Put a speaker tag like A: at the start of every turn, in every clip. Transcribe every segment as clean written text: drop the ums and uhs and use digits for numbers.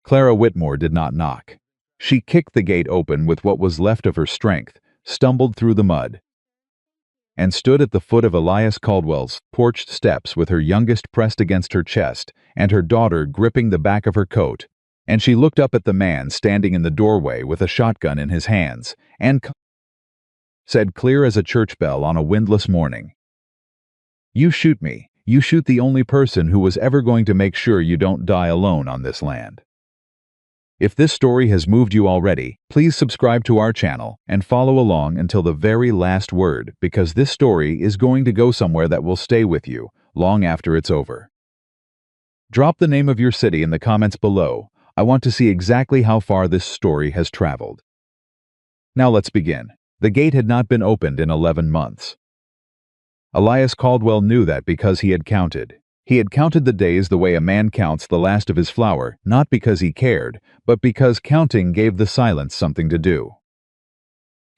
A: Clara Whitmore did not knock. She kicked the gate open with what was left of her strength, stumbled through the mud, and stood at the foot of Elias Caldwell's porch steps with her youngest pressed against her chest and her daughter gripping the back of her coat, and she looked up at the man standing in the doorway with a shotgun in his hands and said clear as a church bell on a windless morning, "You shoot me. You shoot the only person who was ever going to make sure you don't die alone on this land." If this story has moved you already, please subscribe to our channel and follow along until the very last word, because this story is going to go somewhere that will stay with you long after it's over. Drop the name of your city in the comments below. I want to see exactly how far this story has traveled. Now let's begin. The gate had not been opened in 11 months. Elias Caldwell knew that because he had counted. He had counted the days the way a man counts the last of his flour, not because he cared, but because counting gave the silence something to do.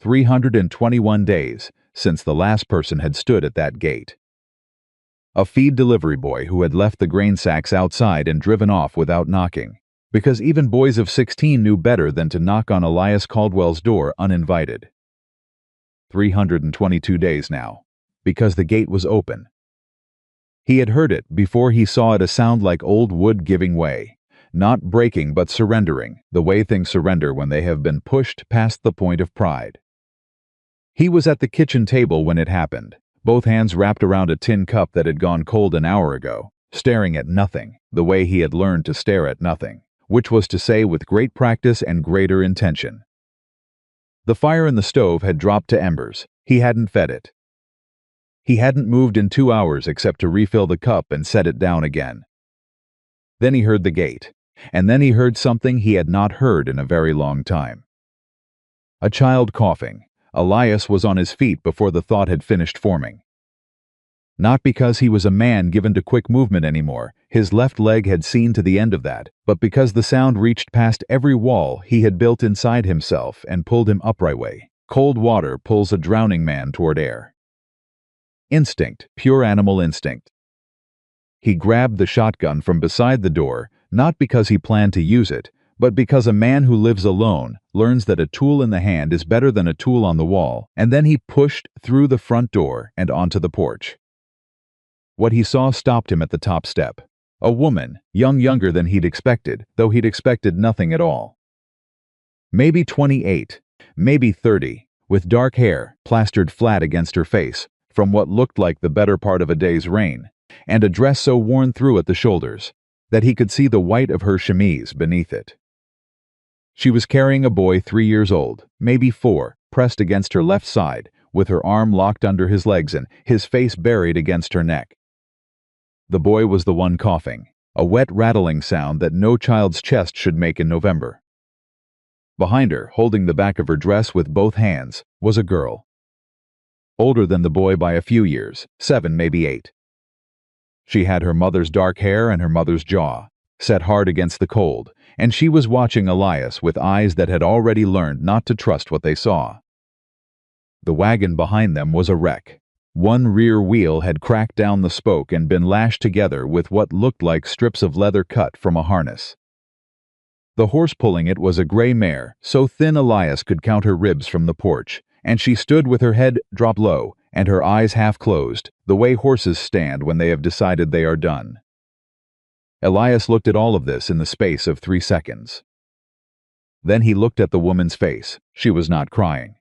A: 321 days since the last person had stood at that gate. A feed delivery boy who had left the grain sacks outside and driven off without knocking, because even boys of 16 knew better than to knock on Elias Caldwell's door uninvited. 322 days now, because the gate was open. He had heard it before he saw it, a sound like old wood giving way, not breaking but surrendering, the way things surrender when they have been pushed past the point of pride. He was at the kitchen table when it happened, both hands wrapped around a tin cup that had gone cold an hour ago, staring at nothing, the way he had learned to stare at nothing, which was to say with great practice and greater intention. The fire in the stove had dropped to embers. He hadn't fed it. He hadn't moved in 2 hours except to refill the cup and set it down again. Then he heard the gate, and then he heard something he had not heard in a very long time. A child coughing. Elias was on his feet before the thought had finished forming. Not because he was a man given to quick movement anymore, his left leg had seen to the end of that, but because the sound reached past every wall he had built inside himself and pulled him upright way. Cold water pulls a drowning man toward air. Instinct, pure animal instinct. He grabbed the shotgun from beside the door, not because he planned to use it, but because a man who lives alone learns that a tool in the hand is better than a tool on the wall, and then he pushed through the front door and onto the porch. What he saw stopped him at the top step. A woman, younger than he'd expected, though he'd expected nothing at all. Maybe 28, maybe 30, with dark hair plastered flat against her face from what looked like the better part of a day's rain, and a dress so worn through at the shoulders that he could see the white of her chemise beneath it. She was carrying a boy 3 years old, maybe 4, pressed against her left side, with her arm locked under his legs and his face buried against her neck. The boy was the one coughing, a wet rattling sound that no child's chest should make in November. Behind her, holding the back of her dress with both hands, was a girl. Older than the boy by a few years, 7, maybe 8. She had her mother's dark hair and her mother's jaw, set hard against the cold, and she was watching Elias with eyes that had already learned not to trust what they saw. The wagon behind them was a wreck. One rear wheel had cracked down the spoke and been lashed together with what looked like strips of leather cut from a harness. The horse pulling it was a gray mare, so thin Elias could count her ribs from the porch, and she stood with her head dropped low and her eyes half closed, the way horses stand when they have decided they are done. Elias looked at all of this in the space of 3 seconds. Then he looked at the woman's face. She was not crying.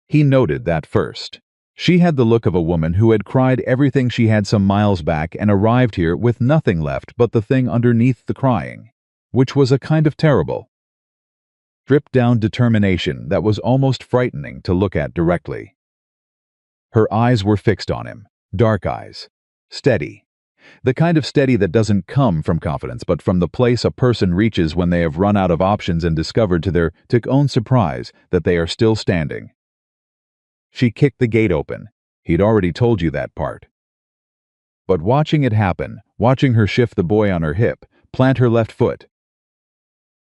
A: He noted that first. She had the look of a woman who had cried everything she had some miles back and arrived here with nothing left but the thing underneath the crying, which was a kind of terrible, stripped-down determination that was almost frightening to look at directly. Her eyes were fixed on him, dark eyes, steady, the kind of steady that doesn't come from confidence but from the place a person reaches when they have run out of options and discovered to their own surprise that they are still standing. She kicked the gate open. He'd already told you that part. But watching it happen, watching her shift the boy on her hip, plant her left foot,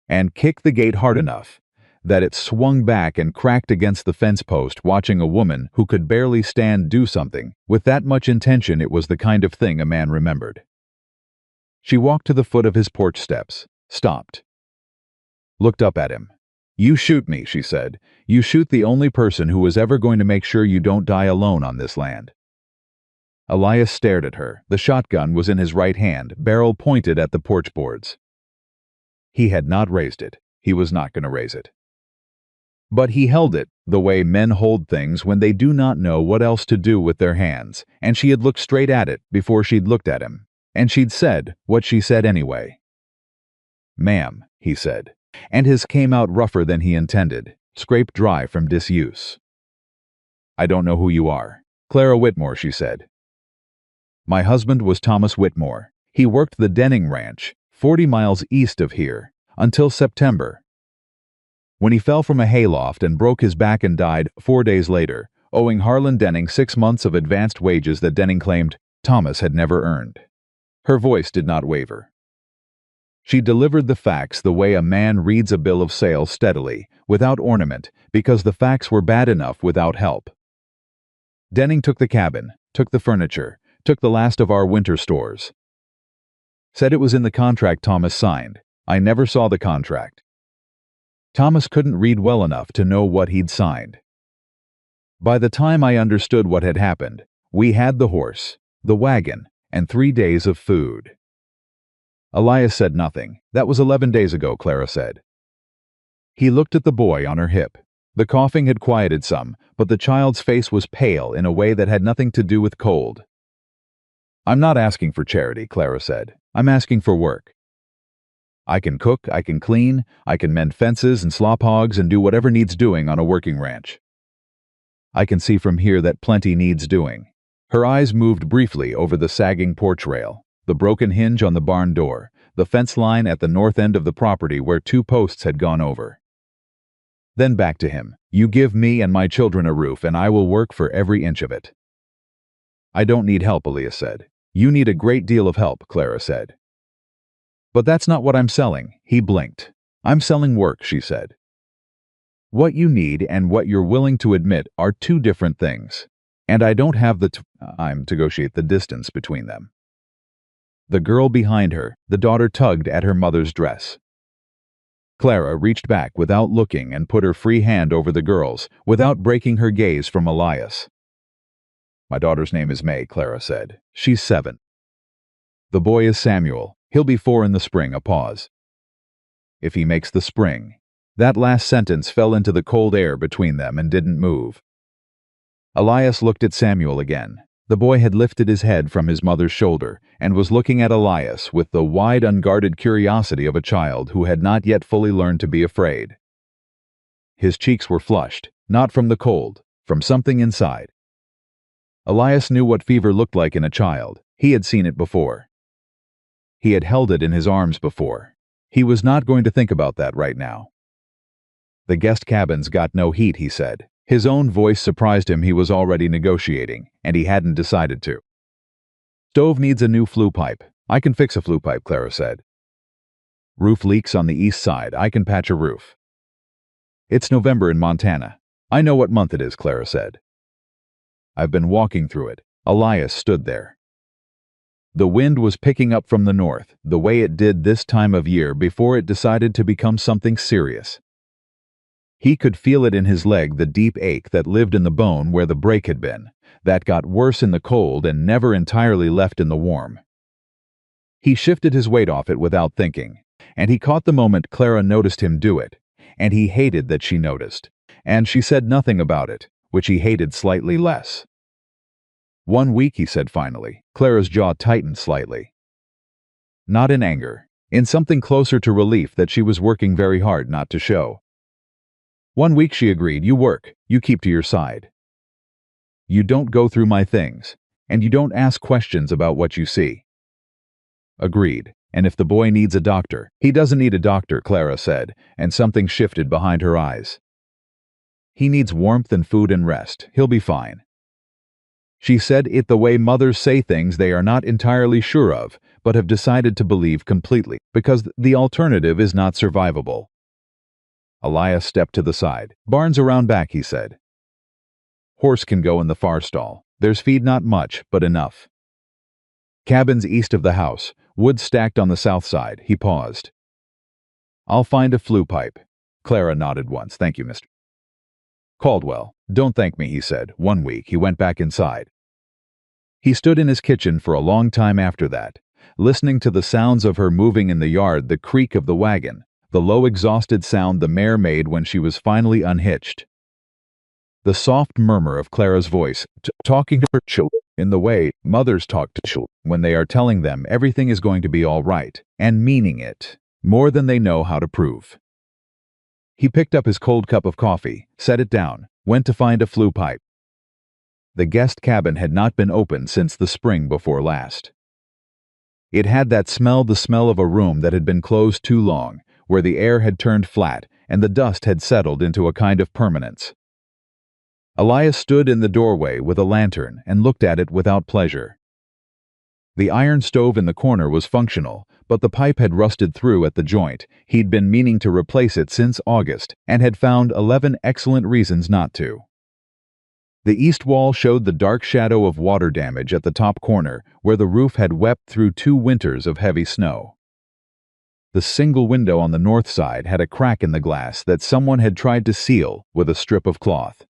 A: and kick the gate hard enough that it swung back and cracked against the fence post, watching a woman who could barely stand do something with that much intention, it was the kind of thing a man remembered. She walked to the foot of his porch steps, stopped, looked up at him. "You shoot me," she said. "You shoot the only person who was ever going to make sure you don't die alone on this land." Elias stared at her. The shotgun was in his right hand, barrel pointed at the porch boards. He had not raised it. He was not going to raise it. But he held it, the way men hold things when they do not know what else to do with their hands, and she had looked straight at it before she'd looked at him, and she'd said what she said anyway. "Ma'am," he said, and his came out rougher than he intended, scraped dry from disuse. "I don't know who you are." "Clara Whitmore," she said. "My husband was Thomas Whitmore. He worked the Denning Ranch, 40 miles east of here, until September, when he fell from a hayloft and broke his back and died 4 days later, owing Harlan Denning 6 months of advanced wages that Denning claimed Thomas had never earned." Her voice did not waver. She delivered the facts the way a man reads a bill of sale steadily, without ornament, because the facts were bad enough without help. "Denning took the cabin, took the furniture, took the last of our winter stores. Said it was in the contract Thomas signed. I never saw the contract. Thomas couldn't read well enough to know what he'd signed. By the time I understood what had happened, we had the horse, the wagon, and 3 days of food." Elias said nothing. "That was 11 days ago," Clara said. He looked at the boy on her hip. The coughing had quieted some, but the child's face was pale in a way that had nothing to do with cold. "I'm not asking for charity," Clara said. "I'm asking for work. I can cook, I can clean, I can mend fences and slop hogs and do whatever needs doing on a working ranch. I can see from here that plenty needs doing." Her eyes moved briefly over the sagging porch rail, the broken hinge on the barn door, the fence line at the north end of the property where 2 posts had gone over. Then back to him. "You give me and my children a roof and I will work for every inch of it." "I don't need help," Elias said. "You need a great deal of help," Clara said. "But that's not what I'm selling." He blinked. "I'm selling work," she said. "What you need and what you're willing to admit are 2 different things. And I don't have the time to negotiate the distance between them." The girl behind her, the daughter, tugged at her mother's dress. Clara reached back without looking and put her free hand over the girl's, without breaking her gaze from Elias. "My daughter's name is May," Clara said. "She's 7. The boy is Samuel. He'll be 4 in the spring." A pause. "If he makes the spring." That last sentence fell into the cold air between them and didn't move. Elias looked at Samuel again. The boy had lifted his head from his mother's shoulder and was looking at Elias with the wide, unguarded curiosity of a child who had not yet fully learned to be afraid. His cheeks were flushed, not from the cold, from something inside. Elias knew what fever looked like in a child. He had seen it before. He had held it in his arms before. He was not going to think about that right now. "The guest cabin's got no heat," he said. His own voice surprised him. He was already negotiating, and he hadn't decided to. "Stove needs a new flue pipe." "I can fix a flue pipe," Clara said. "Roof leaks on the east side. I can patch a roof." "It's November in Montana." "I know what month it is," Clara said. "I've been walking through it." Elias stood there. The wind was picking up from the north, the way it did this time of year before it decided to become something serious. He could feel it in his leg, the deep ache that lived in the bone where the break had been, that got worse in the cold and never entirely left in the warm. He shifted his weight off it without thinking, and he caught the moment Clara noticed him do it, and he hated that she noticed, and she said nothing about it, which he hated slightly less. "1 week," he said finally. Clara's jaw tightened slightly. Not in anger, in something closer to relief that she was working very hard not to show. "1 week," she agreed. "You work. You keep to your side. You don't go through my things, and you don't ask questions about what you see." "Agreed. And if the boy needs a doctor..." "He doesn't need a doctor," Clara said, and something shifted behind her eyes. "He needs warmth and food and rest. He'll be fine." She said it the way mothers say things they are not entirely sure of, but have decided to believe completely, because the alternative is not survivable. Elias stepped to the side. "Barn's around back," he said. "Horse can go in the far stall. There's feed, not much, but enough." "Cabins east of the house, wood stacked on the south side." He paused. I'll find a flue pipe. Clara nodded once. Thank you, Mr. Caldwell. Don't thank me, he said. 1 week, he went back inside. He stood in his kitchen for a long time after that, listening to the sounds of her moving in the yard, the creak of the wagon, the low exhausted sound the mare made when she was finally unhitched. The soft murmur of Clara's voice, talking to her children in the way mothers talk to children when they are telling them everything is going to be all right, and meaning it, more than they know how to prove. He picked up his cold cup of coffee, set it down, went to find a flue pipe. The guest cabin had not been opened since the spring before last. It had that smell, the smell of a room that had been closed too long, where the air had turned flat and the dust had settled into a kind of permanence. Elias stood in the doorway with a lantern and looked at it without pleasure. The iron stove in the corner was functional, but the pipe had rusted through at the joint. He'd been meaning to replace it since August and had found 11 excellent reasons not to. The east wall showed the dark shadow of water damage at the top corner, where the roof had wept through 2 winters of heavy snow. The single window on the north side had a crack in the glass that someone had tried to seal with a strip of cloth.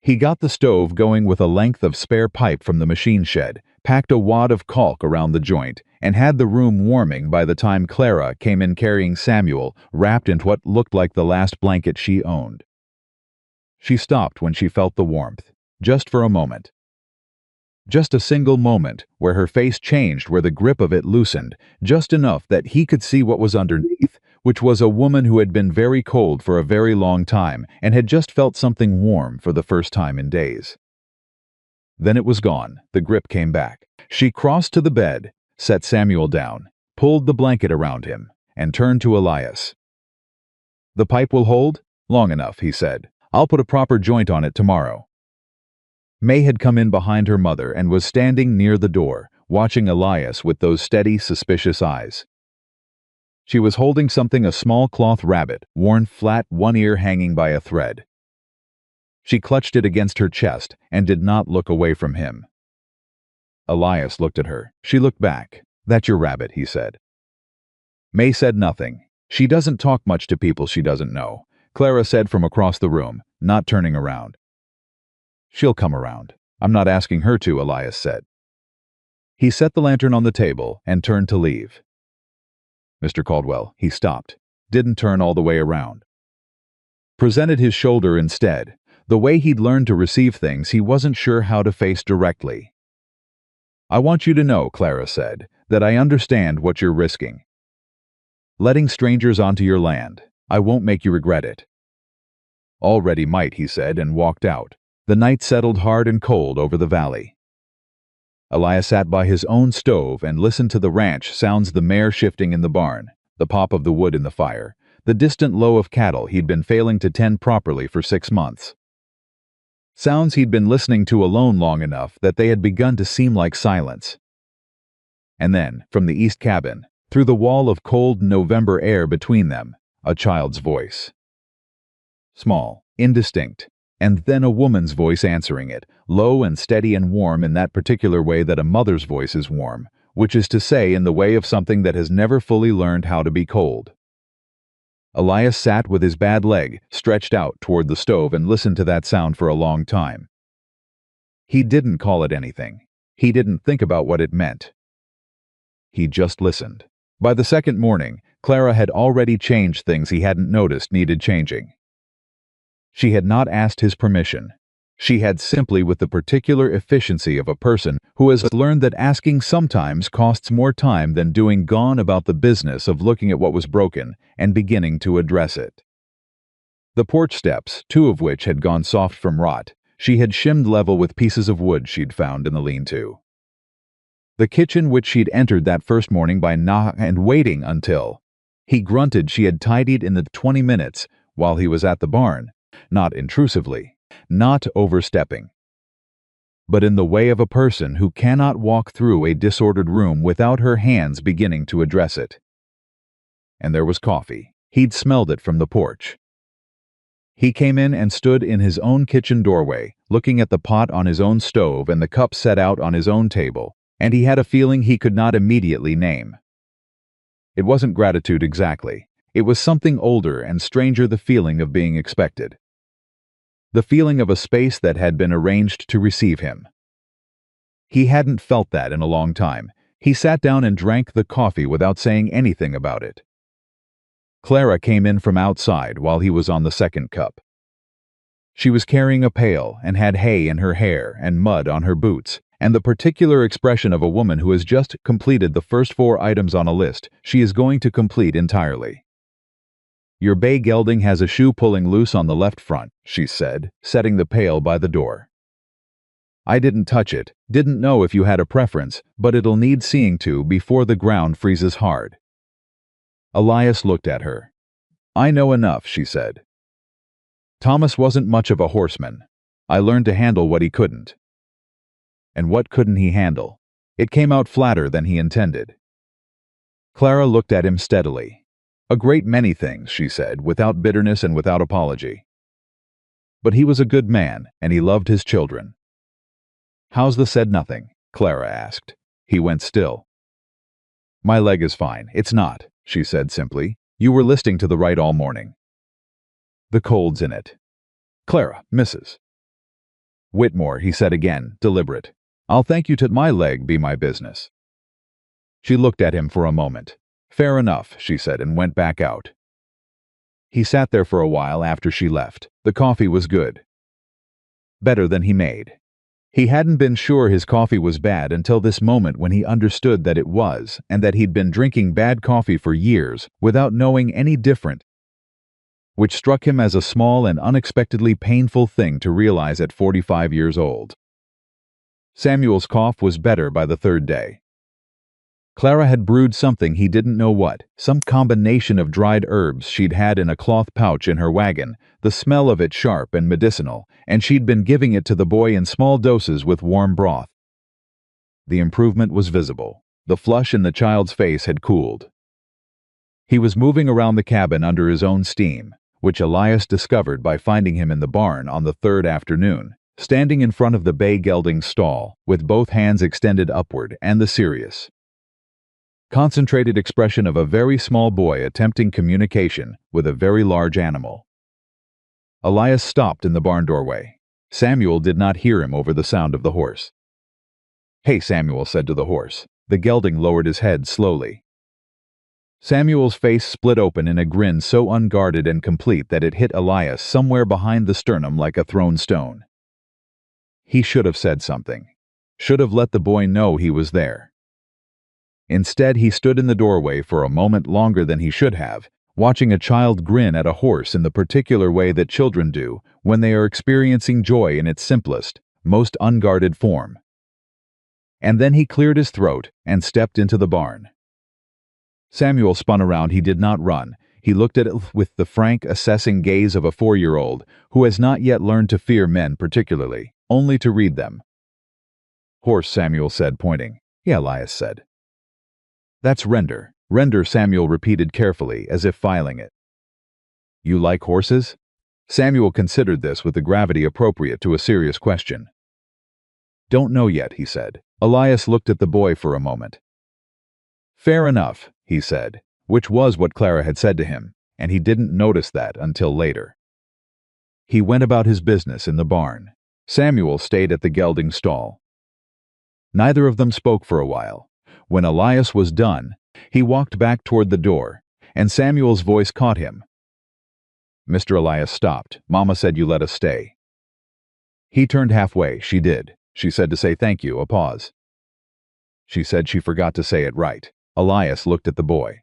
A: He got the stove going with a length of spare pipe from the machine shed, packed a wad of caulk around the joint, and had the room warming by the time Clara came in carrying Samuel, wrapped in what looked like the last blanket she owned. She stopped when she felt the warmth, just for a moment. Just a single moment where her face changed, where the grip of it loosened, just enough that he could see what was underneath, which was a woman who had been very cold for a very long time and had just felt something warm for the first time in days. Then it was gone. The grip came back. She crossed to the bed, set Samuel down, pulled the blanket around him, and turned to Elias. "The pipe will hold? Long enough," he said. "I'll put a proper joint on it tomorrow." May had come in behind her mother and was standing near the door, watching Elias with those steady, suspicious eyes. She was holding something, a small cloth rabbit, worn flat, one ear hanging by a thread. She clutched it against her chest and did not look away from him. Elias looked at her. She looked back. "That's your rabbit," he said. May said nothing. "She doesn't talk much to people she doesn't know," Clara said from across the room, not turning around. "She'll come around. I'm not asking her to," Elias said. He set the lantern on the table and turned to leave. "Mr. Caldwell," he stopped, didn't turn all the way around. Presented his shoulder instead. The way he'd learned to receive things he wasn't sure how to face directly. "I want you to know," Clara said, "that I understand what you're risking. Letting strangers onto your land. I won't make you regret it." "Already might," he said, and walked out. The night settled hard and cold over the valley. Elias sat by his own stove and listened to the ranch sounds, the mare shifting in the barn, the pop of the wood in the fire, the distant low of cattle he'd been failing to tend properly for 6 months. Sounds he'd been listening to alone long enough that they had begun to seem like silence. And then, from the east cabin, through the wall of cold November air between them, a child's voice. Small, indistinct, and then a woman's voice answering it, low and steady and warm in that particular way that a mother's voice is warm, which is to say in the way of something that has never fully learned how to be cold. Elias sat with his bad leg stretched out toward the stove and listened to that sound for a long time. He didn't call it anything. He didn't think about what it meant. He just listened. By the second morning, Clara had already changed things he hadn't noticed needed changing. She had not asked his permission. She had simply, with the particular efficiency of a person who has learned that asking sometimes costs more time than doing, gone about the business of looking at what was broken and beginning to address it. The porch steps, 2 of which had gone soft from rot, she had shimmed level with pieces of wood she'd found in the lean-to. The kitchen, which she'd entered that first morning by knocking and waiting until he grunted, she had tidied in the 20 minutes while he was at the barn, not intrusively, not overstepping, but in the way of a person who cannot walk through a disordered room without her hands beginning to address it. And there was coffee. He'd smelled it from the porch. He came in and stood in his own kitchen doorway, looking at the pot on his own stove and the cup set out on his own table, and he had a feeling he could not immediately name. It wasn't gratitude exactly. It was something older and stranger, the feeling of being expected. The feeling of a space that had been arranged to receive him. He hadn't felt that in a long time. He sat down and drank the coffee without saying anything about it. Clara came in from outside while he was on the second cup. She was carrying a pail and had hay in her hair and mud on her boots, and the particular expression of a woman who has just completed the first 4 items on a list she is going to complete entirely. "Your bay gelding has a shoe pulling loose on the left front," she said, setting the pail by the door. "I didn't touch it, didn't know if you had a preference, but it'll need seeing to before the ground freezes hard." Elias looked at her. "I know enough," she said. "Thomas wasn't much of a horseman. I learned to handle what he couldn't." And what couldn't he handle? It came out flatter than he intended. Clara looked at him steadily. "A great many things," she said, without bitterness and without apology. "But he was a good man, and he loved his children." "How's the said nothing?" Clara asked. He went still. "My leg is fine. It's not," she said simply. "You were listening to the right all morning." "The cold's in it." "Clara, Mrs. Whitmore," he said again, deliberate. "I'll thank you to my leg be my business." She looked at him for a moment. "Fair enough," she said, and went back out. He sat there for a while after she left. The coffee was good. Better than he made. He hadn't been sure his coffee was bad until this moment, when he understood that it was, and that he'd been drinking bad coffee for years without knowing any different, which struck him as a small and unexpectedly painful thing to realize at 45 years old. Samuel's cough was better by the 3rd day. Clara had brewed something, he didn't know what, some combination of dried herbs she'd had in a cloth pouch in her wagon, the smell of it sharp and medicinal, and she'd been giving it to the boy in small doses with warm broth. The improvement was visible. The flush in the child's face had cooled. He was moving around the cabin under his own steam, which Elias discovered by finding him in the barn on the 3rd afternoon, standing in front of the bay gelding stall, with both hands extended upward, and the serious, concentrated expression of a very small boy attempting communication with a very large animal. Elias stopped in the barn doorway. Samuel did not hear him over the sound of the horse. "Hey," Samuel said to the horse. The gelding lowered his head slowly. Samuel's face split open in a grin so unguarded and complete that it hit Elias somewhere behind the sternum like a thrown stone. He should have said something. Should have let the boy know he was there. Instead, he stood in the doorway for a moment longer than he should have, watching a child grin at a horse in the particular way that children do when they are experiencing joy in its simplest, most unguarded form. And then he cleared his throat and stepped into the barn. Samuel spun around. He did not run. He looked at it with the frank, assessing gaze of a 4-year-old who has not yet learned to fear men particularly, only to read them. "Horse," Samuel said, pointing. "Yeah," Elias said. "That's render." "Render," Samuel repeated carefully, as if filing it. "You like horses?" Samuel considered this with the gravity appropriate to a serious question. "Don't know yet," he said. Elias looked at the boy for a moment. "Fair enough," he said, which was what Clara had said to him, and he didn't notice that until later. He went about his business in the barn. Samuel stayed at the gelding stall. Neither of them spoke for a while. When Elias was done, he walked back toward the door, and Samuel's voice caught him. "Mr. Elias stopped. Mama said you let us stay." He turned halfway. "She did. She said to say thank you," a pause. "She said she forgot to say it right." Elias looked at the boy.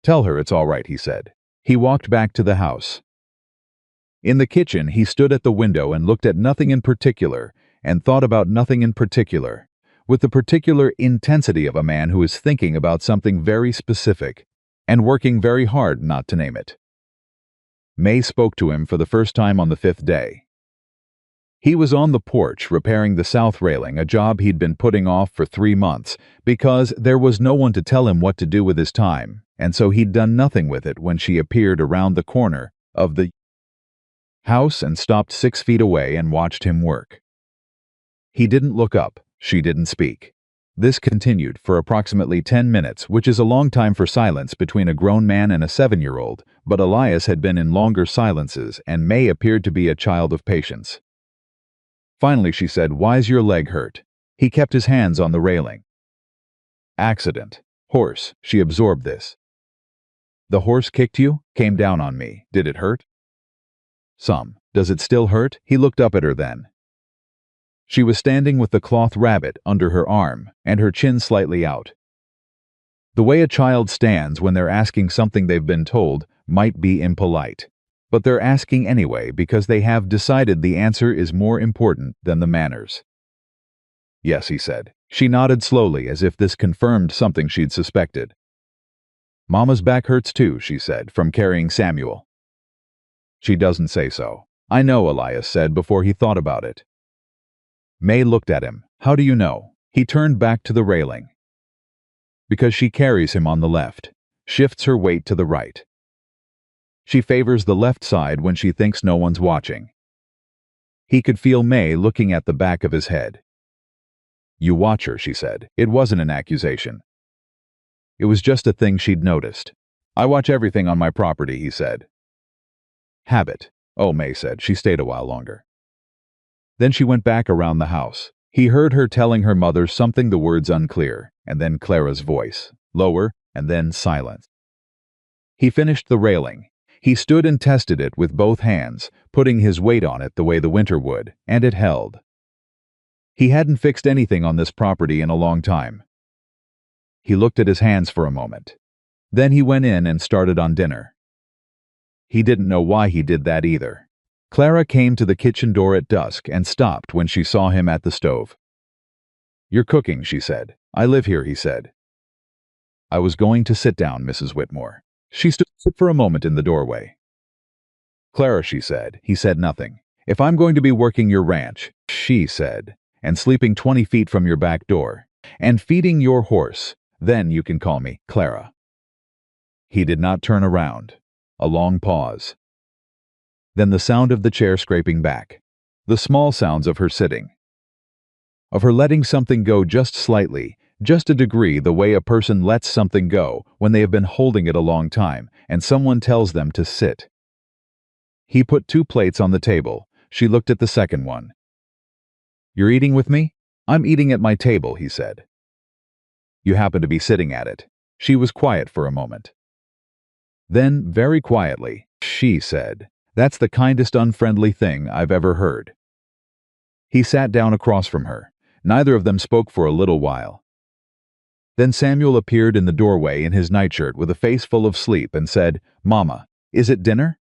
A: "Tell her it's all right," he said. He walked back to the house. In the kitchen, he stood at the window and looked at nothing in particular, and thought about nothing in particular, with the particular intensity of a man who is thinking about something very specific, and working very hard not to name it. May spoke to him for the first time on the 5th day. He was on the porch repairing the south railing, a job he'd been putting off for 3 months, because there was no one to tell him what to do with his time, and so he'd done nothing with it when she appeared around the corner of the house and stopped 6 feet away and watched him work. He didn't look up. She didn't speak. This continued for approximately 10 minutes, which is a long time for silence between a grown man and a 7-year-old, but Elias had been in longer silences, and May appeared to be a child of patience. Finally, she said, "Why's your leg hurt?" He kept his hands on the railing. "Accident. Horse." She absorbed this. "The horse kicked you? Came down on me. Did it hurt?" "Some. Does it still hurt?" He looked up at her then. She was standing with the cloth rabbit under her arm and her chin slightly out. The way a child stands when they're asking something they've been told might be impolite, but they're asking anyway because they have decided the answer is more important than the manners. "Yes," he said. She nodded slowly as if this confirmed something she'd suspected. "Mama's back hurts too," she said, "from carrying Samuel." "She doesn't say so." "I know," Elias said before he thought about it. May looked at him. "How do you know?" He turned back to the railing. "Because she carries him on the left, shifts her weight to the right. She favors the left side when she thinks no one's watching." He could feel May looking at the back of his head. "You watch her," she said. It wasn't an accusation. It was just a thing she'd noticed. "I watch everything on my property," he said. "Habit." "Oh," May said. She stayed a while longer. Then she went back around the house. He heard her telling her mother something, the words unclear, and then Clara's voice, lower, and then silence. He finished the railing. He stood and tested it with both hands, putting his weight on it the way the winter would, and it held. He hadn't fixed anything on this property in a long time. He looked at his hands for a moment. Then he went in and started on dinner. He didn't know why he did that either. Clara came to the kitchen door at dusk and stopped when she saw him at the stove. "You're cooking," she said. "I live here," he said. "I was going to sit down, Mrs. Whitmore." She stood for a moment in the doorway. "Clara," she said. He said nothing. "If I'm going to be working your ranch," she said, "and sleeping 20 feet from your back door, and feeding your horse, then you can call me Clara." He did not turn around. A long pause. Then the sound of the chair scraping back. The small sounds of her sitting. Of her letting something go just slightly, just a degree, the way a person lets something go when they have been holding it a long time and someone tells them to sit. He put 2 plates on the table. She looked at the second one. "You're eating with me?" "I'm eating at my table," he said. "You happen to be sitting at it." She was quiet for a moment. Then, very quietly, she said, "That's the kindest unfriendly thing I've ever heard." He sat down across from her. Neither of them spoke for a little while. Then Samuel appeared in the doorway in his nightshirt with a face full of sleep and said, "Mama, is it dinner?"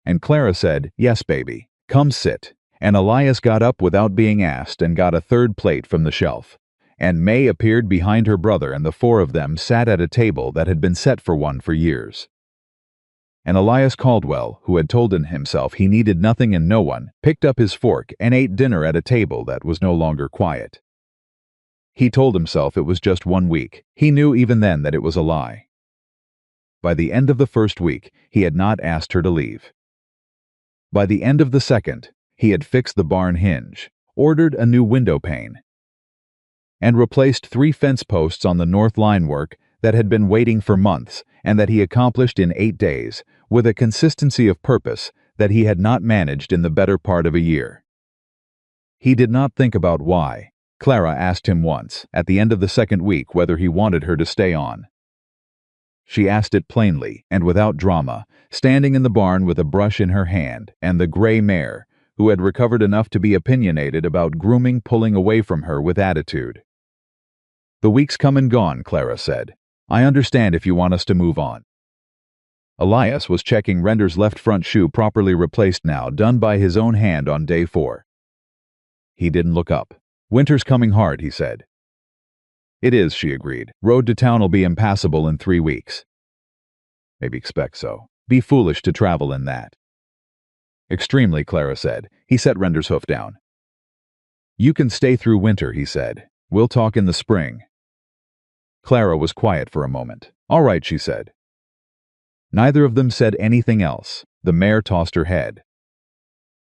A: And Clara said, "Yes, baby. Come sit." And Elias got up without being asked and got a 3rd plate from the shelf. And May appeared behind her brother, and the 4 of them sat at a table that had been set for one for years. And Elias Caldwell, who had told himself he needed nothing and no one, picked up his fork and ate dinner at a table that was no longer quiet. He told himself it was just 1 week. He knew even then that it was a lie. By the end of the 1st week, he had not asked her to leave. By the end of the 2nd, he had fixed the barn hinge, ordered a new window pane, and replaced 3 fence posts on the north line work that had been waiting for months and that he accomplished in 8 days, with a consistency of purpose that he had not managed in the better part of a year. He did not think about why. Clara asked him once, at the end of the 2nd week, whether he wanted her to stay on. She asked it plainly and without drama, standing in the barn with a brush in her hand, and the gray mare, who had recovered enough to be opinionated about grooming, pulling away from her with attitude. "The week's come and gone," Clara said. "I understand if you want us to move on." Elias was checking Render's left front shoe, properly replaced now, done by his own hand on day 4. He didn't look up. "Winter's coming hard," he said. "It is," she agreed. "Road to town will be impassable in 3 weeks. Maybe expect so. Be foolish to travel in that." "Extremely," Clara said. He set Render's hoof down. "You can stay through winter," he said. "We'll talk in the spring." Clara was quiet for a moment. "All right," she said. Neither of them said anything else. The mare tossed her head.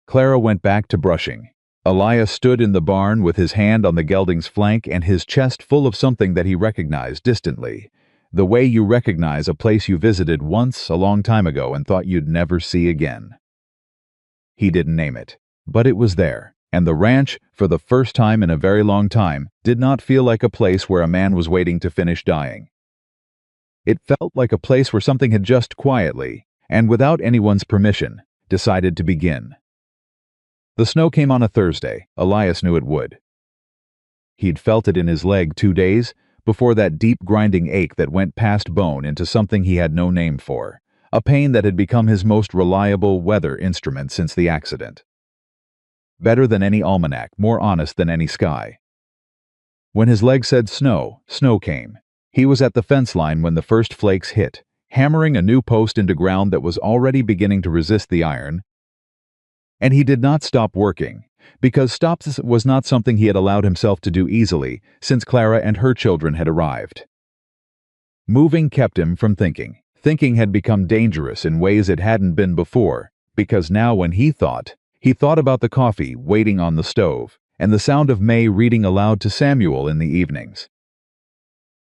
A: Clara went back to brushing. Elias stood in the barn with his hand on the gelding's flank and his chest full of something that he recognized distantly. The way you recognize a place you visited once a long time ago and thought you'd never see again. He didn't name it, but it was there, and the ranch, for the first time in a very long time, did not feel like a place where a man was waiting to finish dying. It felt like a place where something had just quietly, and without anyone's permission, decided to begin. The snow came on a Thursday. Elias knew it would. He'd felt it in his leg 2 days before that deep grinding ache that went past bone into something he had no name for, a pain that had become his most reliable weather instrument since the accident. Better than any almanac, more honest than any sky. When his leg said snow, snow came. He was at the fence line when the first flakes hit, hammering a new post into ground that was already beginning to resist the iron. And he did not stop working, because stops was not something he had allowed himself to do easily since Clara and her children had arrived. Moving kept him from thinking. Thinking had become dangerous in ways it hadn't been before, because now when he thought about the coffee waiting on the stove, and the sound of May reading aloud to Samuel in the evenings.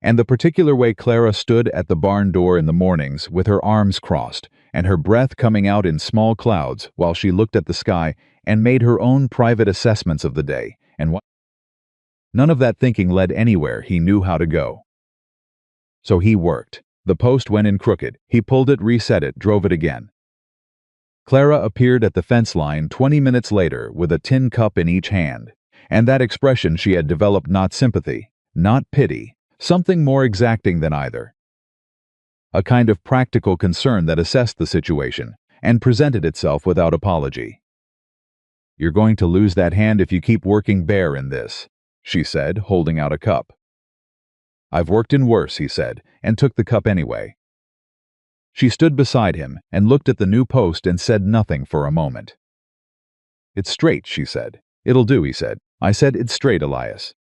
A: And the particular way Clara stood at the barn door in the mornings with her arms crossed and her breath coming out in small clouds while she looked at the sky and made her own private assessments of the day, and none of that thinking led anywhere he knew how to go. So he worked. The post went in crooked. He pulled it, reset it, drove it again. Clara appeared at the fence line 20 minutes later with a tin cup in each hand, and that expression she had developed, not sympathy, not pity, something more exacting than either. A kind of practical concern that assessed the situation and presented itself without apology. "You're going to lose that hand if you keep working bare in this," she said, holding out a cup. "I've worked in worse," he said, and took the cup anyway. She stood beside him and looked at the new post and said nothing for a moment. "It's straight," she said. "It'll do," he said. "I said it's straight, Elias."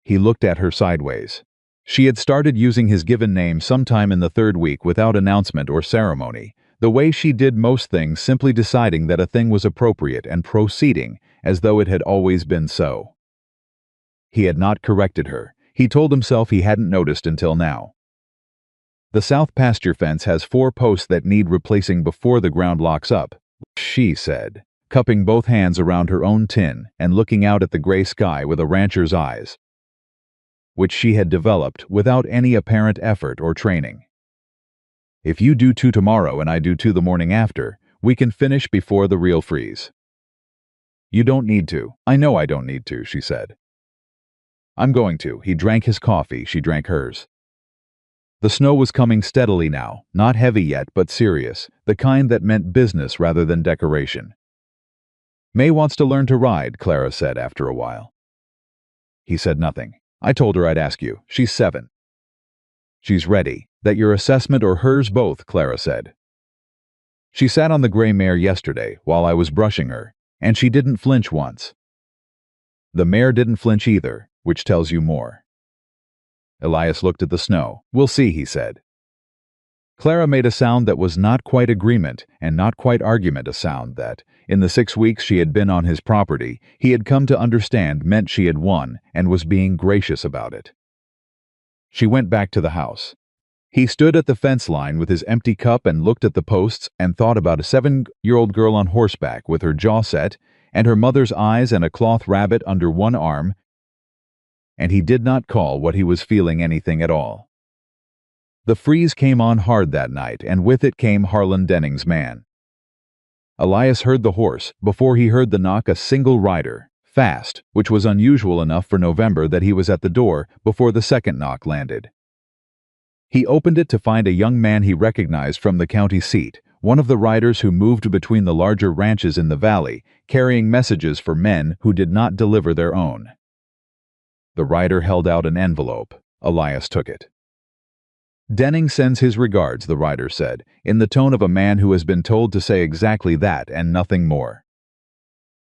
A: He looked at her sideways. She had started using his given name sometime in the 3rd week without announcement or ceremony, the way she did most things, simply deciding that a thing was appropriate and proceeding as though it had always been so. He had not corrected her. He told himself he hadn't noticed until now. "The south pasture fence has 4 posts that need replacing before the ground locks up," she said, cupping both hands around her own tin and looking out at the gray sky with a rancher's eyes, which she had developed without any apparent effort or training. "If you do 2 tomorrow and I do 2 the morning after, we can finish before the real freeze." "You don't need to. I know I don't need to," she said. "I'm going to." He drank his coffee, she drank hers. The snow was coming steadily now, not heavy yet but serious, the kind that meant business rather than decoration. "May wants to learn to ride," Clara said after a while. He said nothing. "I told her I'd ask you. She's 7. "She's ready. That your assessment or hers both," Clara said. "She sat on the gray mare yesterday while I was brushing her, and she didn't flinch once. The mare didn't flinch either, which tells you more." Elias looked at the snow. "We'll see," he said. Clara made a sound that was not quite agreement and not quite argument, a sound that, in the 6 weeks she had been on his property, he had come to understand meant she had won and was being gracious about it. She went back to the house. He stood at the fence line with his empty cup and looked at the posts and thought about a 7-year-old girl on horseback with her jaw set and her mother's eyes and a cloth rabbit under one arm, and he did not call what he was feeling anything at all. The freeze came on hard that night, and with it came Harlan Denning's man. Elias heard the horse before he heard the knock, a single rider, fast, which was unusual enough for November that he was at the door before the second knock landed. He opened it to find a young man he recognized from the county seat, one of the riders who moved between the larger ranches in the valley, carrying messages for men who did not deliver their own. The rider held out an envelope. Elias took it. "Denning sends his regards," the rider said, in the tone of a man who has been told to say exactly that and nothing more.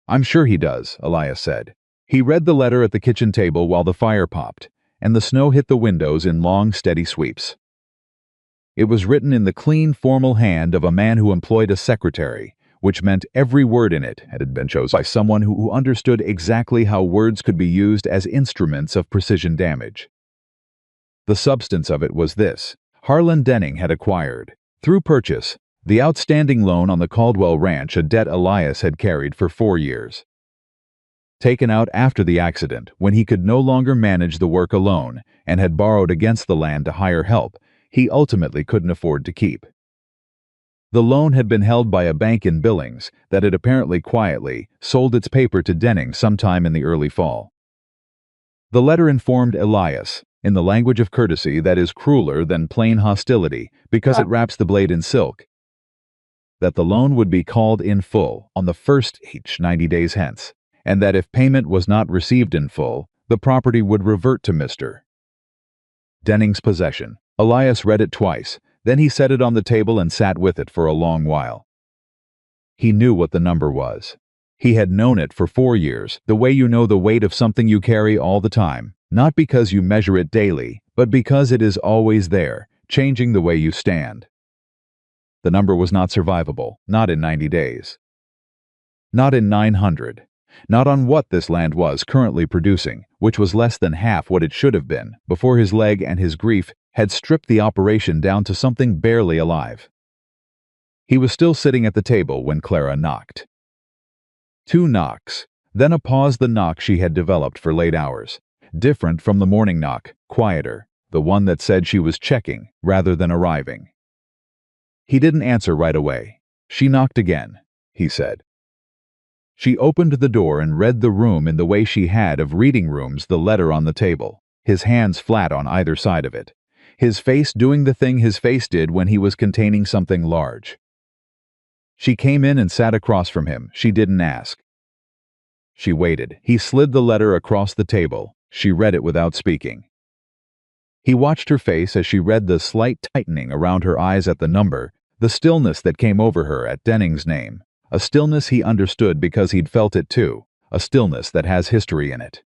A: "I'm sure he does," Elias said. He read the letter at the kitchen table while the fire popped, and the snow hit the windows in long, steady sweeps. It was written in the clean, formal hand of a man who employed a secretary, which meant every word in it had been chosen by someone who understood exactly how words could be used as instruments of precision damage. The substance of it was this: Harlan Denning had acquired, through purchase, the outstanding loan on the Caldwell Ranch, a debt Elias had carried for 4 years. Taken out after the accident, when he could no longer manage the work alone and had borrowed against the land to hire help he ultimately couldn't afford to keep. The loan had been held by a bank in Billings that had apparently quietly sold its paper to Denning sometime in the early fall. The letter informed Elias, in the language of courtesy that is crueler than plain hostility because it wraps the blade in silk, that the loan would be called in full on the first each 90 days hence, and that if payment was not received in full, the property would revert to Mr. Denning's possession. Elias read it twice, then he set it on the table and sat with it for a long while. He knew what the number was. He had known it for 4 years, the way you know the weight of something you carry all the time, not because you measure it daily, but because it is always there, changing the way you stand. The number was not survivable, not in 90 days. Not in 900. Not on what this land was currently producing, which was less than half what it should have been, before his leg and his grief had stripped the operation down to something barely alive. He was still sitting at the table when Clara knocked. 2 knocks, then a pause. The knock she had developed for late hours, different from the morning knock, quieter, the one that said she was checking rather than arriving. He didn't answer right away. She knocked again, he said. She opened the door and read the room in the way she had of reading rooms, the letter on the table, his hands flat on either side of it, his face doing the thing his face did when he was containing something large. She came in and sat across from him. She didn't ask. She waited. He slid the letter across the table. She read it without speaking. He watched her face as she read, the slight tightening around her eyes at the number, the stillness that came over her at Denning's name, a stillness he understood because he'd felt it too, a stillness that has history in it.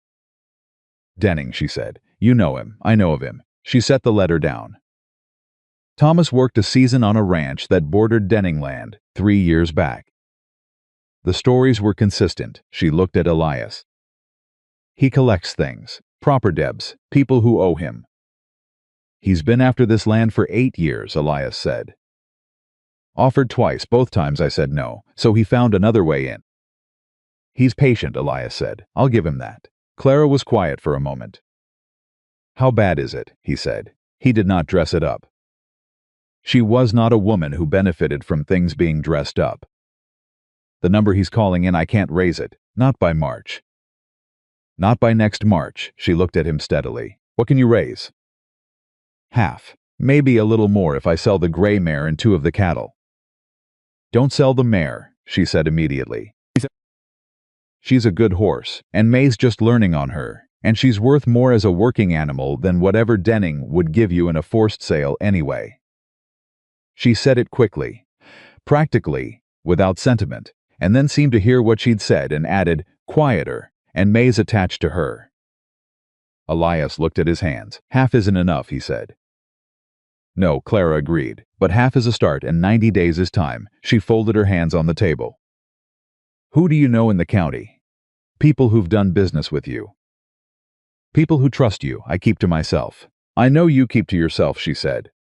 A: Denning, she said. You know him. I know of him. She set the letter down. Thomas worked a season on a ranch that bordered Denning land 3 years back. The stories were consistent. She looked at Elias. He collects things, proper debts, people who owe him. He's been after this land for 8 years, Elias said. Offered twice, both times I said no, so he found another way in. He's patient, Elias said. I'll give him that. Clara was quiet for a moment. How bad is it? He said. He did not dress it up. She was not a woman who benefited from things being dressed up. The number he's calling in, I can't raise it. Not by March. Not by next March. She looked at him steadily. What can you raise? Half. Maybe a little more if I sell the gray mare and 2 of the cattle. Don't sell the mare, she said immediately. She's a good horse, and May's just learning on her, and she's worth more as a working animal than whatever Denning would give you in a forced sale anyway. She said it quickly, practically, without sentiment, and then seemed to hear what she'd said and added, quieter, and May's attached to her. Elias looked at his hands. Half isn't enough, he said. No, Clara agreed, but half is a start and 90 days is time. She folded her hands on the table. Who do you know in the county? People who've done business with you. People who trust you, I keep to myself. I know you keep to yourself, she said.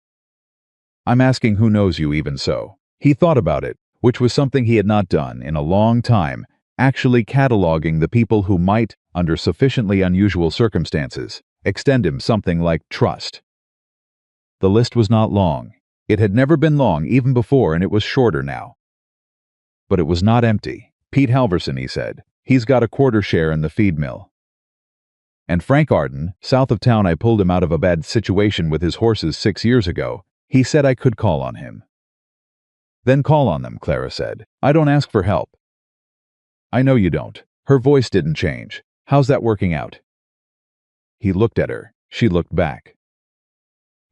A: I'm asking who knows you even so. He thought about it, which was something he had not done in a long time, actually cataloging the people who might, under sufficiently unusual circumstances, extend him something like trust. The list was not long. It had never been long even before, and it was shorter now. But it was not empty. Pete Halverson, he said. He's got a quarter share in the feed mill. And Frank Arden, south of town, I pulled him out of a bad situation with his horses 6 years ago. He said I could call on him. Then call on them, Clara said. I don't ask for help. I know you don't. Her voice didn't change. How's that working out? He looked at her. She looked back.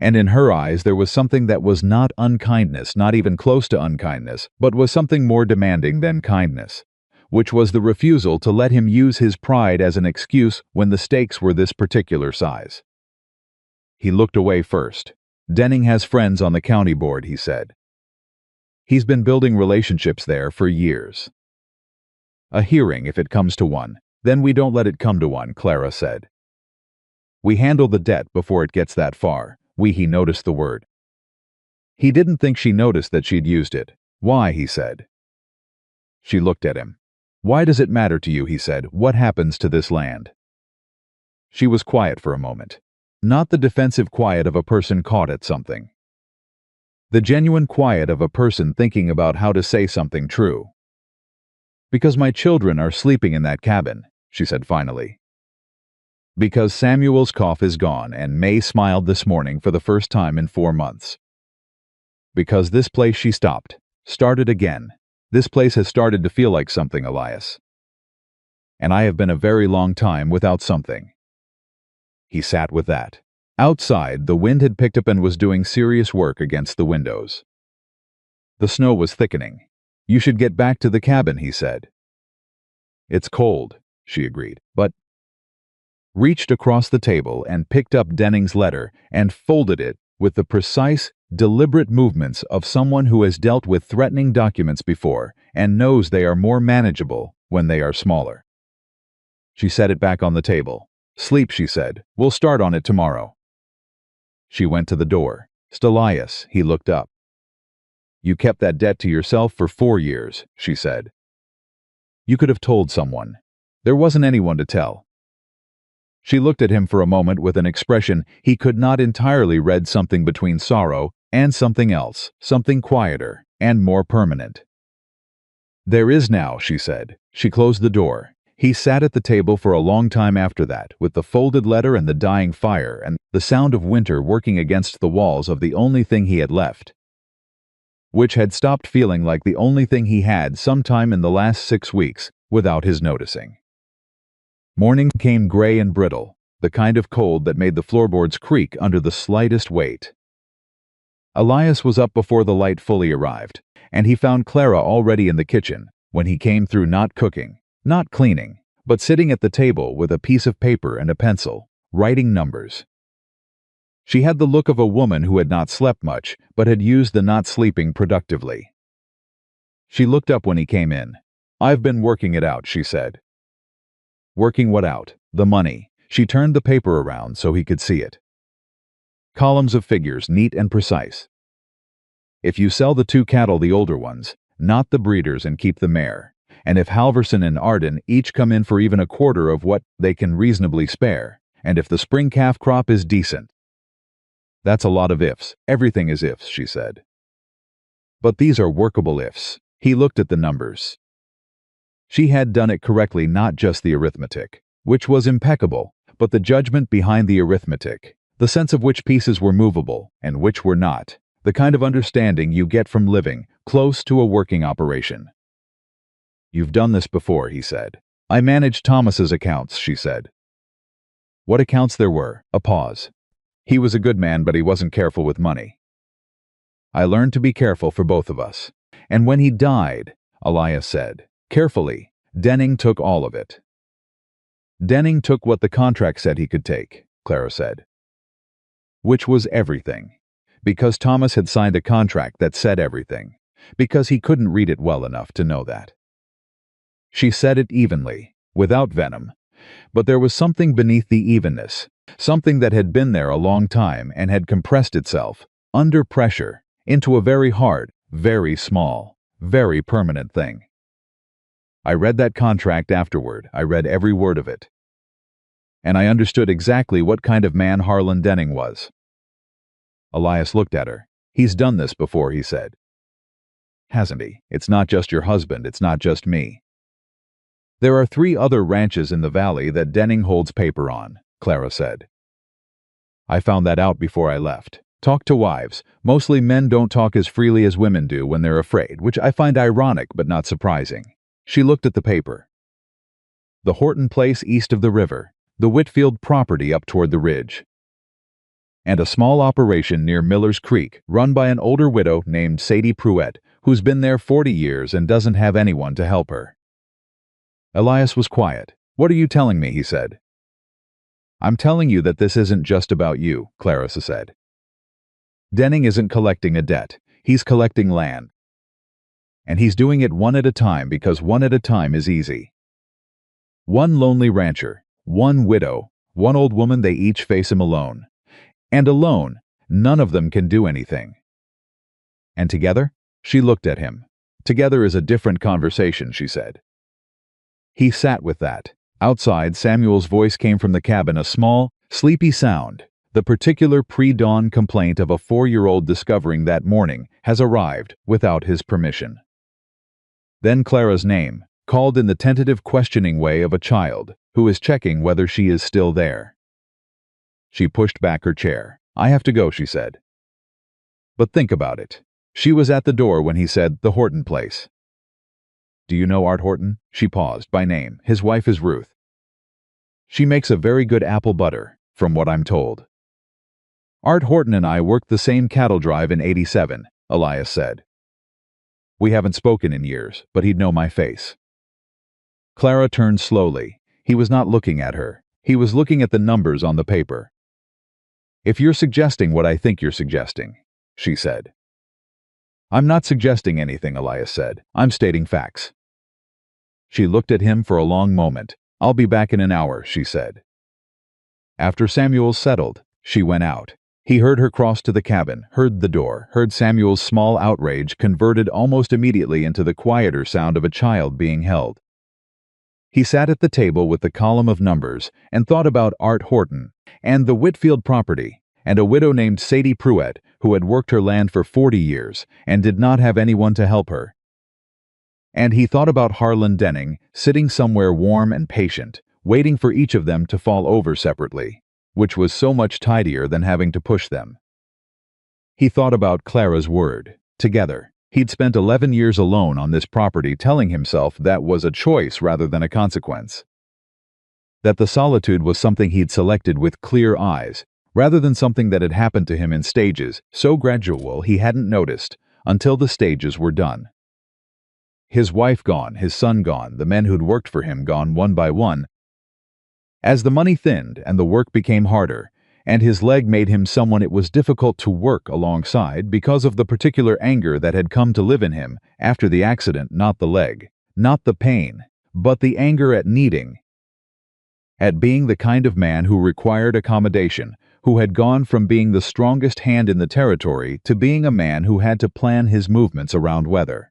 A: And in her eyes there was something that was not unkindness, not even close to unkindness, but was something more demanding than kindness, which was the refusal to let him use his pride as an excuse when the stakes were this particular size. He looked away first. Denning has friends on the county board, he said. He's been building relationships there for years. A hearing, if it comes to one. Then we don't let it come to one, Clara said. We handle the debt before it gets that far. He noticed the word. He didn't think she noticed that she'd used it. Why, he said. She looked at him. Why does it matter to you, he said. What happens to this land? She was quiet for a moment. Not the defensive quiet of a person caught at something. The genuine quiet of a person thinking about how to say something true. Because my children are sleeping in that cabin, she said finally. Because Samuel's cough is gone and May smiled this morning for the first time in 4 months. Because this place, she stopped. Started again. This place has started to feel like something, Elias. And I have been a very long time without something. He sat with that. Outside, the wind had picked up and was doing serious work against the windows. The snow was thickening. You should get back to the cabin, he said. It's cold, she agreed, but reached across the table and picked up Denning's letter and folded it with the precise, deliberate movements of someone who has dealt with threatening documents before and knows they are more manageable when they are smaller. She set it back on the table. Sleep, she said. We'll start on it tomorrow. She went to the door. Elias, he looked up. You kept that debt to yourself for 4 years, she said. You could have told someone. There wasn't anyone to tell. She looked at him for a moment with an expression he could not entirely read, something between sorrow and something else, something quieter and more permanent. There is now, she said. She closed the door. He sat at the table for a long time after that, with the folded letter and the dying fire and the sound of winter working against the walls of the only thing he had left, which had stopped feeling like the only thing he had sometime in the last 6 weeks without his noticing. Morning came gray and brittle, the kind of cold that made the floorboards creak under the slightest weight. Elias was up before the light fully arrived, and he found Clara already in the kitchen when he came through, not cooking, not cleaning, but sitting at the table with a piece of paper and a pencil, writing numbers. She had the look of a woman who had not slept much, but had used the not sleeping productively. She looked up when he came in. I've been working it out, she said. Working what out? The money. She turned the paper around so he could see it. Columns of figures, neat and precise. If you sell the 2 cattle, the older ones, not the breeders, and keep the mare, and if Halverson and Arden each come in for even a quarter of what they can reasonably spare, and if the spring calf crop is decent. That's a lot of ifs. Everything is ifs, she said. But these are workable ifs. He looked at the numbers. She had done it correctly, not just the arithmetic, which was impeccable, but the judgment behind the arithmetic, the sense of which pieces were movable and which were not, the kind of understanding you get from living close to a working operation. You've done this before, he said. I managed Thomas's accounts, she said. What accounts there were? A pause. He was a good man, but he wasn't careful with money. I learned to be careful for both of us. And when he died, Elias said, carefully, Denning took all of it. Denning took what the contract said he could take, Clara said. Which was everything. Because Thomas had signed a contract that said everything. Because he couldn't read it well enough to know that. She said it evenly, without venom. But there was something beneath the evenness, something that had been there a long time and had compressed itself, under pressure, into a very hard, very small, very permanent thing. I read that contract afterward. I read every word of it. And I understood exactly what kind of man Harlan Denning was. Elias looked at her. He's done this before, he said. Hasn't he? It's not just your husband, it's not just me. There are 3 other ranches in the valley that Denning holds paper on, Clara said. I found that out before I left. Talk to wives. Mostly men don't talk as freely as women do when they're afraid, which I find ironic but not surprising. She looked at the paper. The Horton place east of the river, the Whitfield property up toward the ridge, and a small operation near Miller's Creek run by an older widow named Sadie Pruett, who's been there 40 years and doesn't have anyone to help her. Elias was quiet. What are you telling me? He said. I'm telling you that this isn't just about you, Clarissa said. Denning isn't collecting a debt. He's collecting land. and he's doing it one at a time because one at a time is easy. One lonely rancher, one widow, one old woman, they each face him alone. And alone, none of them can do anything. And together? She looked at him. Together is a different conversation, she said. He sat with that. Outside, Samuel's voice came from the cabin, a small, sleepy sound. The particular pre-dawn complaint of a 4-year-old discovering that morning has arrived without his permission. Then Clara's name, called in the tentative questioning way of a child who is checking whether she is still there. She pushed back her chair. "I have to go," she said. "But think about it." She was at the door when he said, "The Horton place." "Do you know Art Horton?" She paused. "By name. His wife is Ruth. She makes a very good apple butter, from what I'm told." "Art Horton and I worked the same cattle drive in '87, Elias said. "We haven't spoken in years, but he'd know my face." Clara turned slowly. He was not looking at her. He was looking at the numbers on the paper. "If you're suggesting what I think you're suggesting," she said. "I'm not suggesting anything," Elias said. "I'm stating facts." She looked at him for a long moment. "I'll be back in an hour," she said. After Samuel settled, she went out. He heard her cross to the cabin, heard the door, heard Samuel's small outrage converted almost immediately into the quieter sound of a child being held. He sat at the table with the column of numbers and thought about Art Horton and the Whitfield property and a widow named Sadie Pruett who had worked her land for 40 years and did not have anyone to help her. And he thought about Harlan Denning sitting somewhere warm and patient, waiting for each of them to fall over separately, which was so much tidier than having to push them. He thought about Clara's word, together. He'd spent 11 years alone on this property, telling himself that was a choice rather than a consequence. That the solitude was something he'd selected with clear eyes, rather than something that had happened to him in stages, so gradual he hadn't noticed, until the stages were done. His wife gone, his son gone, the men who'd worked for him gone one by one. As the money thinned and the work became harder, and his leg made him someone it was difficult to work alongside because of the particular anger that had come to live in him after the accident, not the leg, not the pain, but the anger at needing, at being the kind of man who required accommodation, who had gone from being the strongest hand in the territory to being a man who had to plan his movements around weather.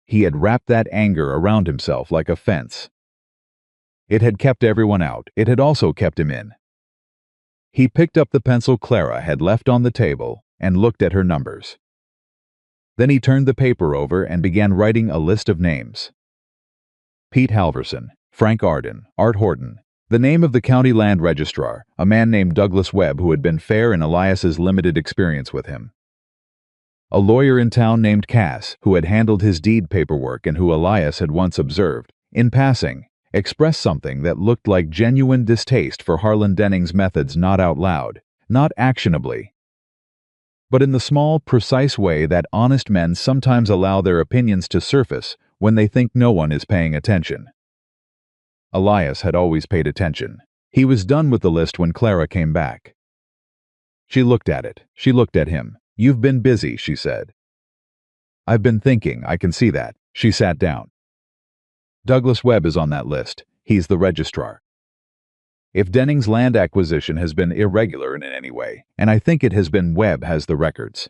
A: He had wrapped that anger around himself like a fence. It had kept everyone out. It had also kept him in. He picked up the pencil Clara had left on the table and looked at her numbers. Then he turned the paper over and began writing a list of names. Pete Halverson, Frank Arden, Art Horton, the name of the county land registrar, a man named Douglas Webb who had been fair in Elias's limited experience with him. A lawyer in town named Cass, who had handled his deed paperwork and who Elias had once observed, in passing, expressed something that looked like genuine distaste for Harlan Denning's methods, not out loud, not actionably, but in the small, precise way that honest men sometimes allow their opinions to surface when they think no one is paying attention. Elias had always paid attention. He was done with the list when Clara came back. She looked at it. She looked at him. "You've been busy," she said. "I've been thinking, I can see that." She sat down. "Douglas Webb is on that list. He's the registrar. If Denning's land acquisition has been irregular in any way, and I think it has been, Webb has the records.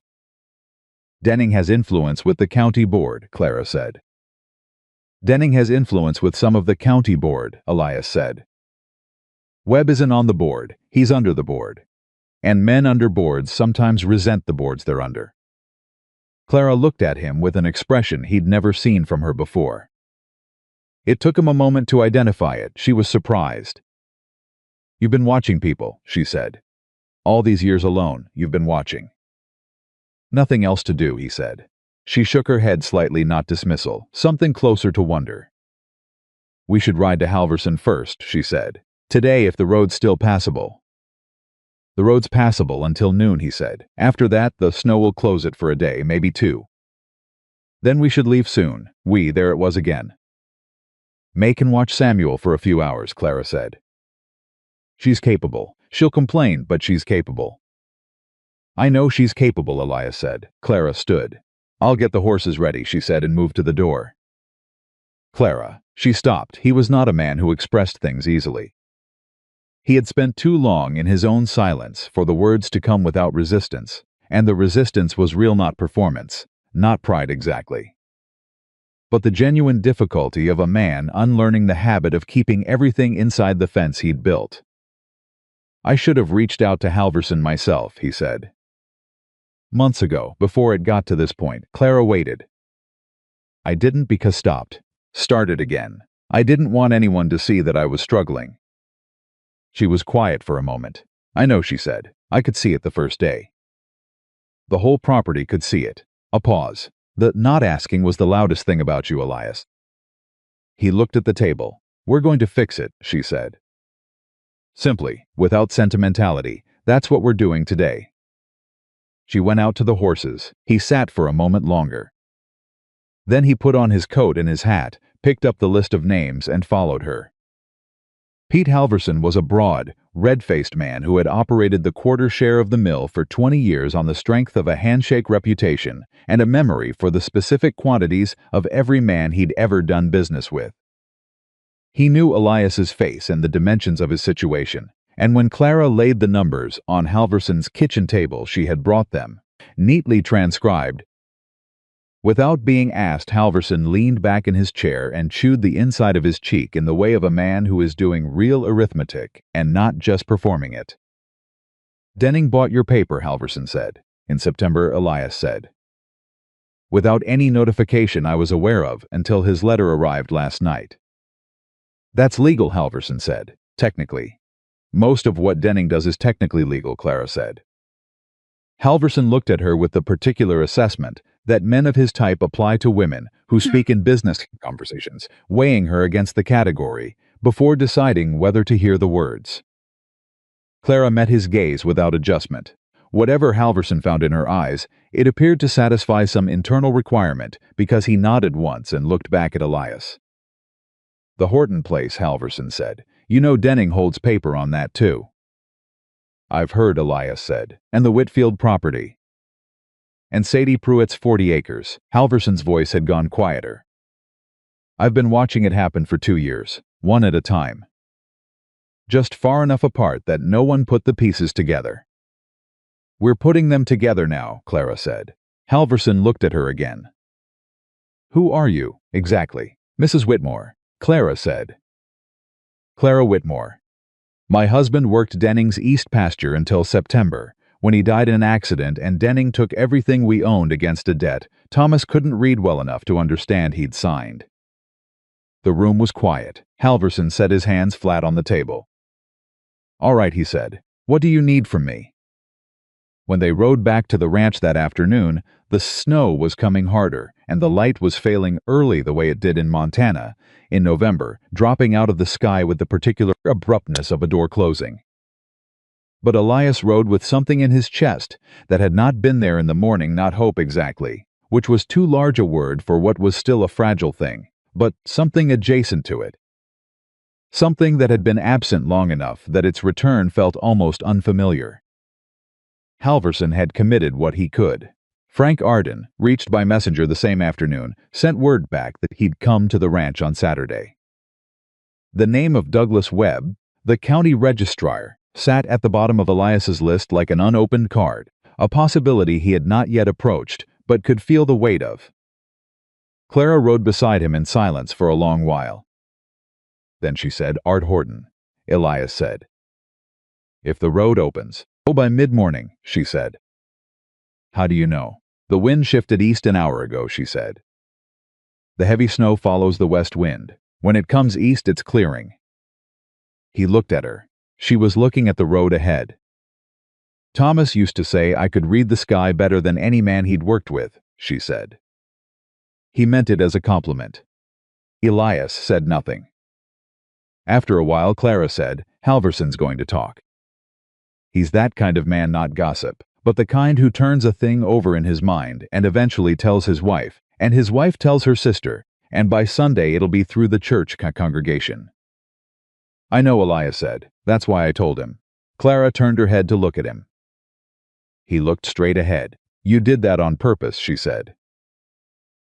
A: Denning has influence with the county board," Clara said. "Denning has influence with some of the county board," Elias said. "Webb isn't on the board, he's under the board. And men under boards sometimes resent the boards they're under." Clara looked at him with an expression he'd never seen from her before. It took him a moment to identify it. She was surprised. "You've been watching people," she said. "All these years alone, you've been watching." "Nothing else to do," he said. She shook her head slightly, not dismissal, something closer to wonder. "We should ride to Halverson first," she said. "Today, if the road's still passable." "The road's passable until noon," he said. "After that, the snow will close it for a day, maybe 2. Then we should leave soon." There it was again. "May can watch Samuel for a few hours," Clara said. "She's capable. She'll complain, but she's capable." "I know she's capable," Elias said. Clara stood. "I'll get the horses ready," she said and moved to the door. Clara. She stopped. He was not a man who expressed things easily. He had spent too long in his own silence for the words to come without resistance, and the resistance was real, not performance, not pride exactly, but the genuine difficulty of a man unlearning the habit of keeping everything inside the fence he'd built. "I should have reached out to Halverson myself," he said. Months ago, before it got to this point, Clara waited. "I didn't because stopped. Started again. I didn't want anyone to see that I was struggling." She was quiet for a moment. "I know," she said. "I could see it the first day. The whole property could see it." A pause. "The not asking was the loudest thing about you, Elias." He looked at the table. "We're going to fix it," she said. Simply, without sentimentality, "That's what we're doing today." She went out to the horses. He sat for a moment longer. Then he put on his coat and his hat, picked up the list of names, and followed her. Pete Halverson was a broad, red-faced man who had operated the quarter share of the mill for 20 years on the strength of a handshake reputation and a memory for the specific quantities of every man he'd ever done business with. He knew Elias's face and the dimensions of his situation, and when Clara laid the numbers on Halverson's kitchen table, she had brought them, neatly transcribed. Without being asked, Halverson leaned back in his chair and chewed the inside of his cheek in the way of a man who is doing real arithmetic and not just performing it. "Denning bought your paper," Halverson said. "In September," Elias said. "Without any notification I was aware of until his letter arrived last night." "That's legal," Halverson said. "Technically. Most of what Denning does is technically legal," Clara said. Halverson looked at her with the particular assessment that men of his type apply to women who speak in business conversations, weighing her against the category before deciding whether to hear the words. Clara met his gaze without adjustment. Whatever Halverson found in her eyes, it appeared to satisfy some internal requirement because he nodded once and looked back at Elias. "The Horton place," Halverson said. "You know Denning holds paper on that too." "I've heard," Elias said. "And the Whitfield property." "And Sadie Pruitt's 40 acres. Halverson's voice had gone quieter. "I've been watching it happen for 2 years, one at a time. Just far enough apart that no one put the pieces together." "We're putting them together now," Clara said. Halverson looked at her again. "Who are you, exactly?" "Mrs. Whitmore," Clara said. "Clara Whitmore. My husband worked Denning's east pasture until September, when he died in an accident and Denning took everything we owned against a debt Thomas couldn't read well enough to understand he'd signed." The room was quiet. Halverson set his hands flat on the table. "All right," he said. "What do you need from me?" When they rode back to the ranch that afternoon, the snow was coming harder, and the light was failing early the way it did in Montana in November, dropping out of the sky with the particular abruptness of a door closing. But Elias rode with something in his chest that had not been there in the morning, not hope exactly, which was too large a word for what was still a fragile thing, but something adjacent to it. Something that had been absent long enough that its return felt almost unfamiliar. Halverson had committed what he could. Frank Arden, reached by messenger the same afternoon, sent word back that he'd come to the ranch on Saturday. The name of Douglas Webb, the county registrar, sat at the bottom of Elias's list like an unopened card, a possibility he had not yet approached but could feel the weight of. Clara rode beside him in silence for a long while. Then she said, "Art Horton." Elias said, "If the road opens." "Oh, by mid-morning," she said. "How do you know?" "The wind shifted east an hour ago," she said. "The heavy snow follows the west wind. When it comes east, it's clearing." He looked at her. She was looking at the road ahead. "Thomas used to say I could read the sky better than any man he'd worked with," she said. He meant it as a compliment. Elias said nothing. After a while, Clara said, "Halverson's going to talk. He's that kind of man, not gossip, but the kind who turns a thing over in his mind and eventually tells his wife, and his wife tells her sister, and by Sunday it'll be through the church congregation." "I know," Elias said. "That's why I told him." Clara turned her head to look at him. He looked straight ahead. "You did that on purpose," she said.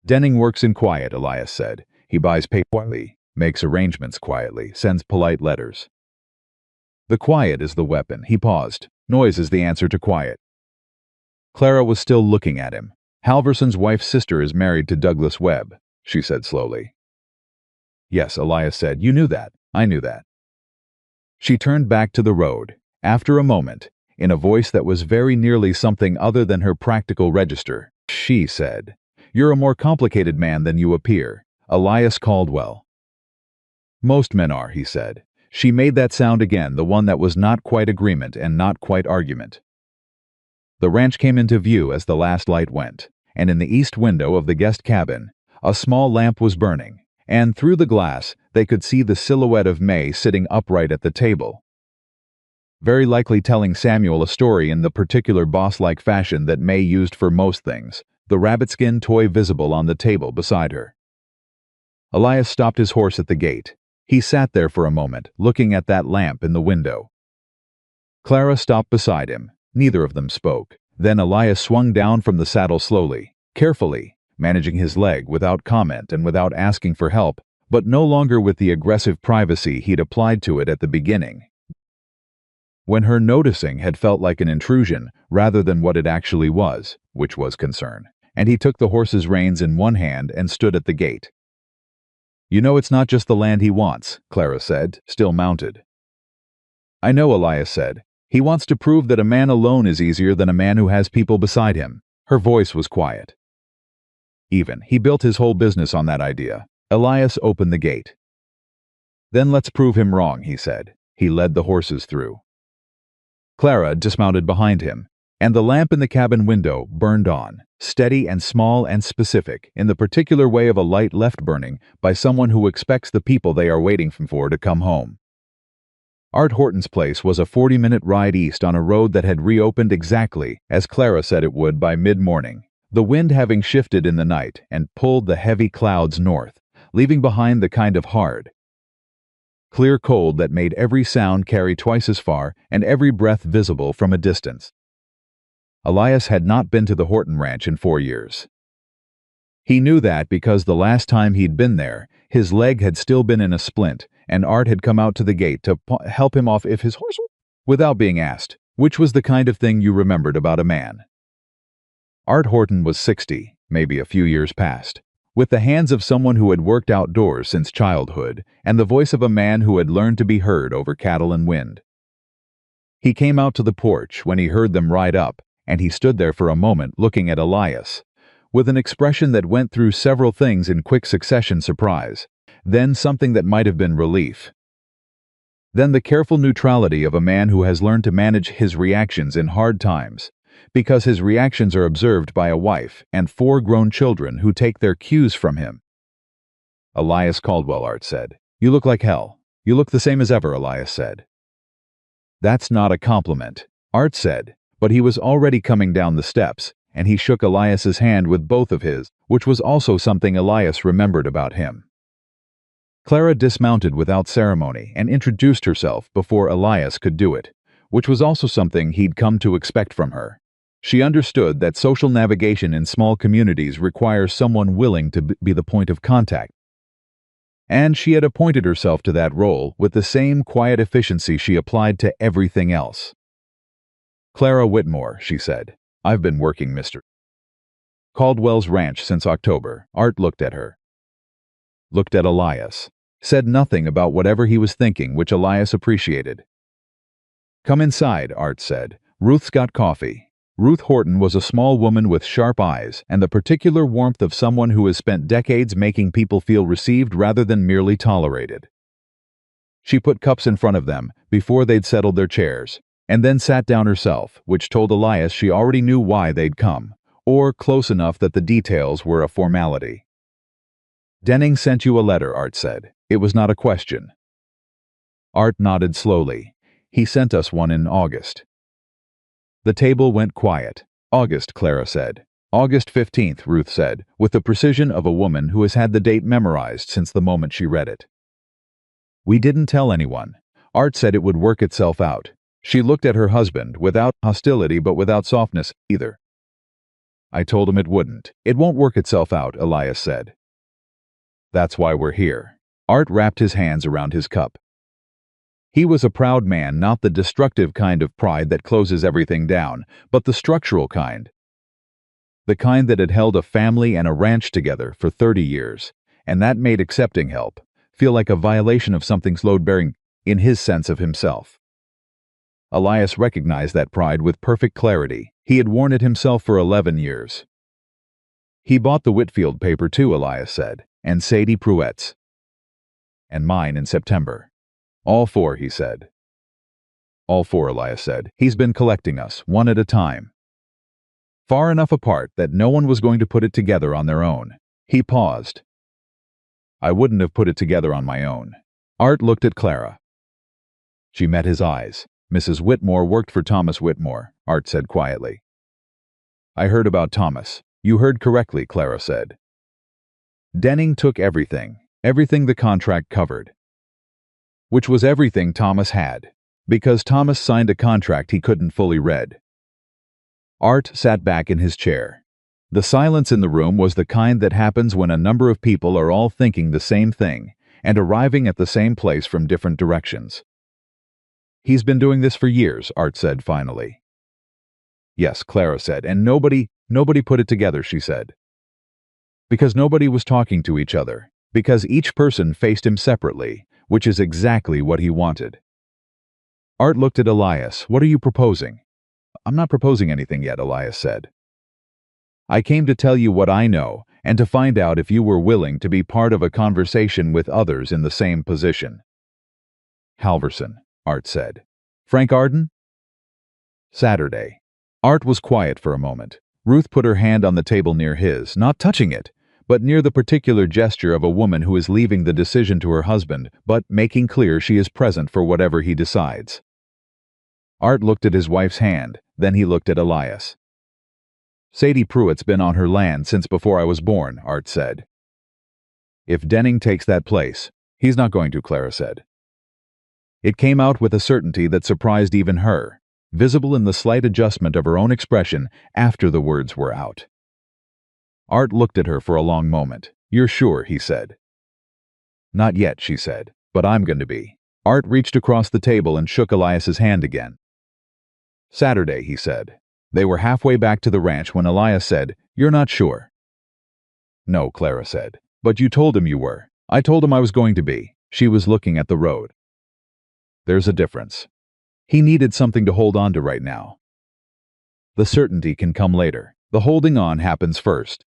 A: Denning works in quiet, Elias said. He buys paper quietly, makes arrangements quietly, sends polite letters. The quiet is the weapon. He paused. Noise is the answer to quiet. Clara was still looking at him. Halverson's wife's sister is married to Douglas Webb, she said slowly. Yes, Elias said. You knew that. I knew that. She turned back to the road. After a moment, in a voice that was very nearly something other than her practical register, she said, "You're a more complicated man than you appear, Elias Caldwell." Most men are, he said. She made that sound again, the one that was not quite agreement and not quite argument. The ranch came into view as the last light went, and in the east window of the guest cabin, a small lamp was burning, and through the glass they could see the silhouette of May sitting upright at the table, very likely telling Samuel a story in the particular boss-like fashion that May used for most things, the rabbit-skin toy visible on the table beside her. Elias stopped his horse at the gate. He sat there for a moment, looking at that lamp in the window. Clara stopped beside him. Neither of them spoke. Then Elias swung down from the saddle slowly, carefully, managing his leg without comment and without asking for help, but no longer with the aggressive privacy he'd applied to it at the beginning, when her noticing had felt like an intrusion rather than what it actually was, which was concern, and he took the horse's reins in one hand and stood at the gate. "You know it's not just the land he wants," Clara said, still mounted. "I know," Elias said. "He wants to prove that a man alone is easier than a man who has people beside him." Her voice was quiet. He built his whole business on that idea. Elias opened the gate. "Then let's prove him wrong," he said. He led the horses through. Clara dismounted behind him, and the lamp in the cabin window burned on, steady and small and specific, in the particular way of a light left burning by someone who expects the people they are waiting for to come home. Art Horton's place was a 40-minute ride east on a road that had reopened exactly as Clara said it would by mid-morning, the wind having shifted in the night and pulled the heavy clouds north, leaving behind the kind of hard, clear cold that made every sound carry twice as far and every breath visible from a distance. Elias had not been to the Horton Ranch in 4 years. He knew that because the last time he'd been there, his leg had still been in a splint, and Art had come out to the gate to help him off if his horse, without being asked, which was the kind of thing you remembered about a man. Art Horton was 60, maybe a few years past, with the hands of someone who had worked outdoors since childhood, and the voice of a man who had learned to be heard over cattle and wind. He came out to the porch when he heard them ride up, and he stood there for a moment looking at Elias, with an expression that went through several things in quick succession: surprise, then something that might have been relief, then the careful neutrality of a man who has learned to manage his reactions in hard times, because his reactions are observed by a wife and 4 grown children who take their cues from him. "Elias Caldwell," Art said. "You look like hell." "You look the same as ever," Elias said. "That's not a compliment," Art said, but he was already coming down the steps, and he shook Elias's hand with both of his, which was also something Elias remembered about him. Clara dismounted without ceremony and introduced herself before Elias could do it, which was also something he'd come to expect from her. She understood that social navigation in small communities requires someone willing to be the point of contact, and she had appointed herself to that role with the same quiet efficiency she applied to everything else. "Clara Whitmore," she said. "I've been working Mr. Caldwell's ranch since October." Art looked at her, looked at Elias, said nothing about whatever he was thinking, which Elias appreciated. "Come inside," Art said. "Ruth's got coffee." Ruth Horton was a small woman with sharp eyes and the particular warmth of someone who has spent decades making people feel received rather than merely tolerated. She put cups in front of them before they'd settled their chairs, and then sat down herself, which told Elias she already knew why they'd come, or close enough that the details were a formality. "Denning sent you a letter," Art said. "It was not a question." Art nodded slowly. "He sent us one in August." The table went quiet. "August," Clara said. "August 15th, Ruth said, with the precision of a woman who has had the date memorized since the moment she read it. "We didn't tell anyone. Art said it would work itself out." She looked at her husband, without hostility but without softness either. I told him it wouldn't. It won't work itself out, Elias said. That's why we're here. Art wrapped his hands around his cup. He was a proud man, not the destructive kind of pride that closes everything down, but the structural kind. The kind that had held a family and a ranch together for 30 years, and that made accepting help feel like a violation of something's load-bearing in his sense of himself. Elias recognized that pride with perfect clarity. He had worn it himself for 11 years. He bought the Whitfield paper too, Elias said, and Sadie Pruett's. And mine in September. All four, he said. All four, Elias said. He's been collecting us, one at a time. Far enough apart that no one was going to put it together on their own. He paused. I wouldn't have put it together on my own. Art looked at Clara. She met his eyes. Mrs. Whitmore worked for Thomas Whitmore, Art said quietly. I heard about Thomas. You heard correctly, Clara said. Denning took everything the contract covered. Which was everything Thomas had, because Thomas signed a contract he couldn't fully read. Art sat back in his chair. The silence in the room was the kind that happens when a number of people are all thinking the same thing and arriving at the same place from different directions. He's been doing this for years, Art said finally. Yes, Clara said, and nobody put it together, she said. Because nobody was talking to each other, because each person faced him separately, which is exactly what he wanted. Art looked at Elias. What are you proposing? I'm not proposing anything yet, Elias said. I came to tell you what I know and to find out if you were willing to be part of a conversation with others in the same position. Halverson, Art said. Frank Arden? Saturday. Art was quiet for a moment. Ruth put her hand on the table near his, not touching it, but near the particular gesture of a woman who is leaving the decision to her husband, but making clear she is present for whatever he decides. Art looked at his wife's hand, then he looked at Elias. Sadie Pruett's been on her land since before I was born, Art said. If Denning takes that place, he's not going to, Clara said. It came out with a certainty that surprised even her, visible in the slight adjustment of her own expression after the words were out. Art looked at her for a long moment. You're sure, he said. Not yet, she said, but I'm going to be. Art reached across the table and shook Elias's hand again. Saturday, he said. They were halfway back to the ranch when Elias said, You're not sure. No, Clara said. But you told him you were. I told him I was going to be. She was looking at the road. There's a difference. He needed something to hold on to right now. The certainty can come later. The holding on happens first.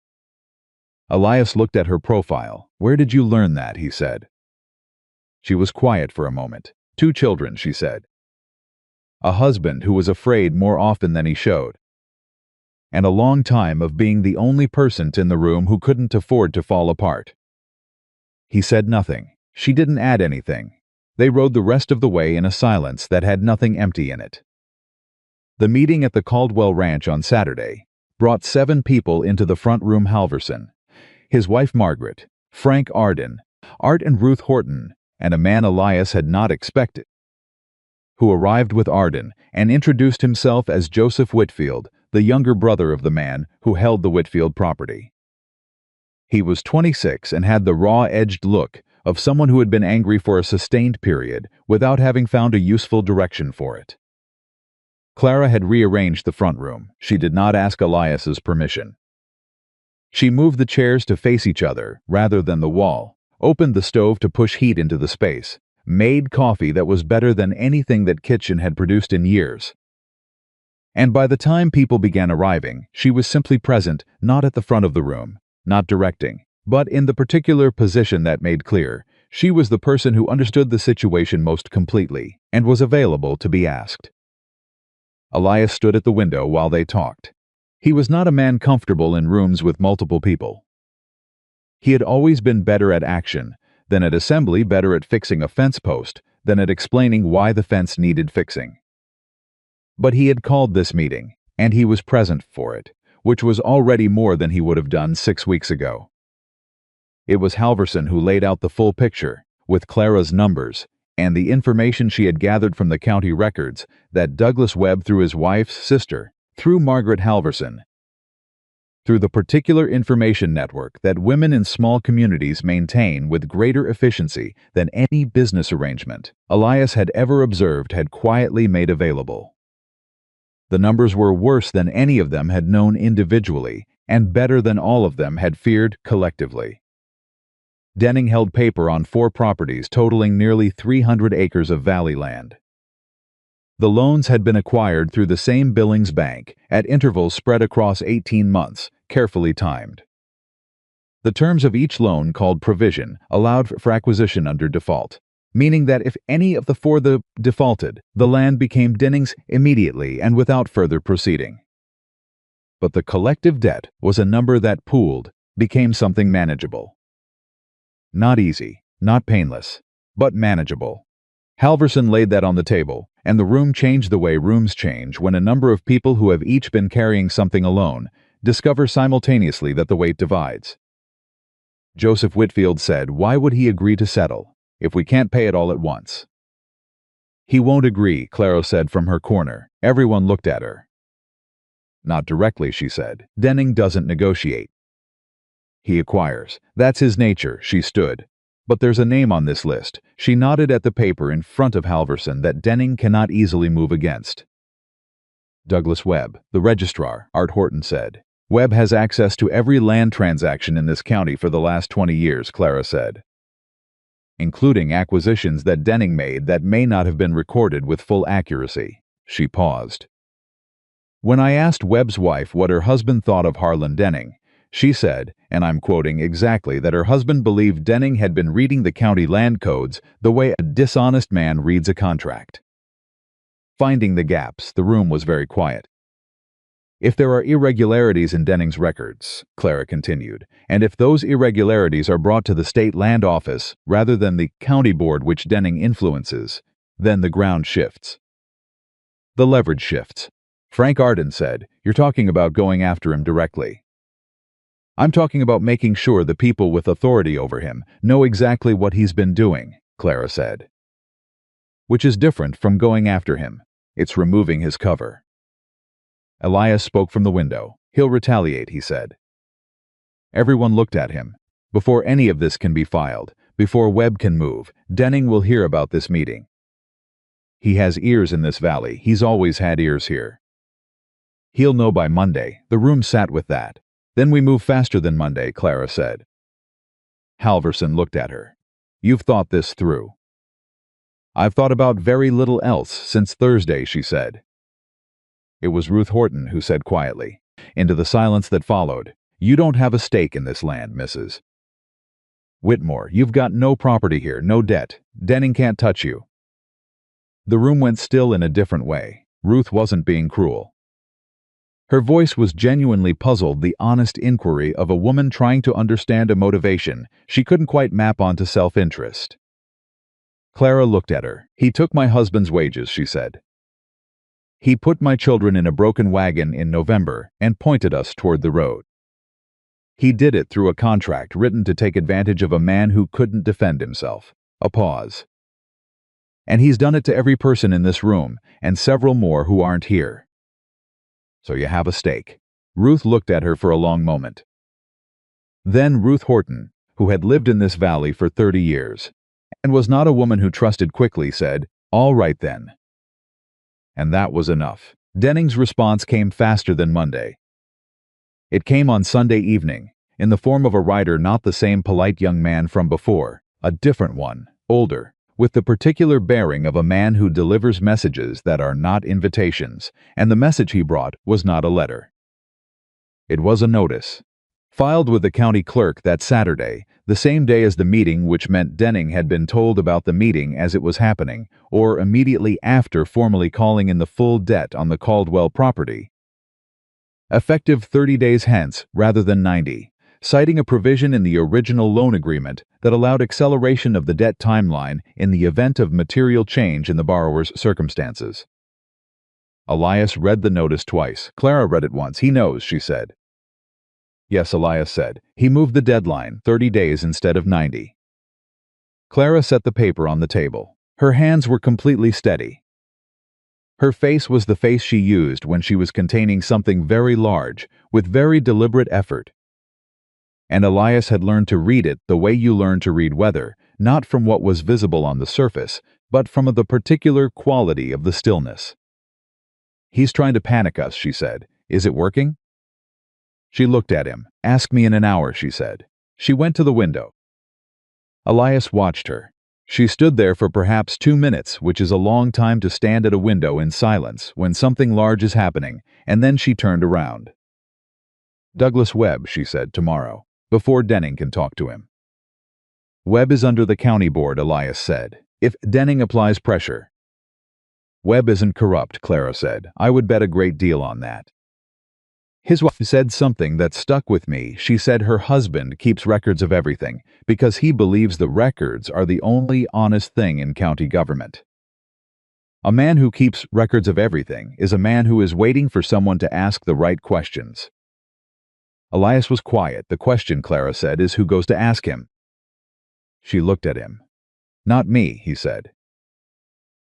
A: Elias looked at her profile. Where did you learn that? He said. She was quiet for a moment. 2 children, she said. A husband who was afraid more often than he showed. And a long time of being the only person in the room who couldn't afford to fall apart. He said nothing. She didn't add anything. They rode the rest of the way in a silence that had nothing empty in it. The meeting at the Caldwell Ranch on Saturday brought 7 people into the front room. Halverson, his wife Margaret, Frank Arden, Art and Ruth Horton, and a man Elias had not expected, who arrived with Arden and introduced himself as Joseph Whitfield, the younger brother of the man who held the Whitfield property. He was 26 and had the raw-edged look of someone who had been angry for a sustained period without having found a useful direction for it. Clara had rearranged the front room. She did not ask Elias's permission. She moved the chairs to face each other rather than the wall, opened the stove to push heat into the space, made coffee that was better than anything that kitchen had produced in years. And by the time people began arriving, she was simply present, not at the front of the room, not directing, but in the particular position that made clear she was the person who understood the situation most completely and was available to be asked. Elias stood at the window while they talked. He was not a man comfortable in rooms with multiple people. He had always been better at action than at assembly, better at fixing a fence post than at explaining why the fence needed fixing. But he had called this meeting, and he was present for it, which was already more than he would have done 6 weeks ago. It was Halverson who laid out the full picture, with Clara's numbers, and the information she had gathered from the county records that Douglas Webb, through his wife's sister, through Margaret Halverson, through the particular information network that women in small communities maintain with greater efficiency than any business arrangement Elias had ever observed had quietly made available. The numbers were worse than any of them had known individually, and better than all of them had feared collectively. Denning held paper on 4 properties totaling nearly 300 acres of valley land. The loans had been acquired through the same Billings bank, at intervals spread across 18 months, carefully timed. The terms of each loan, called provision, allowed for acquisition under default, meaning that if any of the 4 defaulted, the land became Denning's immediately and without further proceeding. But the collective debt was a number that pooled, became something manageable. Not easy, not painless, but manageable. Halverson laid that on the table, and the room changed the way rooms change when a number of people who have each been carrying something alone discover simultaneously that the weight divides. Joseph Whitfield said, "Why would he agree to settle, if we can't pay it all at once?" "He won't agree," Clara said from her corner. Everyone looked at her. "Not directly," she said. "Denning doesn't negotiate. He acquires. That's his nature," she stood. "But there's a name on this list." She nodded at the paper in front of Halverson that Denning cannot easily move against. "Douglas Webb, the registrar," Art Horton said. "Webb has access to every land transaction in this county for the last 20 years, Clara said, including acquisitions that Denning made that may not have been recorded with full accuracy." She paused. "When I asked Webb's wife what her husband thought of Harlan Denning, she said, and I'm quoting exactly, that her husband believed Denning had been reading the county land codes the way a dishonest man reads a contract." Finding the gaps, the room was very quiet. "If there are irregularities in Denning's records," Clara continued, "and if those irregularities are brought to the state land office rather than the county board which Denning influences, then the ground shifts. The leverage shifts." Frank Arden said, "You're talking about going after him directly." "I'm talking about making sure the people with authority over him know exactly what he's been doing," Clara said. "Which is different from going after him. It's removing his cover." Elias spoke from the window. "He'll retaliate," he said. Everyone looked at him. "Before any of this can be filed, before Webb can move, Denning will hear about this meeting. He has ears in this valley. He's always had ears here. He'll know by Monday." The room sat with that. "Then we move faster than Monday," Clara said. Halverson looked at her. "You've thought this through." "I've thought about very little else since Thursday," she said. It was Ruth Horton who said quietly, into the silence that followed, "You don't have a stake in this land, Mrs. Whitmore. You've got no property here, no debt. Denning can't touch you." The room went still in a different way. Ruth wasn't being cruel. Her voice was genuinely puzzled, the honest inquiry of a woman trying to understand a motivation she couldn't quite map onto self-interest. Clara looked at her. "He took my husband's wages," she said. "He put my children in a broken wagon in November and pointed us toward the road. He did it through a contract written to take advantage of a man who couldn't defend himself." A pause. "And he's done it to every person in this room, and several more who aren't here. So you have a stake." Ruth looked at her for a long moment. Then Ruth Horton, who had lived in this valley for 30 years, and was not a woman who trusted quickly, said, "All right then." And that was enough. Denning's response came faster than Monday. It came on Sunday evening, in the form of a rider, not the same polite young man from before, a different one, older, with the particular bearing of a man who delivers messages that are not invitations, and the message he brought was not a letter. It was a notice, filed with the county clerk that Saturday, the same day as the meeting, which meant Denning had been told about the meeting as it was happening, or immediately after formally calling in the full debt on the Caldwell property. Effective 30 days hence rather than 90, citing a provision in the original loan agreement that allowed acceleration of the debt timeline in the event of material change in the borrower's circumstances. Elias read the notice twice. Clara read it once. "He knows," she said. "Yes," Elias said. "He moved the deadline 30 days instead of 90. Clara set the paper on the table. Her hands were completely steady. Her face was the face she used when she was containing something very large, with very deliberate effort. And Elias had learned to read it the way you learn to read weather, not from what was visible on the surface, but from the particular quality of the stillness. "He's trying to panic us," she said. "Is it working?" She looked at him. "Ask me in an hour," she said. She went to the window. Elias watched her. She stood there for perhaps 2 minutes, which is a long time to stand at a window in silence when something large is happening, and then she turned around. "Douglas Webb," she said, "tomorrow, before Denning can talk to him." "Webb is under the county board," Elias said. "If Denning applies pressure." "Webb isn't corrupt," Clara said. "I would bet a great deal on that." His wife said something that stuck with me. She said her husband keeps records of everything because he believes the records are the only honest thing in county government. A man who keeps records of everything is a man who is waiting for someone to ask the right questions. Elias was quiet. "The question," Clara said, "is who goes to ask him." She looked at him. "Not me," he said.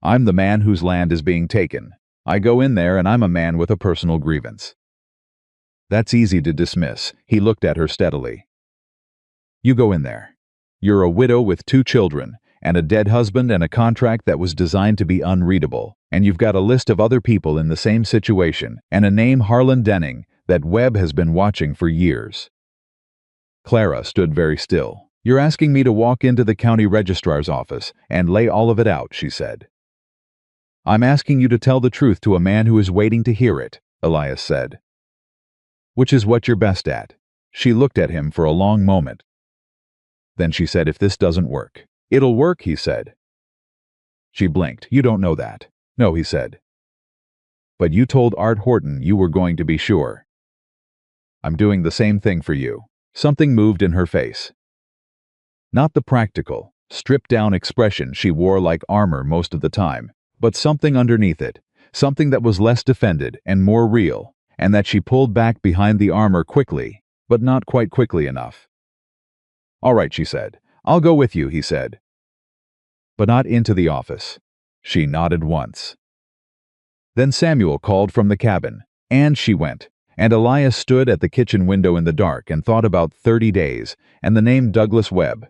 A: "I'm the man whose land is being taken. I go in there and I'm a man with a personal grievance." "That's easy to dismiss." He looked at her steadily. "You go in there. You're a widow with 2 children, and a dead husband and a contract that was designed to be unreadable, and you've got a list of other people in the same situation, and a name, Harlan Denning, that Webb has been watching for years." Clara stood very still. "You're asking me to walk into the county registrar's office and lay all of it out," she said. "I'm asking you to tell the truth to a man who is waiting to hear it," Elias said. "Which is what you're best at." She looked at him for a long moment. Then she said, "If this doesn't work." "It'll work," he said. She blinked. "You don't know that." "No," he said. "But you told Art Horton you were going to be sure." "I'm doing the same thing for you." Something moved in her face. Not the practical, stripped-down expression she wore like armor most of the time, but something underneath it, something that was less defended and more real, and that she pulled back behind the armor quickly, but not quite quickly enough. "All right," she said. "I'll go with you," he said. "But not into the office." She nodded once. Then Samuel called from the cabin, and she went, and Elias stood at the kitchen window in the dark and thought about 30 days, and the name Douglas Webb,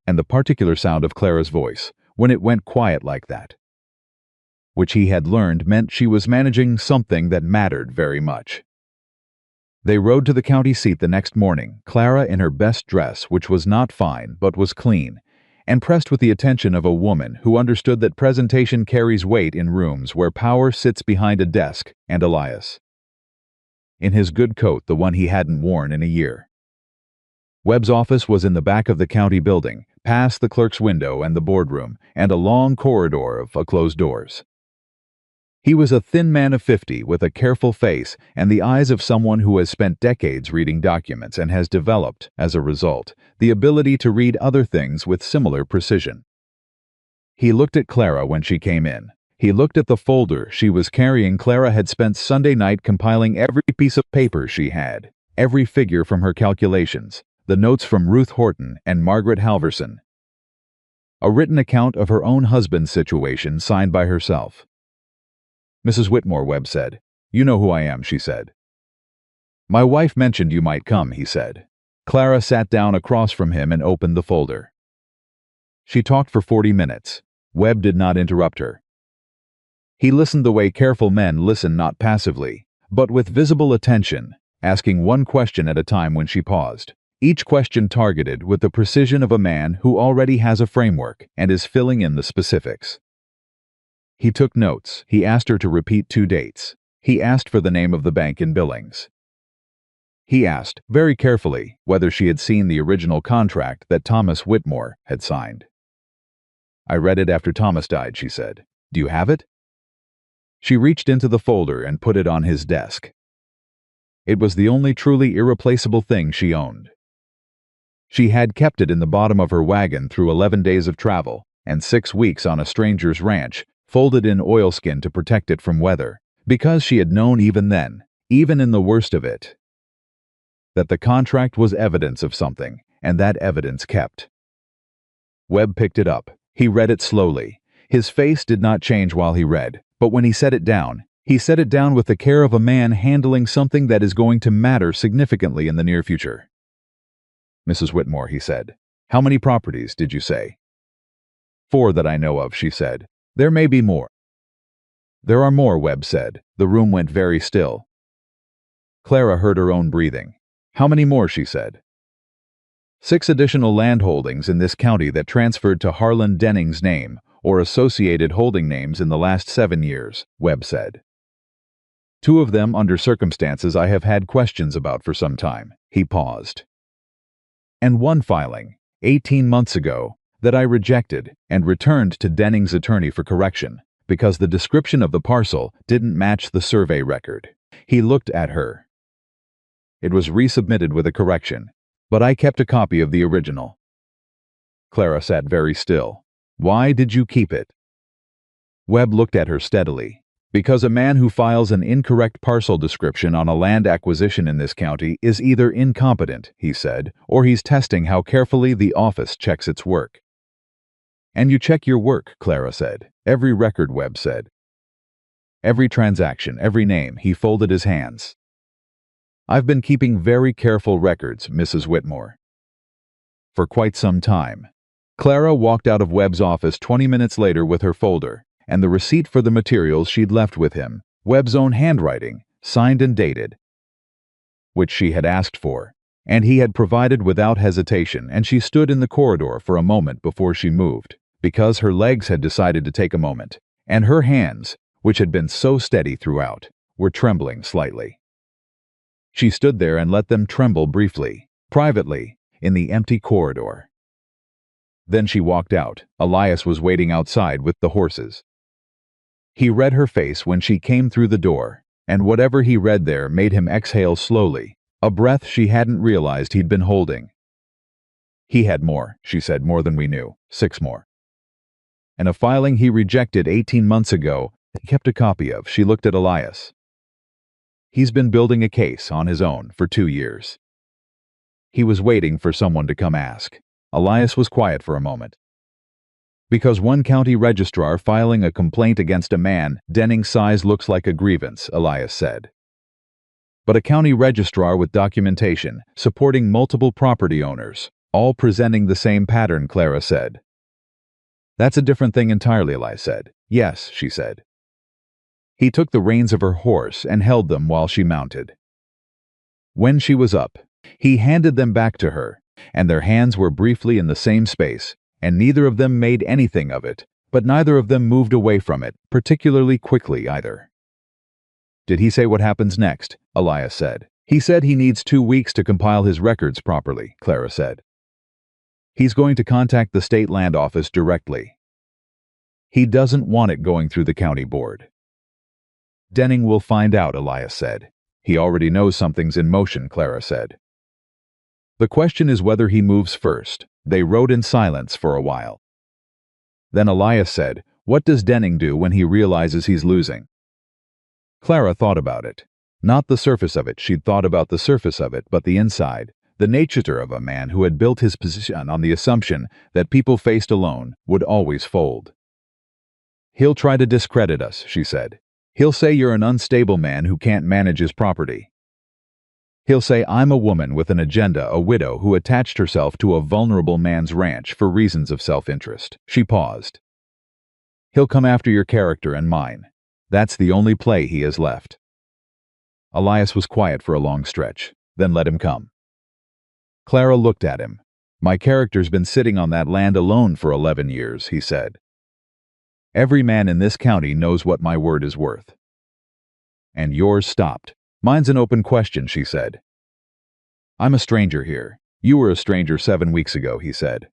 A: and the particular sound of Clara's voice, when it went quiet like that, which he had learned meant she was managing something that mattered very much. They rode to the county seat the next morning, Clara in her best dress, which was not fine but was clean, and pressed with the attention of a woman who understood that presentation carries weight in rooms where power sits behind a desk, and Elias, in his good coat, the one he hadn't worn in a year. Webb's office was in the back of the county building, past the clerk's window and the boardroom, and a long corridor of closed doors. He was a thin man of 50 with a careful face and the eyes of someone who has spent decades reading documents and has developed, as a result, the ability to read other things with similar precision. He looked at Clara when she came in. He looked at the folder she was carrying. Clara had spent Sunday night compiling every piece of paper she had, every figure from her calculations, the notes from Ruth Horton and Margaret Halverson, a written account of her own husband's situation signed by herself. "Mrs. Whitmore," Webb said. "You know who I am," she said. "My wife mentioned you might come," he said. Clara sat down across from him and opened the folder. She talked for 40 minutes. Webb did not interrupt her. He listened the way careful men listen, not passively, but with visible attention, asking one question at a time when she paused, each question targeted with the precision of a man who already has a framework and is filling in the specifics. He took notes. He asked her to repeat 2 dates. He asked for the name of the bank in Billings. He asked, very carefully, whether she had seen the original contract that Thomas Whitmore had signed. "I read it after Thomas died," she said. "Do you have it?" She reached into the folder and put it on his desk. It was the only truly irreplaceable thing she owned. She had kept it in the bottom of her wagon through 11 days of travel and 6 weeks on a stranger's ranch, folded in oilskin to protect it from weather, because she had known even then, even in the worst of it, that the contract was evidence of something, and that evidence kept. Webb picked it up. He read it slowly. His face did not change while he read, But when he set it down with the care of a man handling something that is going to matter significantly in the near future. "Mrs. Whitmore," he said, "how many properties did you say?" "4 that I know of," she said. "There may be more." "There are more," Webb said. The room went very still. Clara heard her own breathing. "How many more?" she said. 6 additional land holdings in this county that transferred to Harlan Denning's name or associated holding names in the last 7 years, Webb said. 2 of them under circumstances I have had questions about for some time. He paused. And 1 filing, 18 months ago, that I rejected and returned to Denning's attorney for correction because the description of the parcel didn't match the survey record. He looked at her. It was resubmitted with a correction, but I kept a copy of the original. Clara sat very still. "Why did you keep it?" Webb looked at her steadily. "Because a man who files an incorrect parcel description on a land acquisition in this county is either incompetent," he said, "or he's testing how carefully the office checks its work." "And you check your work," Clara said. "Every record," Webb said. "Every transaction, every name." He folded his hands. "I've been keeping very careful records, Mrs. Whitmore." For quite some time. Clara walked out of Webb's office 20 minutes later with her folder and the receipt for the materials she'd left with him, Webb's own handwriting, signed and dated, which she had asked for, and he had provided without hesitation, and she stood in the corridor for a moment before she moved, because her legs had decided to take a moment, and her hands, which had been so steady throughout, were trembling slightly. She stood there and let them tremble briefly, privately, in the empty corridor. Then she walked out. Elias was waiting outside with the horses. He read her face when she came through the door, and whatever he read there made him exhale slowly, a breath she hadn't realized he'd been holding. "He had more," she said, "more than we knew. 6 more. And a filing he rejected 18 months ago, he kept a copy of." She looked at Elias. "He's been building a case on his own for 2 years. He was waiting for someone to come ask." Elias was quiet for a moment. "Because one county registrar filing a complaint against a man Denning's size looks like a grievance," Elias said. "But a county registrar with documentation, supporting multiple property owners, all presenting the same pattern," Clara said. "That's a different thing entirely," Elias said. "Yes," she said. He took the reins of her horse and held them while she mounted. When she was up, he handed them back to her, and their hands were briefly in the same space, and neither of them made anything of it, but neither of them moved away from it, particularly quickly either. "Did he say what happens next?" Elias said. "He said he needs 2 weeks to compile his records properly," Clara said. "He's going to contact the state land office directly. He doesn't want it going through the county board." "Denning will find out," Elias said. "He already knows something's in motion," Clara said. "The question is whether he moves first." They rode in silence for a while. Then Elias said, "What does Denning do when he realizes he's losing?" Clara thought about it. Not the surface of it, she'd thought about the surface of it, but the inside, the nature of a man who had built his position on the assumption that people faced alone would always fold. "He'll try to discredit us," she said. "He'll say you're an unstable man who can't manage his property. He'll say I'm a woman with an agenda, a widow who attached herself to a vulnerable man's ranch for reasons of self-interest." She paused. "He'll come after your character and mine. That's the only play he has left." Elias was quiet for a long stretch, then let him come. Clara looked at him. "My character's been sitting on that land alone for 11 years, he said. "Every man in this county knows what my word is worth." And yours stopped. "Mine's an open question," she said. "I'm a stranger here. You were a stranger 7 weeks ago," he said.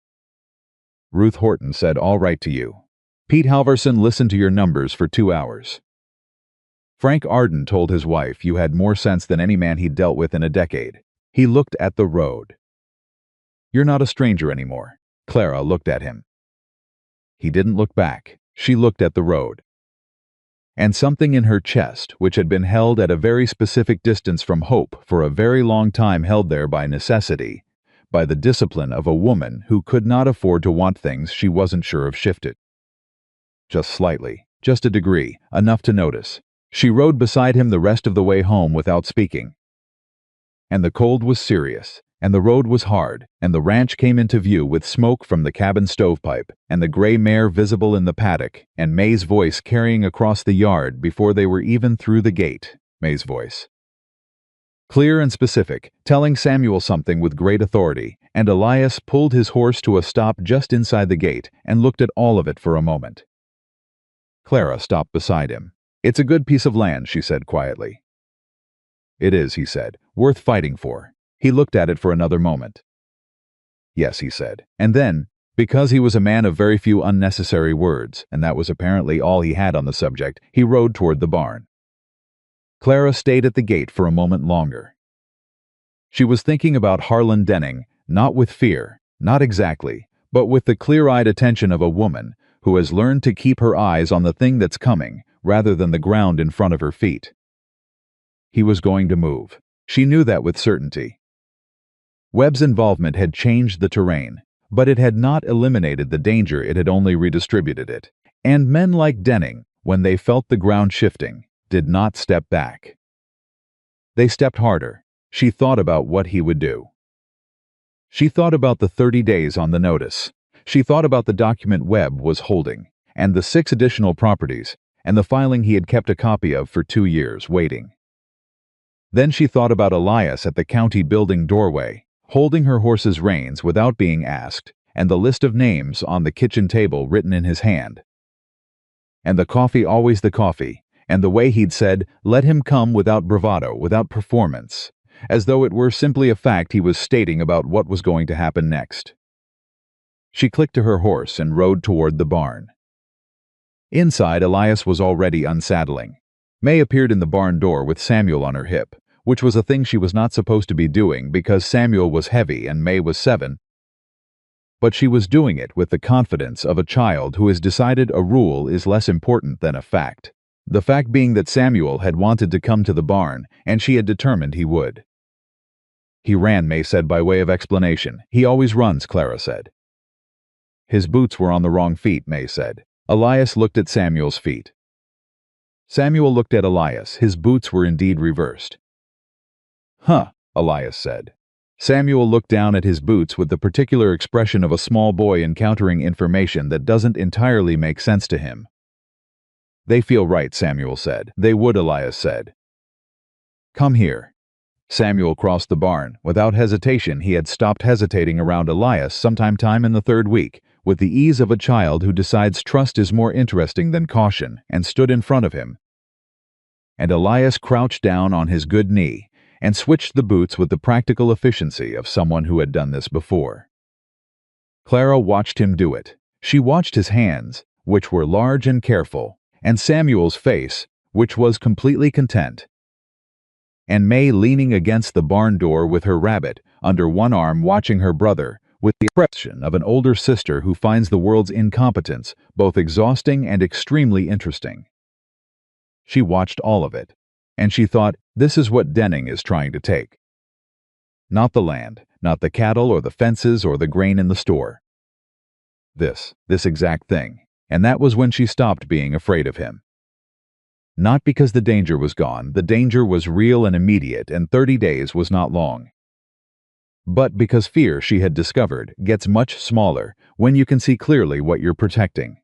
A: Ruth Horton said all right to you. Pete Halverson listened to your numbers for 2 hours. Frank Arden told his wife you had more sense than any man he'd dealt with in a decade. He looked at the road. "You're not a stranger anymore." Clara looked at him. He didn't look back. She looked at the road. And something in her chest, which had been held at a very specific distance from hope for a very long time, held there by necessity, by the discipline of a woman who could not afford to want things she wasn't sure of, shifted. Just slightly. just a degree, enough to notice. She rode beside him the rest of the way home without speaking. And the cold was serious, and the road was hard, and the ranch came into view with smoke from the cabin stovepipe, and the gray mare visible in the paddock, and May's voice carrying across the yard before they were even through the gate. May's voice, clear and specific, telling Samuel something with great authority, and Elias pulled his horse to a stop just inside the gate and looked at all of it for a moment. Clara stopped beside him. "It's a good piece of land," she said quietly. "It is," he said, "worth fighting for." He looked at it for another moment. "Yes," he said, and then, because he was a man of very few unnecessary words, and that was apparently all he had on the subject, he rode toward the barn. Clara stayed at the gate for a moment longer. She was thinking about Harlan Denning, not with fear, not exactly, but with the clear-eyed attention of a woman who has learned to keep her eyes on the thing that's coming rather than the ground in front of her feet. He was going to move. She knew that with certainty. Webb's involvement had changed the terrain, but it had not eliminated the danger, it had only redistributed it. And men like Denning, when they felt the ground shifting, did not step back. They stepped harder. She thought about what he would do. She thought about the 30 days on the notice. She thought about the document Webb was holding, and the 6 additional properties, and the filing he had kept a copy of for 2 years, waiting. Then she thought about Elias at the county building doorway, holding her horse's reins without being asked, and the list of names on the kitchen table written in his hand. And the coffee, always the coffee, and the way he'd said, "Let him come," without bravado, without performance, as though it were simply a fact he was stating about what was going to happen next. She clicked to her horse and rode toward the barn. Inside, Elias was already unsaddling. May appeared in the barn door with Samuel on her hip, which was a thing she was not supposed to be doing because Samuel was heavy and May was 7. But she was doing it with the confidence of a child who has decided a rule is less important than a fact. The fact being that Samuel had wanted to come to the barn, and she had determined he would. "He ran," May said by way of explanation. "He always runs," Clara said. "His boots were on the wrong feet," May said. Elias looked at Samuel's feet. Samuel looked at Elias. His boots were indeed reversed. "Huh," Elias said. Samuel looked down at his boots with the particular expression of a small boy encountering information that doesn't entirely make sense to him. "They feel right," Samuel said. "They would," Elias said. "Come here." Samuel crossed the barn. Without hesitation, he had stopped hesitating around Elias sometime in the 3rd week, with the ease of a child who decides trust is more interesting than caution, and stood in front of him. And Elias crouched down on his good knee and switched the boots with the practical efficiency of someone who had done this before. Clara watched him do it. She watched his hands, which were large and careful, and Samuel's face, which was completely content. And May leaning against the barn door with her rabbit under one arm watching her brother, with the expression of an older sister who finds the world's incompetence both exhausting and extremely interesting. She watched all of it, and she thought, this is what Denning is trying to take. Not the land, not the cattle or the fences or the grain in the store. This exact thing, and that was when she stopped being afraid of him. Not because the danger was gone, the danger was real and immediate, and 30 days was not long. But because fear, she had discovered, gets much smaller when you can see clearly what you're protecting.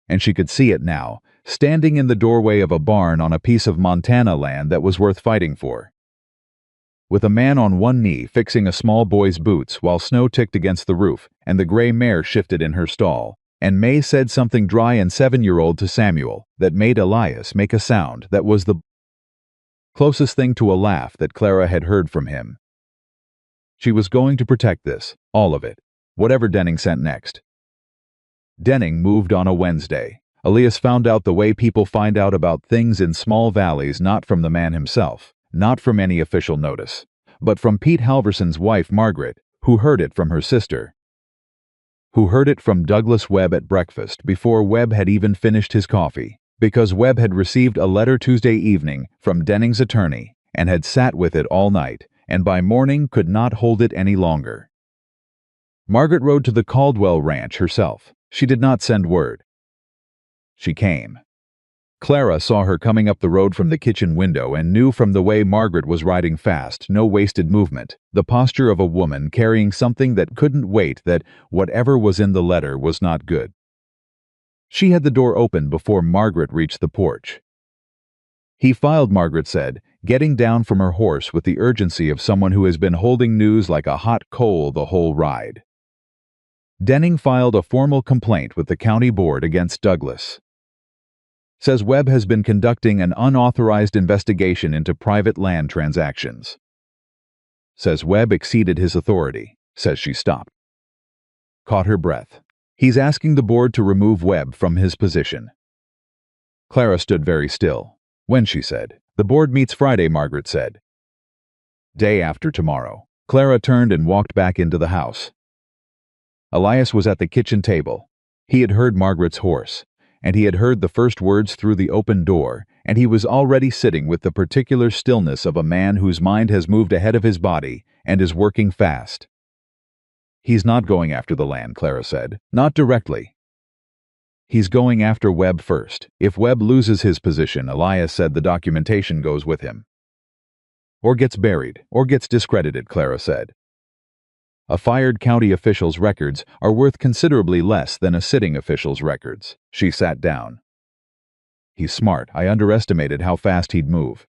A: And she could see it now, standing in the doorway of a barn on a piece of Montana land that was worth fighting for. With a man on one knee fixing a small boy's boots while snow ticked against the roof and the gray mare shifted in her stall, and May said something dry and 7-year-old to Samuel that made Elias make a sound that was the closest thing to a laugh that Clara had heard from him. She was going to protect this, all of it, whatever Denning sent next. Denning moved on a Wednesday. Elias found out the way people find out about things in small valleys, not from the man himself, not from any official notice, but from Pete Halverson's wife Margaret, who heard it from her sister, who heard it from Douglas Webb at breakfast before Webb had even finished his coffee, because Webb had received a letter Tuesday evening from Denning's attorney and had sat with it all night, and by morning could not hold it any longer. Margaret rode to the Caldwell Ranch herself. She did not send word. She came. Clara saw her coming up the road from the kitchen window and knew from the way Margaret was riding fast, no wasted movement, the posture of a woman carrying something that couldn't wait, that whatever was in the letter was not good. She had the door open before Margaret reached the porch. He filed, Margaret said, getting down from her horse with the urgency of someone who has been holding news like a hot coal the whole ride. Denning filed a formal complaint with the county board against Douglas. Says Webb has been conducting an unauthorized investigation into private land transactions. Says Webb exceeded his authority. Says she stopped. Caught her breath. He's asking the board to remove Webb from his position. Clara stood very still. When, she said. The board meets Friday, Margaret said. Day after tomorrow. Clara turned and walked back into the house. Elias was at the kitchen table. He had heard Margaret's horse, and he had heard the first words through the open door, and he was already sitting with the particular stillness of a man whose mind has moved ahead of his body and is working fast. He's not going after the land, Clara said. Not directly. He's going after Webb first. If Webb loses his position, Elias said, the documentation goes with him. Or gets buried, or gets discredited, Clara said. A fired county official's records are worth considerably less than a sitting official's records. She sat down. He's smart. I underestimated how fast he'd move.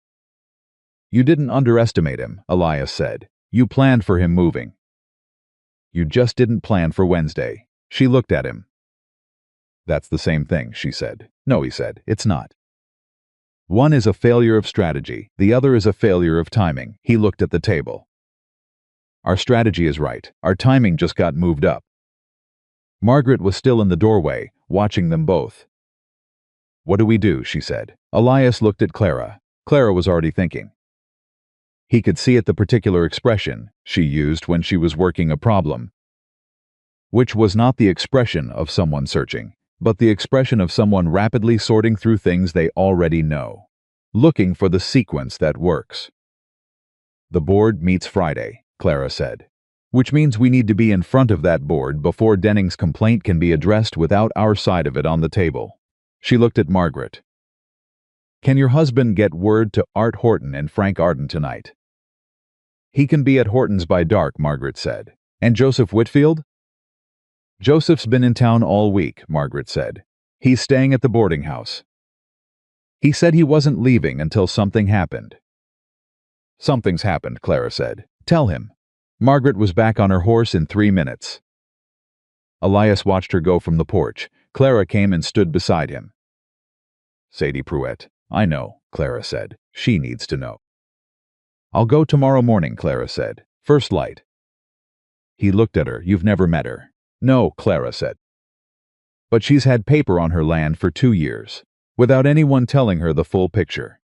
A: You didn't underestimate him, Elias said. You planned for him moving. You just didn't plan for Wednesday. She looked at him. That's the same thing, she said. No, he said, it's not. One is a failure of strategy, the other is a failure of timing. He looked at the table. Our strategy is right. Our timing just got moved up. Margaret was still in the doorway, watching them both. What do we do? She said. Elias looked at Clara. Clara was already thinking. He could see it, the particular expression she used when she was working a problem, which was not the expression of someone searching, but the expression of someone rapidly sorting through things they already know, looking for the sequence that works. The board meets Friday, Clara said, which means we need to be in front of that board before Denning's complaint can be addressed without our side of it on the table. She looked at Margaret. Can your husband get word to Art Horton and Frank Arden tonight? He can be at Horton's by dark, Margaret said. And Joseph Whitfield? Joseph's been in town all week, Margaret said. He's staying at the boarding house. He said he wasn't leaving until something happened. Something's happened, Clara said. Tell him. Margaret was back on her horse in 3 minutes. Elias watched her go from the porch. Clara came and stood beside him. Sadie Pruitt. I know, Clara said. She needs to know. I'll go tomorrow morning, Clara said. First light. He looked at her. You've never met her. No, Clara said. But she's had paper on her land for 2 years, without anyone telling her the full picture.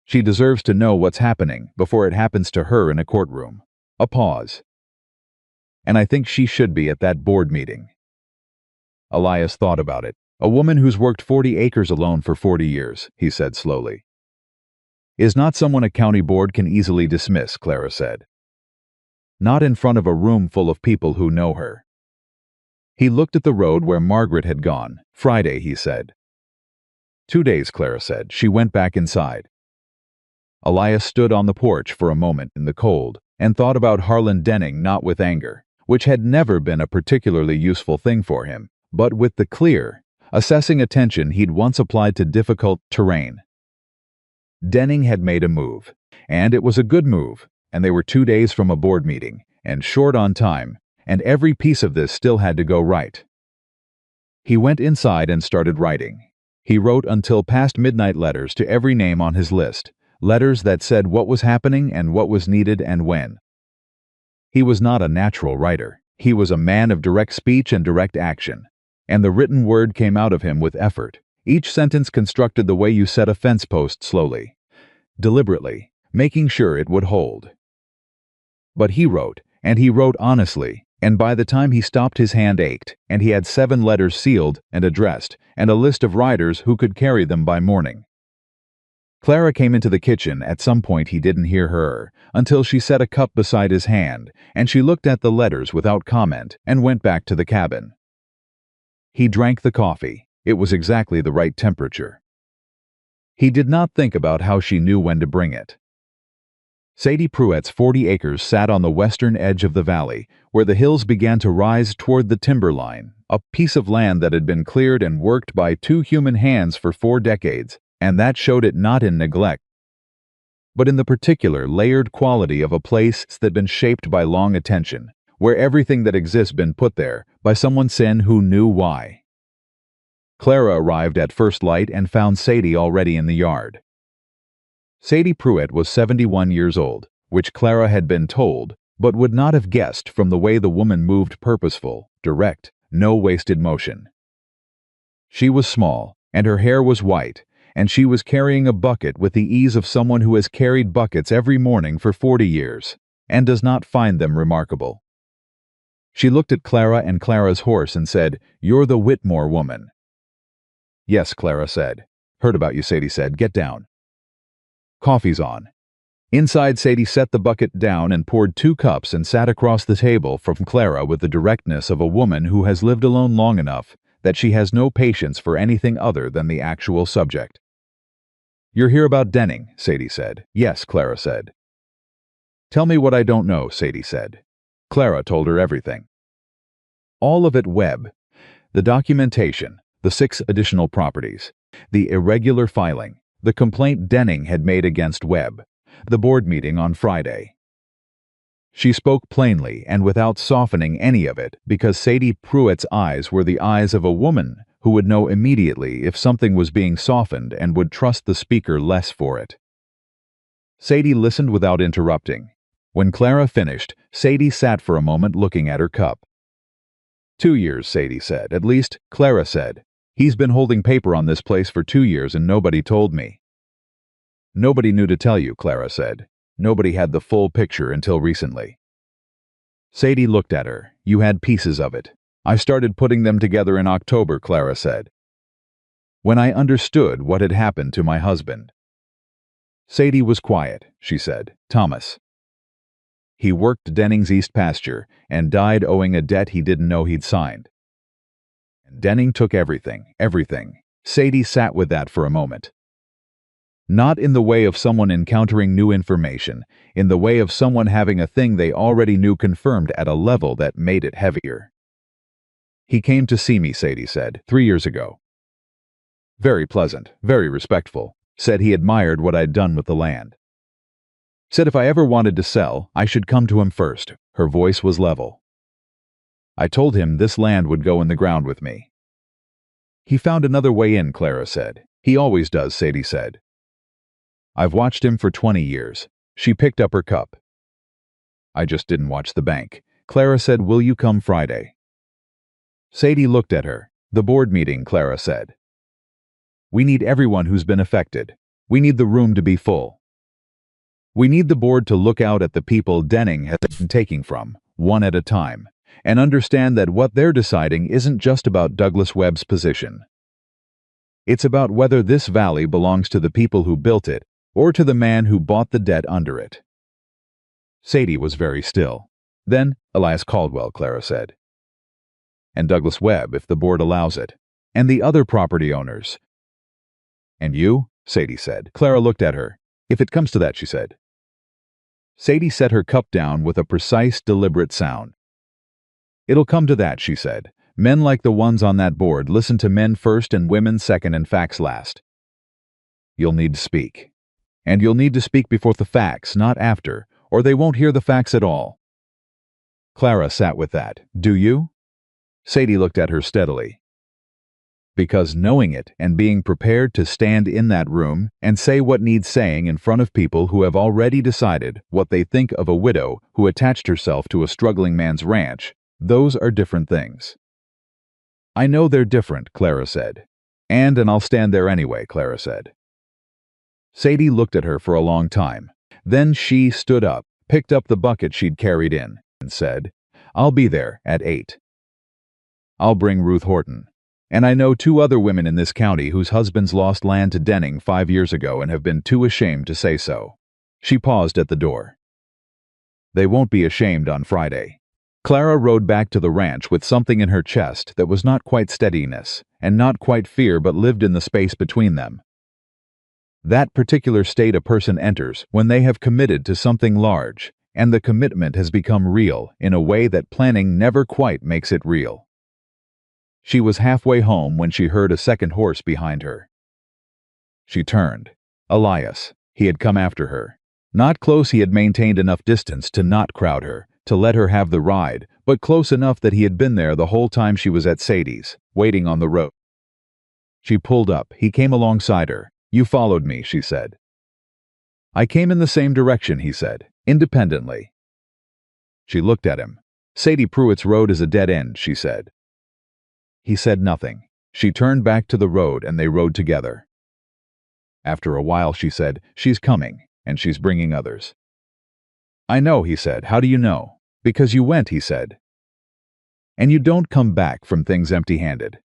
A: She deserves to know what's happening before it happens to her in a courtroom. A pause. And I think she should be at that board meeting. Elias thought about it. A woman who's worked 40 acres alone for 40 years, he said slowly. Is not someone a county board can easily dismiss, Clara said. Not in front of a room full of people who know her. He looked at the road where Margaret had gone. Friday, he said. 2 days, Clara said. She went back inside. Elias stood on the porch for a moment in the cold and thought about Harlan Denning, not with anger, which had never been a particularly useful thing for him, but with the clear, assessing attention he'd once applied to difficult terrain. Denning had made a move, and it was a good move, and they were 2 days from a board meeting, and short on time, and every piece of this still had to go right. He went inside and started writing. He wrote until past midnight letters to every name on his list, letters that said what was happening and what was needed and when. He was not a natural writer. He was a man of direct speech and direct action, and the written word came out of him with effort, each sentence constructed the way you set a fence post slowly, deliberately, making sure it would hold. But he wrote, and he wrote honestly, and by the time he stopped his hand ached, and he had 7 letters sealed and addressed, and a list of writers who could carry them by morning. Clara came into the kitchen. At some point he didn't hear her, until she set a cup beside his hand, and she looked at the letters without comment and went back to the cabin. He drank the coffee. It was exactly the right temperature. He did not think about how she knew when to bring it. Sadie Pruitt's 40 acres sat on the western edge of the valley, where the hills began to rise toward the timberline, a piece of land that had been cleared and worked by 2 human hands for 4 decades, and that showed it not in neglect, but in the particular layered quality of a place that been shaped by long attention, where everything that exists been put there by someone who knew why. Clara arrived at first light and found Sadie already in the yard. Sadie Pruitt was 71 years old, which Clara had been told, but would not have guessed from the way the woman moved, purposeful, direct, no wasted motion. She was small, and her hair was white, and she was carrying a bucket with the ease of someone who has carried buckets every morning for 40 years, and does not find them remarkable. She looked at Clara and Clara's horse and said, "You're the Whitmore woman." "Yes," Clara said. "Heard about you," Sadie said. "Get down." "Coffee's on." Inside, Sadie set the bucket down and poured 2 cups and sat across the table from Clara with the directness of a woman who has lived alone long enough that she has no patience for anything other than the actual subject. "You're here about Denning," Sadie said. "Yes," Clara said. "Tell me what I don't know," Sadie said. Clara told her everything. All of it Webb. The documentation, the 6 additional properties, the irregular filing, the complaint Denning had made against Webb, the board meeting on Friday. She spoke plainly and without softening any of it because Sadie Pruitt's eyes were the eyes of a woman who would know immediately if something was being softened and would trust the speaker less for it. Sadie listened without interrupting. When Clara finished, Sadie sat for a moment looking at her cup. 2 years, Sadie said. "At least," Clara said. "He's been holding paper on this place for 2 years and nobody told me." "Nobody knew to tell you," Clara said. "Nobody had the full picture until recently." Sadie looked at her. "You had pieces of it. I started putting them together in October," Clara said. "When I understood what had happened to my husband." Sadie was quiet. She said, "Thomas. He worked Denning's East pasture and died owing a debt he didn't know he'd signed. And Denning took everything, everything." Sadie sat with that for a moment. Not in the way of someone encountering new information, in the way of someone having a thing they already knew confirmed at a level that made it heavier. "He came to see me," Sadie said, 3 years ago. "Very pleasant, very respectful. Said he admired what I'd done with the land. Said if I ever wanted to sell, I should come to him first." Her voice was level. "I told him this land would go in the ground with me." "He found another way in," Clara said. "He always does," Sadie said. "I've watched him for 20 years. She picked up her cup. "I just didn't watch the bank." Clara said, "Will you come Friday?" Sadie looked at her. "The board meeting," Clara said. "We need everyone who's been affected. We need the room to be full. We need the board to look out at the people Denning has been taking from, one at a time, and understand that what they're deciding isn't just about Douglas Webb's position. It's about whether this valley belongs to the people who built it or to the man who bought the debt under it." Sadie was very still. "Then, Elias Caldwell," Clara said. "And Douglas Webb, if the board allows it. And the other property owners." "And you?" Sadie said. Clara looked at her. "If it comes to that," she said. Sadie set her cup down with a precise, deliberate sound. "It'll come to that," she said. "Men like the ones on that board listen to men first and women second and facts last. You'll need to speak. And you'll need to speak before the facts, not after, or they won't hear the facts at all." Clara sat with that. "Do you?" Sadie looked at her steadily. "Because knowing it and being prepared to stand in that room and say what needs saying in front of people who have already decided what they think of a widow who attached herself to a struggling man's ranch, those are different things." "I know they're different," Clara said. And I'll stand there anyway," Clara said. Sadie looked at her for a long time. Then she stood up, picked up the bucket she'd carried in, and said, "I'll be there at 8. I'll bring Ruth Horton. And I know 2 other women in this county whose husbands lost land to Denning 5 years ago and have been too ashamed to say so." She paused at the door. "They won't be ashamed on Friday." Clara rode back to the ranch with something in her chest that was not quite steadiness, and not quite fear but lived in the space between them. That particular state a person enters when they have committed to something large, and the commitment has become real in a way that planning never quite makes it real. She was halfway home when she heard a second horse behind her. She turned. Elias. He had come after her. Not close, he had maintained enough distance to not crowd her, to let her have the ride, but close enough that he had been there the whole time she was at Sadie's, waiting on the road. She pulled up. He came alongside her. "You followed me," she said. "I came in the same direction," he said, independently. She looked at him. "Sadie Pruitt's road is a dead end," she said. He said nothing. She turned back to the road and they rode together. After a while she said, "She's coming, and she's bringing others." "I know," he said. "How do you know?" "Because you went," he said. "And you don't come back from things empty-handed."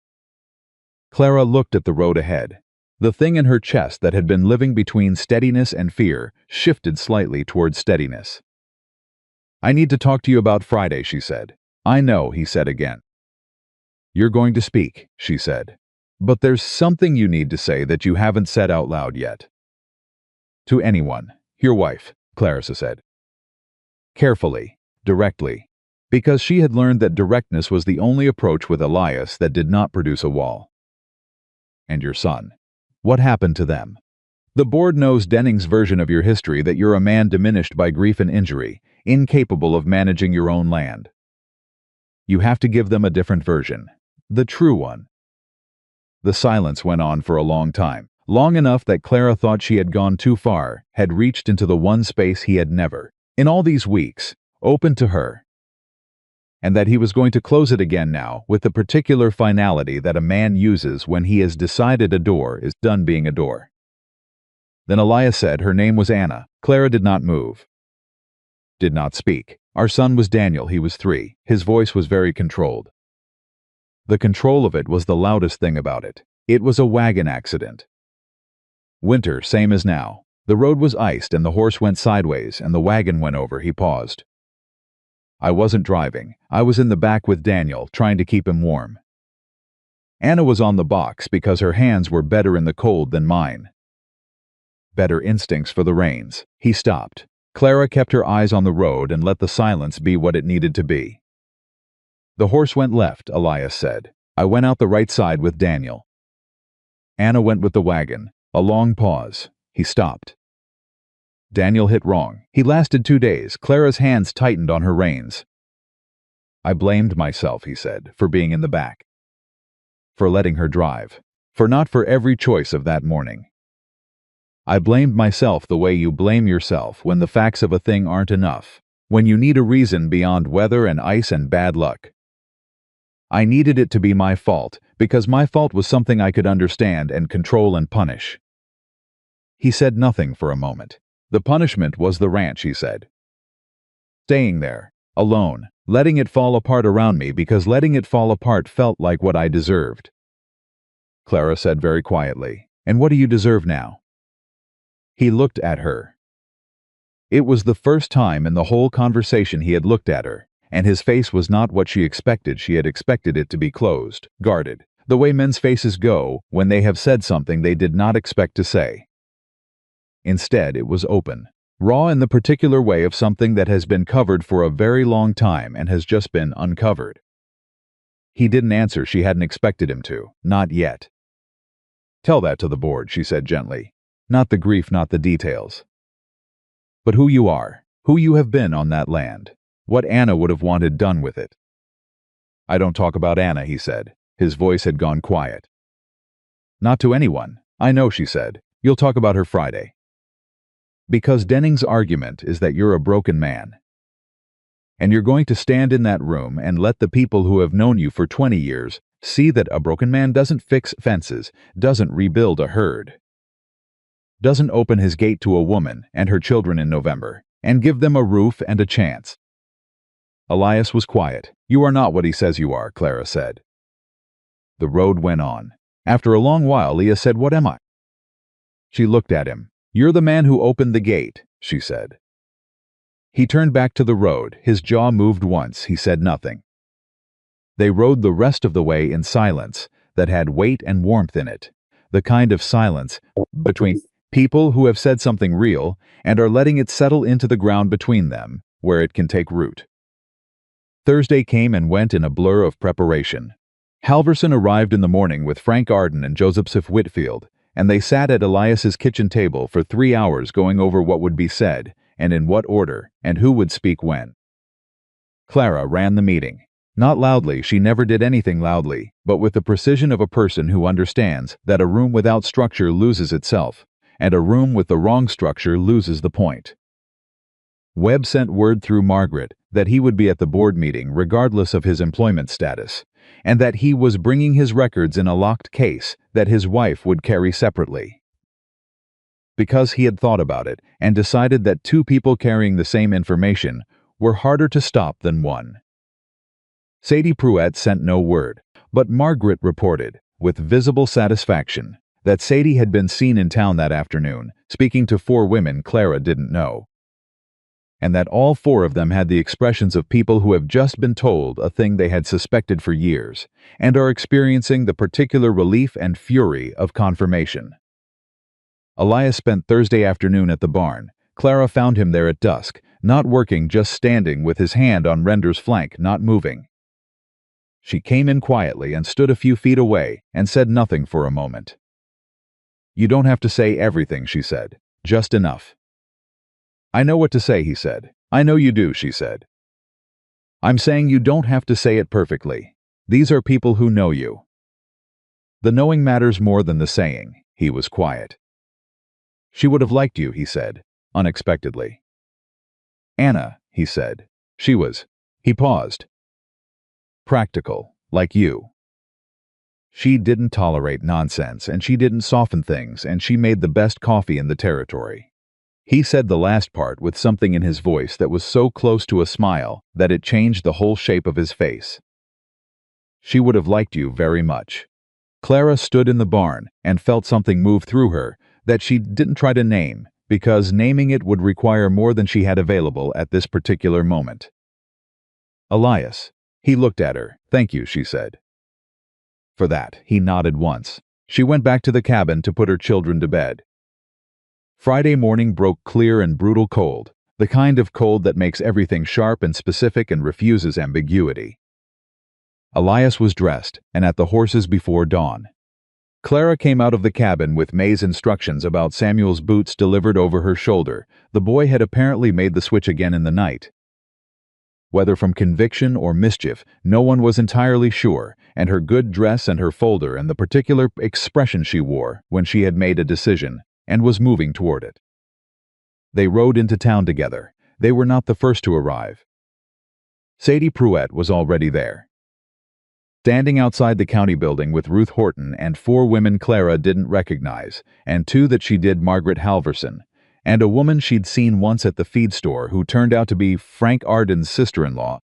A: Clara looked at the road ahead. The thing in her chest that had been living between steadiness and fear shifted slightly toward steadiness. "I need to talk to you about Friday," she said. "I know," he said again. "You're going to speak," she said. "But there's something you need to say that you haven't said out loud yet." "To anyone. Your wife," Clarissa said. Carefully, directly, because she had learned that directness was the only approach with Elias that did not produce a wall. "And your son. What happened to them? The board knows Denning's version of your history, that you're a man diminished by grief and injury, incapable of managing your own land. You have to give them a different version, the true one." The silence went on for a long time, long enough that Clara thought she had gone too far, had reached into the one space he had never, in all these weeks, opened to her, and that he was going to close it again now with the particular finality that a man uses when he has decided a door is done being a door. Then Elias said her name was Anna. Clara did not move, did not speak. "Our son was Daniel. He was 3. His voice was very controlled. The control of it was the loudest thing about it. It was a wagon accident. Winter, same as now. The road was iced and the horse went sideways and the wagon went over." He paused. "I wasn't driving. I was in the back with Daniel, trying to keep him warm. Anna was on the box because her hands were better in the cold than mine. Better instincts for the reins." He stopped. Clara kept her eyes on the road and let the silence be what it needed to be. "The horse went left," Elias said. "I went out the right side with Daniel. Anna went with the wagon." A long pause. He stopped. "Daniel hit wrong. He lasted 2 days." Clara's hands tightened on her reins. "I blamed myself," he said, "for being in the back. For letting her drive. For every choice of that morning. I blamed myself the way you blame yourself when the facts of a thing aren't enough, when you need a reason beyond weather and ice and bad luck. I needed it to be my fault, because my fault was something I could understand and control and punish." He said nothing for a moment. "The punishment was the ranch," he said. "Staying there, alone, letting it fall apart around me because letting it fall apart felt like what I deserved." Clara said very quietly, "And what do you deserve now?" He looked at her. It was the first time in the whole conversation he had looked at her, and his face was not what she expected. She had expected it to be closed, guarded, the way men's faces go when they have said something they did not expect to say. Instead, it was open, raw in the particular way of something that has been covered for a very long time and has just been uncovered. He didn't answer. She hadn't expected him to, not yet. "Tell that to the board," she said gently. "Not the grief, not the details. But who you are, who you have been on that land, what Anna would have wanted done with it." "I don't talk about Anna," he said. His voice had gone quiet. "Not to anyone. I know," she said. "You'll talk about her Friday. Because Denning's argument is that you're a broken man. And you're going to stand in that room and let the people who have known you for 20 years see that a broken man doesn't fix fences, doesn't rebuild a herd, doesn't open his gate to a woman and her children in November, and give them a roof and a chance." Elias was quiet. "You are not what he says you are," Clara said. The road went on. After a long while, Leah said, "What am I?" She looked at him. "You're the man who opened the gate," she said. He turned back to the road. His jaw moved once. He said nothing. They rode the rest of the way in silence that had weight and warmth in it, the kind of silence between people who have said something real and are letting it settle into the ground between them, where it can take root. Thursday came and went in a blur of preparation. Halverson arrived in the morning with Frank Arden and Joseph Whitfield, and they sat at Elias's kitchen table for 3 hours going over what would be said, and in what order, and who would speak when. Clara ran the meeting. Not loudly, she never did anything loudly, but with the precision of a person who understands that a room without structure loses itself, and a room with the wrong structure loses the point. Webb sent word through Margaret that he would be at the board meeting regardless of his employment status, and that he was bringing his records in a locked case that his wife would carry separately. Because he had thought about it and decided that 2 people carrying the same information were harder to stop than one. Sadie Pruett sent no word, but Margaret reported, with visible satisfaction, that Sadie had been seen in town that afternoon, speaking to 4 women Clara didn't know, and that all 4 of them had the expressions of people who have just been told a thing they had suspected for years, and are experiencing the particular relief and fury of confirmation. Elias spent Thursday afternoon at the barn. Clara found him there at dusk, not working, just standing with his hand on Render's flank, not moving. She came in quietly and stood a few feet away and said nothing for a moment. "You don't have to say everything," she said. "Just enough." "I know what to say," he said. "I know you do," she said. "I'm saying you don't have to say it perfectly. These are people who know you." "The knowing matters more than the saying." He was quiet. "She would have liked you," he said, unexpectedly. "Anna," he said. "She was." He paused. "Practical, like you. She didn't tolerate nonsense, and she didn't soften things, and she made the best coffee in the territory." He said the last part with something in his voice that was so close to a smile that it changed the whole shape of his face. "She would have liked you very much." Clara stood in the barn and felt something move through her that she didn't try to name, because naming it would require more than she had available at this particular moment. "Elias." He looked at her. "Thank you," she said. "For that." He nodded once. She went back to the cabin to put her children to bed. Friday morning broke clear and brutal cold, the kind of cold that makes everything sharp and specific and refuses ambiguity. Elias was dressed and at the horses before dawn. Clara came out of the cabin with May's instructions about Samuel's boots delivered over her shoulder. The boy had apparently made the switch again in the night. Whether from conviction or mischief, no one was entirely sure, and her good dress and her folder and the particular expression she wore when she had made a decision and was moving toward it. They rode into town together. They were not the first to arrive. Sadie Pruett was already there. Standing outside the county building with Ruth Horton and 4 women Clara didn't recognize, and 2 that she did, Margaret Halverson, and a woman she'd seen once at the feed store who turned out to be Frank Arden's sister-in-law,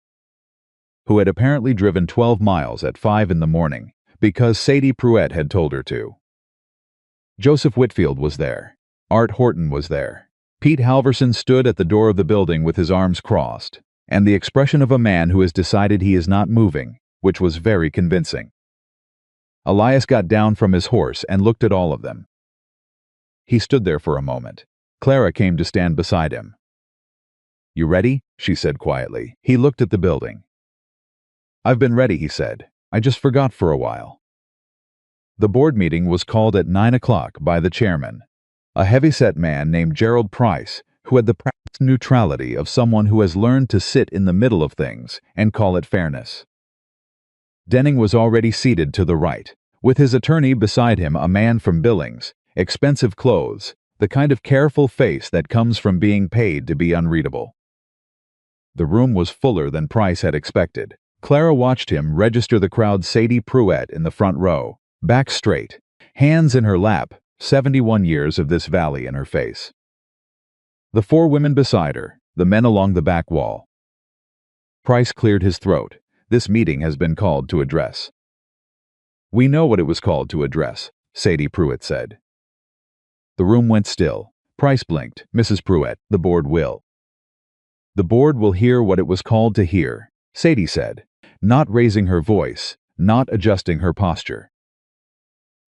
A: who had apparently driven 12 miles at 5 in the morning because Sadie Pruett had told her to. Joseph Whitfield was there. Art Horton was there. Pete Halverson stood at the door of the building with his arms crossed, and the expression of a man who has decided he is not moving, which was very convincing. Elias got down from his horse and looked at all of them. He stood there for a moment. Clara came to stand beside him. "You ready?" she said quietly. He looked at the building. "I've been ready," he said. "I just forgot for a while." The board meeting was called at 9 o'clock by the chairman, a heavy-set man named Gerald Price, who had the practiced neutrality of someone who has learned to sit in the middle of things and call it fairness. Denning was already seated to the right, with his attorney beside him, a man from Billings, expensive clothes, the kind of careful face that comes from being paid to be unreadable. The room was fuller than Price had expected. Clara watched him register the crowd. Sadie Pruett in the front row, back straight, hands in her lap, 71 years of this valley in her face. The 4 women beside her, the men along the back wall. Price cleared his throat. "This meeting has been called to address." "We know what it was called to address," Sadie Pruett said. The room went still. Price blinked. "Mrs. Pruett, the board will." The board will hear what it was called to hear, Sadie said, not raising her voice, not adjusting her posture.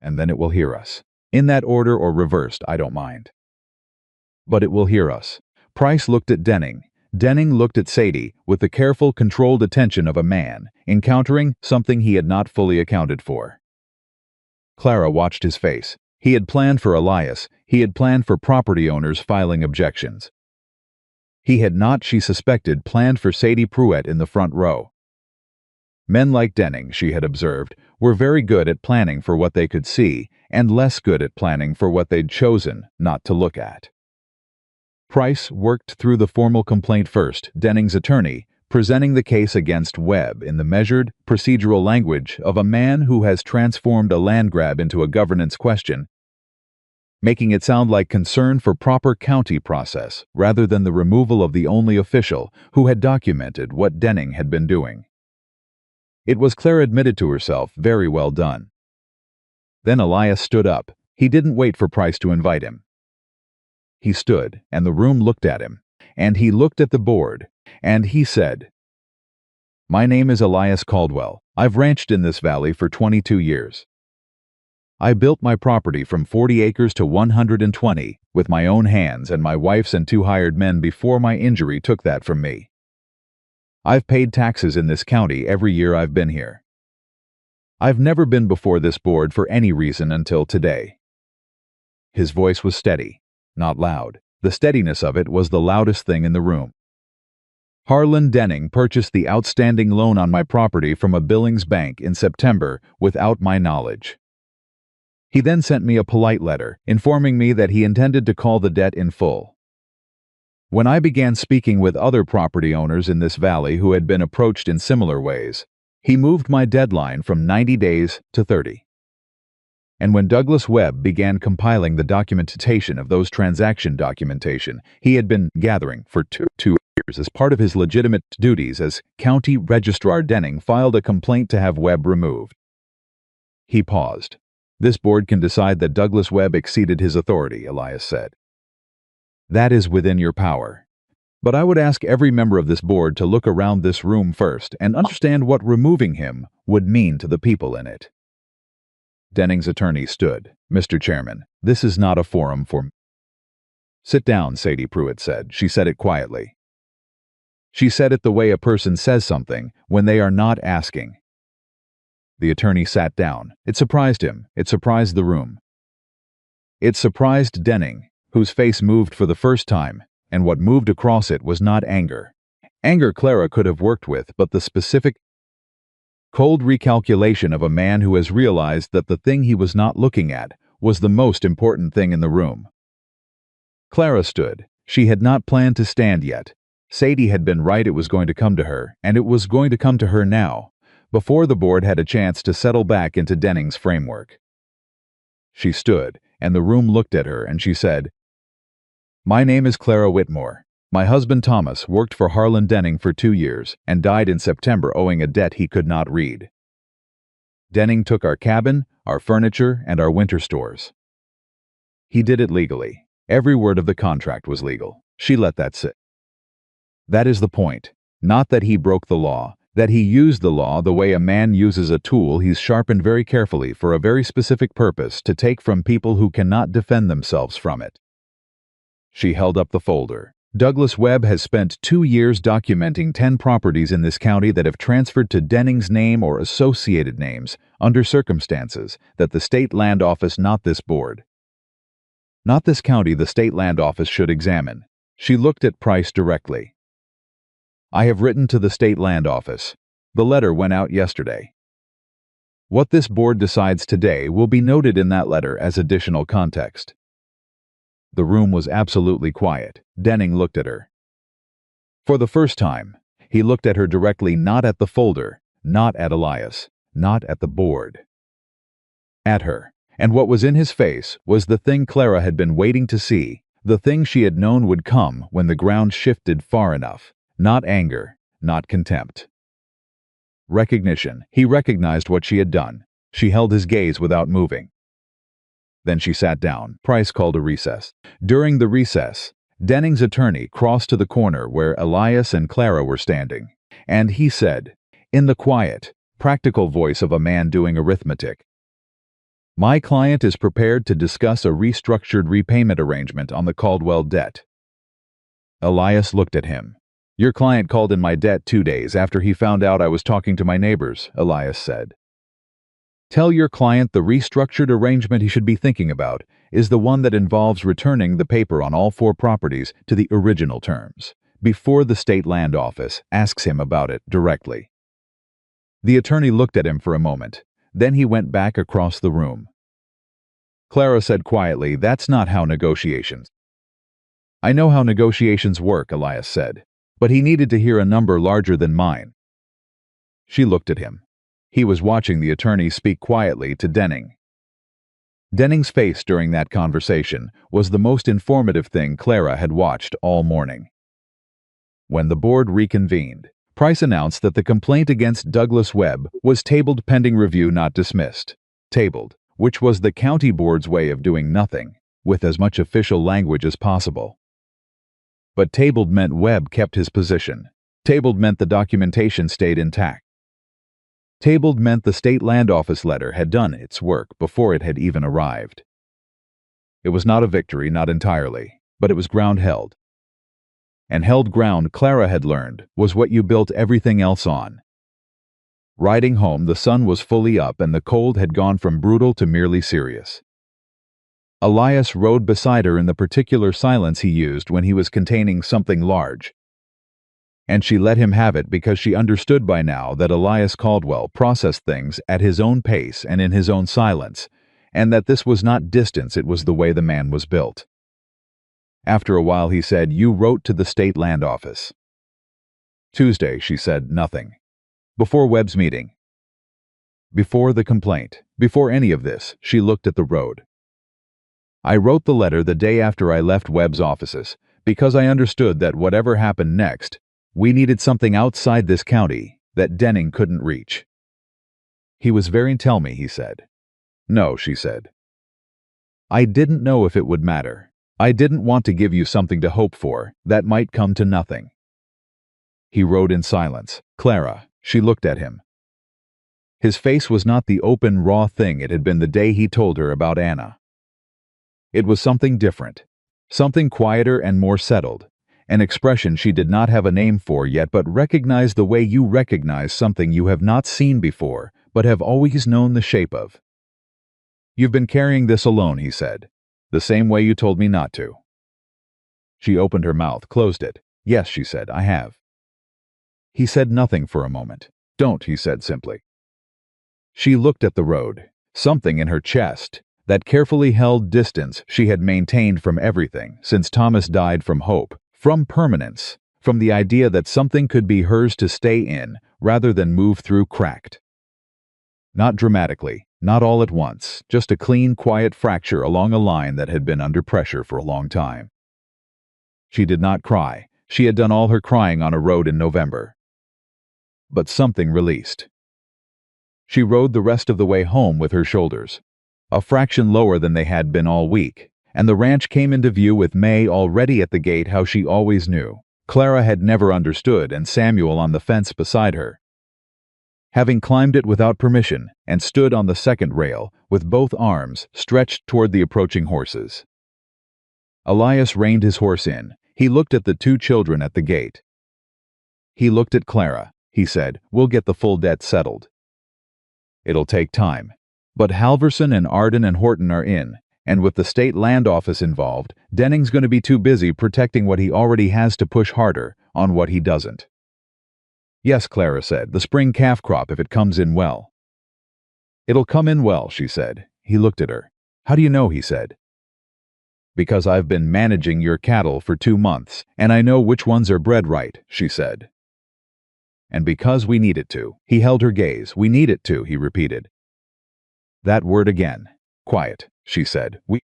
A: And then it will hear us. In that order or reversed, I don't mind. But it will hear us. Price looked at Denning. Denning looked at Sadie with the careful, controlled attention of a man encountering something he had not fully accounted for. Clara watched his face. He had planned for Elias. He had planned for property owners filing objections. He had not, she suspected, planned for Sadie Pruitt in the front row. Men like Denning, she had observed, were very good at planning for what they could see and less good at planning for what they'd chosen not to look at. Price worked through the formal complaint first, Denning's attorney, presenting the case against Webb in the measured, procedural language of a man who has transformed a land grab into a governance question, making it sound like concern for proper county process rather than the removal of the only official who had documented what Denning had been doing. It was, Clara admitted to herself, very well done. Then Elias stood up. He didn't wait for Price to invite him. He stood, and the room looked at him, and he looked at the board, and he said, "My name is Elias Caldwell. I've ranched in this valley for 22 years. I built my property from 40 acres to 120 with my own hands, and my wife's and 2 hired men before my injury took that from me. I've paid taxes in this county every year I've been here. I've never been before this board for any reason until today." His voice was steady, not loud. The steadiness of it was the loudest thing in the room. "Harlan Denning purchased the outstanding loan on my property from a Billings bank in September without my knowledge. He then sent me a polite letter informing me that he intended to call the debt in full. When I began speaking with other property owners in this valley who had been approached in similar ways, he moved my deadline from 90 days to 30. And when Douglas Webb began compiling the documentation of those transaction documentation he had been gathering for two years as part of his legitimate duties as County Registrar, Denning filed a complaint to have Webb removed." He paused. "This board can decide that Douglas Webb exceeded his authority," Elias said. "That is within your power. But I would ask every member of this board to look around this room first and understand what removing him would mean to the people in it." Denning's attorney stood. "Mr. Chairman, this is not a forum for—" "Sit down," Sadie Pruitt said. She said it quietly. She said it the way a person says something when they are not asking. The attorney sat down. It surprised him. It surprised the room. It surprised Denning, whose face moved for the first time, and what moved across it was not anger. Anger Clara could have worked with, but the specific, cold recalculation of a man who has realized that the thing he was not looking at was the most important thing in the room. Clara stood. She had not planned to stand yet. Sadie had been right, it was going to come to her, and it was going to come to her now, before the board had a chance to settle back into Denning's framework. She stood, and the room looked at her, and she said, "My name is Clara Whitmore. My husband Thomas worked for Harlan Denning for 2 years and died in September owing a debt he could not read. Denning took our cabin, our furniture, and our winter stores. He did it legally. Every word of the contract was legal." She let that sit. "That is the point. Not that he broke the law, that he used the law the way a man uses a tool he's sharpened very carefully for a very specific purpose to take from people who cannot defend themselves from it." She held up the folder. "Douglas Webb has spent 2 years documenting 10 properties in this county that have transferred to Denning's name or associated names under circumstances that the State Land Office, not this board, not this county, the State Land Office should examine." She looked at Price directly. "I have written to the State Land Office. The letter went out yesterday. What this board decides today will be noted in that letter as additional context." The room was absolutely quiet. Denning looked at her. For the first time, he looked at her directly, not at the folder, not at Elias, not at the board. At her. And what was in his face was the thing Clara had been waiting to see, the thing she had known would come when the ground shifted far enough. Not anger, not contempt. Recognition. He recognized what she had done. She held his gaze without moving. Then she sat down. Price called a recess. During the recess, Denning's attorney crossed to the corner where Elias and Clara were standing, and he said, in the quiet, practical voice of a man doing arithmetic, "My client is prepared to discuss a restructured repayment arrangement on the Caldwell debt." Elias looked at him. "Your client called in my debt 2 days after he found out I was talking to my neighbors," Elias said. "Tell your client the restructured arrangement he should be thinking about is the one that involves returning the paper on all 4 properties to the original terms, before the state land office asks him about it directly." The attorney looked at him for a moment. Then he went back across the room. Clara said quietly, "That's not how negotiations—" "I know how negotiations work," Elias said, but he needed to hear a number larger than mine. She looked at him. He was watching the attorney speak quietly to Denning. Denning's face during that conversation was the most informative thing Clara had watched all morning. When the board reconvened, Price announced that the complaint against Douglas Webb was tabled pending review, not dismissed. Tabled, which was the county board's way of doing nothing, with as much official language as possible. But tabled meant Webb kept his position. Tabled meant the documentation stayed intact. Tabled meant the state land office letter had done its work before it had even arrived. It was not a victory, not entirely, but it was ground held. And held ground, Clara had learned, was what you built everything else on. Riding home, the sun was fully up and the cold had gone from brutal to merely serious. Elias rode beside her in the particular silence he used when he was containing something large. And she let him have it because she understood by now that Elias Caldwell processed things at his own pace and in his own silence, and that this was not distance, it was the way the man was built. After a while he said, "You wrote to the state land office." "Tuesday," she said, "nothing. Before Webb's meeting. Before the complaint. Before any of this." She looked at the road. "I wrote the letter the day after I left Webb's offices, because I understood that whatever happened next, we needed something outside this county that Denning couldn't reach." "He was very tell me," he said. "No," she said. "I didn't know if it would matter. I didn't want to give you something to hope for that might come to nothing." He rode in silence. Clara, she looked at him. His face was not the open, raw thing it had been the day he told her about Anna. It was something different, something quieter and more settled, an expression she did not have a name for yet but recognized the way you recognize something you have not seen before but have always known the shape of. "You've been carrying this alone," he said, "the same way you told me not to." She opened her mouth, closed it. "Yes," she said, "I have." He said nothing for a moment. "Don't," he said simply. She looked at the road. Something in her chest, that carefully held distance she had maintained from everything since Thomas died, from hope, from permanence, from the idea that something could be hers to stay in rather than move through, cracked. Not dramatically, not all at once, just a clean, quiet fracture along a line that had been under pressure for a long time. She did not cry. She had done all her crying on a road in November. But something released. She rode the rest of the way home with her shoulders a fraction lower than they had been all week, and the ranch came into view with May already at the gate, how she always knew. Clara had never understood, and Samuel on the fence beside her. Having climbed it without permission and stood on the second rail with both arms stretched toward the approaching horses. Elias reined his horse in. He looked at the 2 children at the gate. He looked at Clara. He said, "We'll get the full debt settled. It'll take time. But Halverson and Arden and Horton are in, and with the state land office involved, Denning's going to be too busy protecting what he already has to push harder on what he doesn't." "Yes," Clara said, "the spring calf crop if it comes in well." "It'll come in well," she said. He looked at her. "How do you know?" he said. "Because I've been managing your cattle for 2 months, and I know which ones are bred right," she said. "And because we need it to." He held her gaze. "We need it to," he repeated. That word again. "Quiet," she said. "We—"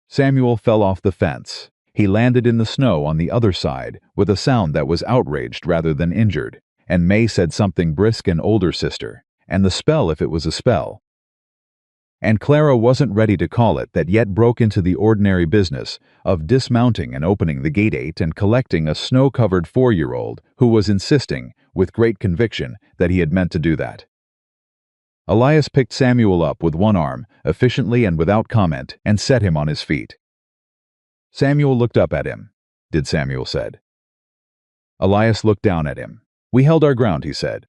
A: Samuel fell off the fence. He landed in the snow on the other side with a sound that was outraged rather than injured, and May said something brisk and older sister, and the spell, if it was a spell. And Clara wasn't ready to call it that yet broke into the ordinary business of dismounting and opening the gate and collecting a snow-covered 4-year-old who was insisting, with great conviction, that he had meant to do that. Elias picked Samuel up with one arm, efficiently and without comment, and set him on his feet. Samuel looked up at him. "Did Samuel said. Elias looked down at him. "We held our ground," he said.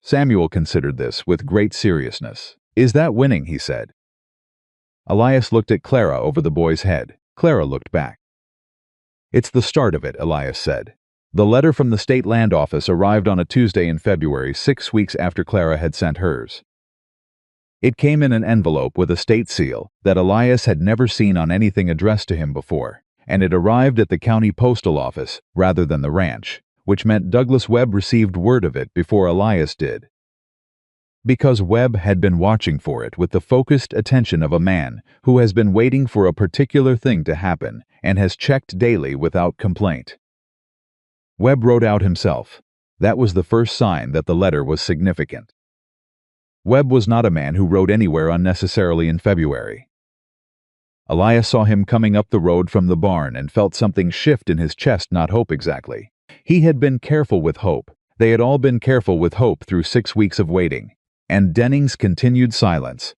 A: Samuel considered this with great seriousness. "Is that winning?" he said. Elias looked at Clara over the boy's head. Clara looked back. "It's the start of it," Elias said. The letter from the state land office arrived on a Tuesday in February, 6 weeks after Clara had sent hers. It came in an envelope with a state seal that Elias had never seen on anything addressed to him before, and it arrived at the county postal office rather than the ranch, which meant Douglas Webb received word of it before Elias did. Because Webb had been watching for it with the focused attention of a man who has been waiting for a particular thing to happen and has checked daily without complaint. Webb wrote out himself. That was the first sign that the letter was significant. Webb was not a man who wrote anywhere unnecessarily in February. Elias saw him coming up the road from the barn and felt something shift in his chest, not hope exactly. He had been careful with hope. They had all been careful with hope through 6 weeks of waiting. And Denning's continued silence,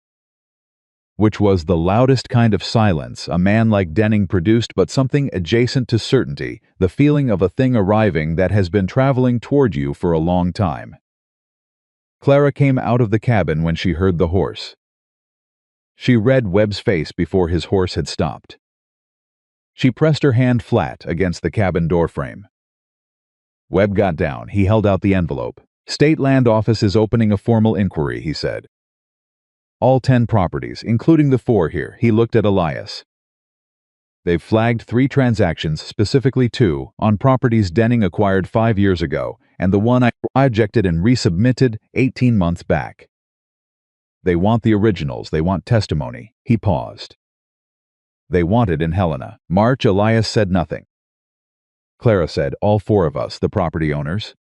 A: which was the loudest kind of silence a man like Denning produced, but something adjacent to certainty, the feeling of a thing arriving that has been traveling toward you for a long time. Clara came out of the cabin when she heard the horse. She read Webb's face before his horse had stopped. She pressed her hand flat against the cabin doorframe. Webb got down. He held out the envelope. "State Land Office is opening a formal inquiry," he said. "All 10 properties, including the 4 here." He looked at Elias. "They've flagged 3 transactions, specifically 2, on properties Denning acquired 5 years ago, and the one I objected and resubmitted 18 months back. They want the originals, they want testimony." He paused. "They want it in Helena." March. Elias said nothing. Clara said, "All 4 of us, the property owners?"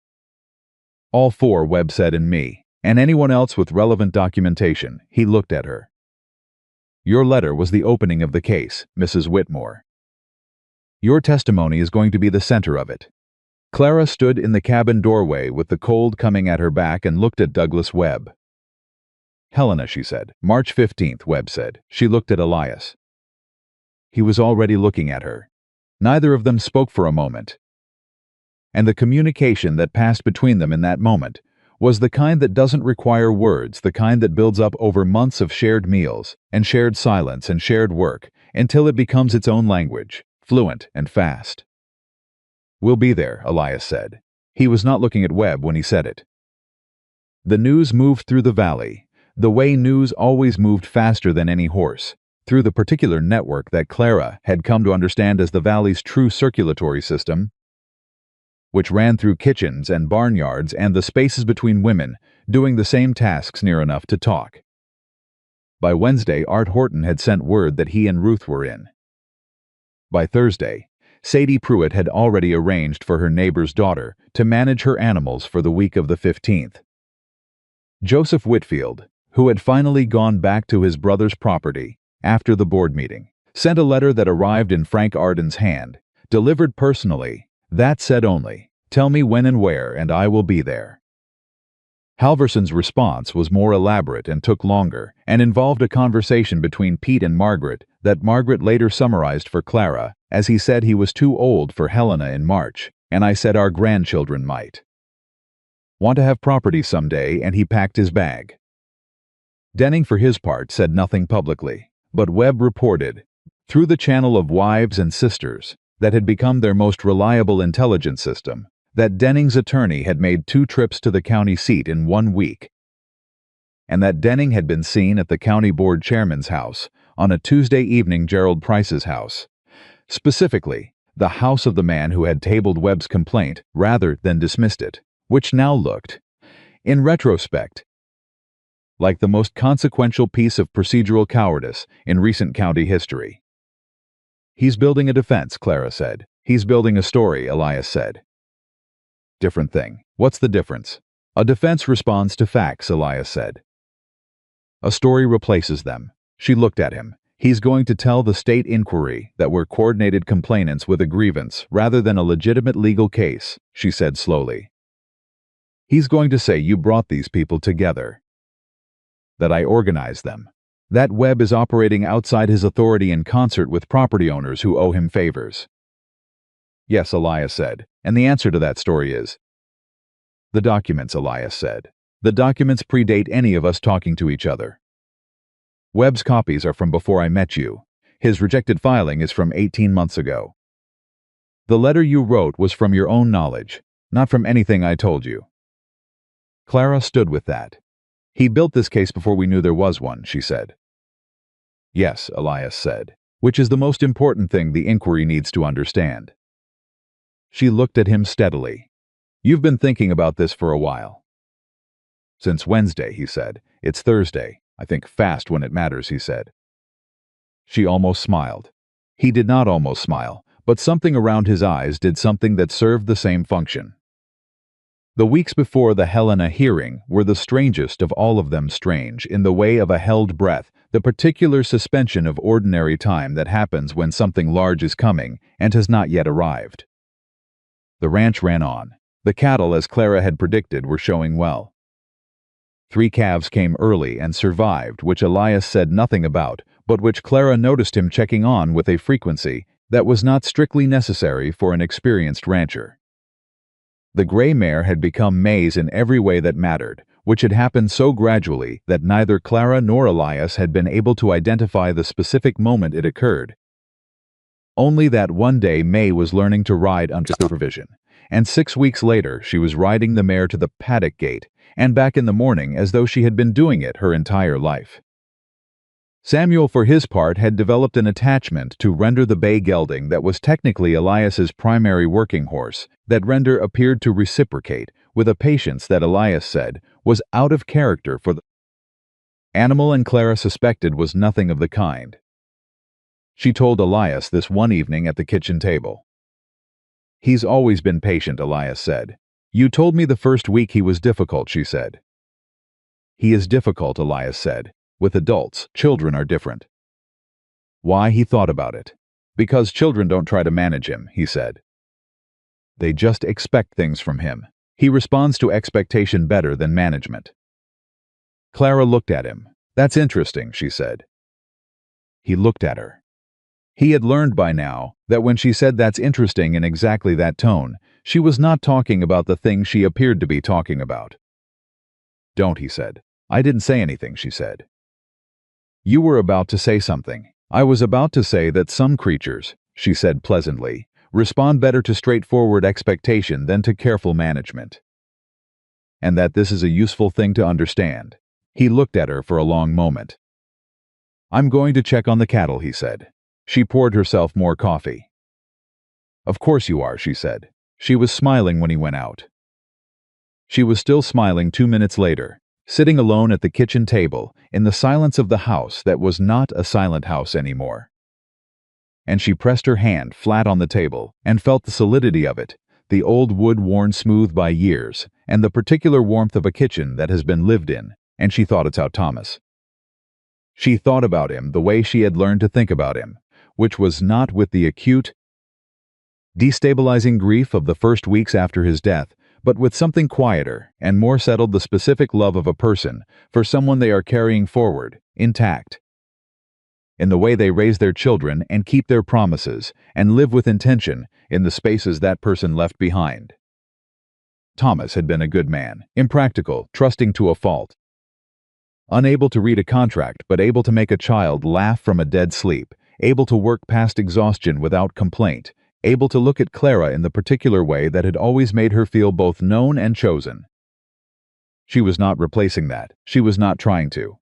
A: "All 4, Webb said, "and me. And anyone else with relevant documentation." He looked at her. "Your letter was the opening of the case, Mrs. Whitmore. Your testimony is going to be the center of it." Clara stood in the cabin doorway with the cold coming at her back and looked at Douglas Webb. "Helena," she said. "March 15th, Webb said. She looked at Elias. He was already looking at her. Neither of them spoke for a moment. And the communication that passed between them in that moment was the kind that doesn't require words, the kind that builds up over months of shared meals and shared silence and shared work until it becomes its own language, fluent and fast. "We'll be there," Elias said. He was not looking at Webb when he said it. The news moved through the valley, the way news always moved faster than any horse, through the particular network that Clara had come to understand as the valley's true circulatory system, which ran through kitchens and barnyards and the spaces between women, doing the same tasks near enough to talk. By Wednesday, Art Horton had sent word that he and Ruth were in. By Thursday, Sadie Pruitt had already arranged for her neighbor's daughter to manage her animals for the week of the 15th. Joseph Whitfield, who had finally gone back to his brother's property after the board meeting, sent a letter that arrived in Frank Arden's hand, delivered personally, that said only, "Tell me when and where, and I will be there." Halverson's response was more elaborate and took longer, and involved a conversation between Pete and Margaret that Margaret later summarized for Clara, as he said he was too old for Helena in March, and I said our grandchildren might want to have property someday, and he packed his bag. Denning, for his part, said nothing publicly, but Webb reported, through the channel of wives and sisters that had become their most reliable intelligence system, that Denning's attorney had made 2 trips to the county seat in 1 week, and that Denning had been seen at the county board chairman's house on a Tuesday evening, Gerald Price's house, specifically the house of the man who had tabled Webb's complaint rather than dismissed it, which now looked, in retrospect, like the most consequential piece of procedural cowardice in recent county history. "He's building a defense," Clara said. "He's building a story," Elias said. "Different thing. What's the difference?" "A defense responds to facts," Elias said. A story replaces them. She looked at him. He's going to tell the state inquiry that we're coordinated complainants with a grievance rather than a legitimate legal case, she said slowly. He's going to say you brought these people together, that I organized them. That Webb is operating outside his authority in concert with property owners who owe him favors. Yes, Elias said, and the answer to that story is the documents, Elias said. The documents predate any of us talking to each other. Webb's copies are from before I met you. His rejected filing is from 18 months ago. The letter you wrote was from your own knowledge, not from anything I told you. Clara stood with that. He built this case before we knew there was one, she said. Yes, Elias said, which is the most important thing the inquiry needs to understand. She looked at him steadily. You've been thinking about this for a while. Since Wednesday, he said. It's Thursday. I think fast when it matters, he said. She almost smiled. He did not almost smile, but something around his eyes did something that served the same function. The weeks before the Helena hearing were the strangest of all of them, strange in the way of a held breath, the particular suspension of ordinary time that happens when something large is coming and has not yet arrived. The ranch ran on. The cattle, as Clara had predicted, were showing well. 3 calves came early and survived, which Elias said nothing about, but which Clara noticed him checking on with a frequency that was not strictly necessary for an experienced rancher. The gray mare had become maize in every way that mattered, which had happened so gradually that neither Clara nor Elias had been able to identify the specific moment it occurred. Only that one day May was learning to ride under supervision, and 6 weeks later she was riding the mare to the paddock gate and back in the morning as though she had been doing it her entire life. Samuel, for his part, had developed an attachment to Render the bay gelding that was technically Elias's primary working horse, that Render appeared to reciprocate with a patience that Elias said was out of character for the animal, and Clara suspected was nothing of the kind. She told Elias this one evening at the kitchen table. He's always been patient, Elias said. You told me the first week he was difficult, she said. He is difficult, Elias said. With adults, children are different. Why, he thought about it. Because children don't try to manage him, he said. They just expect things from him. He responds to expectation better than management. Clara looked at him. That's interesting, she said. He looked at her. He had learned by now that when she said that's interesting in exactly that tone, she was not talking about the thing she appeared to be talking about. Don't, he said. I didn't say anything, she said. You were about to say something. I was about to say that some creatures, she said pleasantly, respond better to straightforward expectation than to careful management. And that this is a useful thing to understand. He looked at her for a long moment. I'm going to check on the cattle, he said. She poured herself more coffee. Of course you are, she said. She was smiling when he went out. She was still smiling 2 minutes later, sitting alone at the kitchen table in the silence of the house that was not a silent house anymore. And she pressed her hand flat on the table and felt the solidity of it, the old wood worn smooth by years, and the particular warmth of a kitchen that has been lived in, and she thought about Thomas. She thought about him the way she had learned to think about him, which was not with the acute, destabilizing grief of the first weeks after his death, but with something quieter and more settled, the specific love of a person for someone they are carrying forward, intact. In the way they raise their children and keep their promises and live with intention in the spaces that person left behind. Thomas had been a good man, impractical, trusting to a fault. Unable to read a contract but able to make a child laugh from a dead sleep, able to work past exhaustion without complaint, able to look at Clara in the particular way that had always made her feel both known and chosen. She was not replacing that. She was not trying to.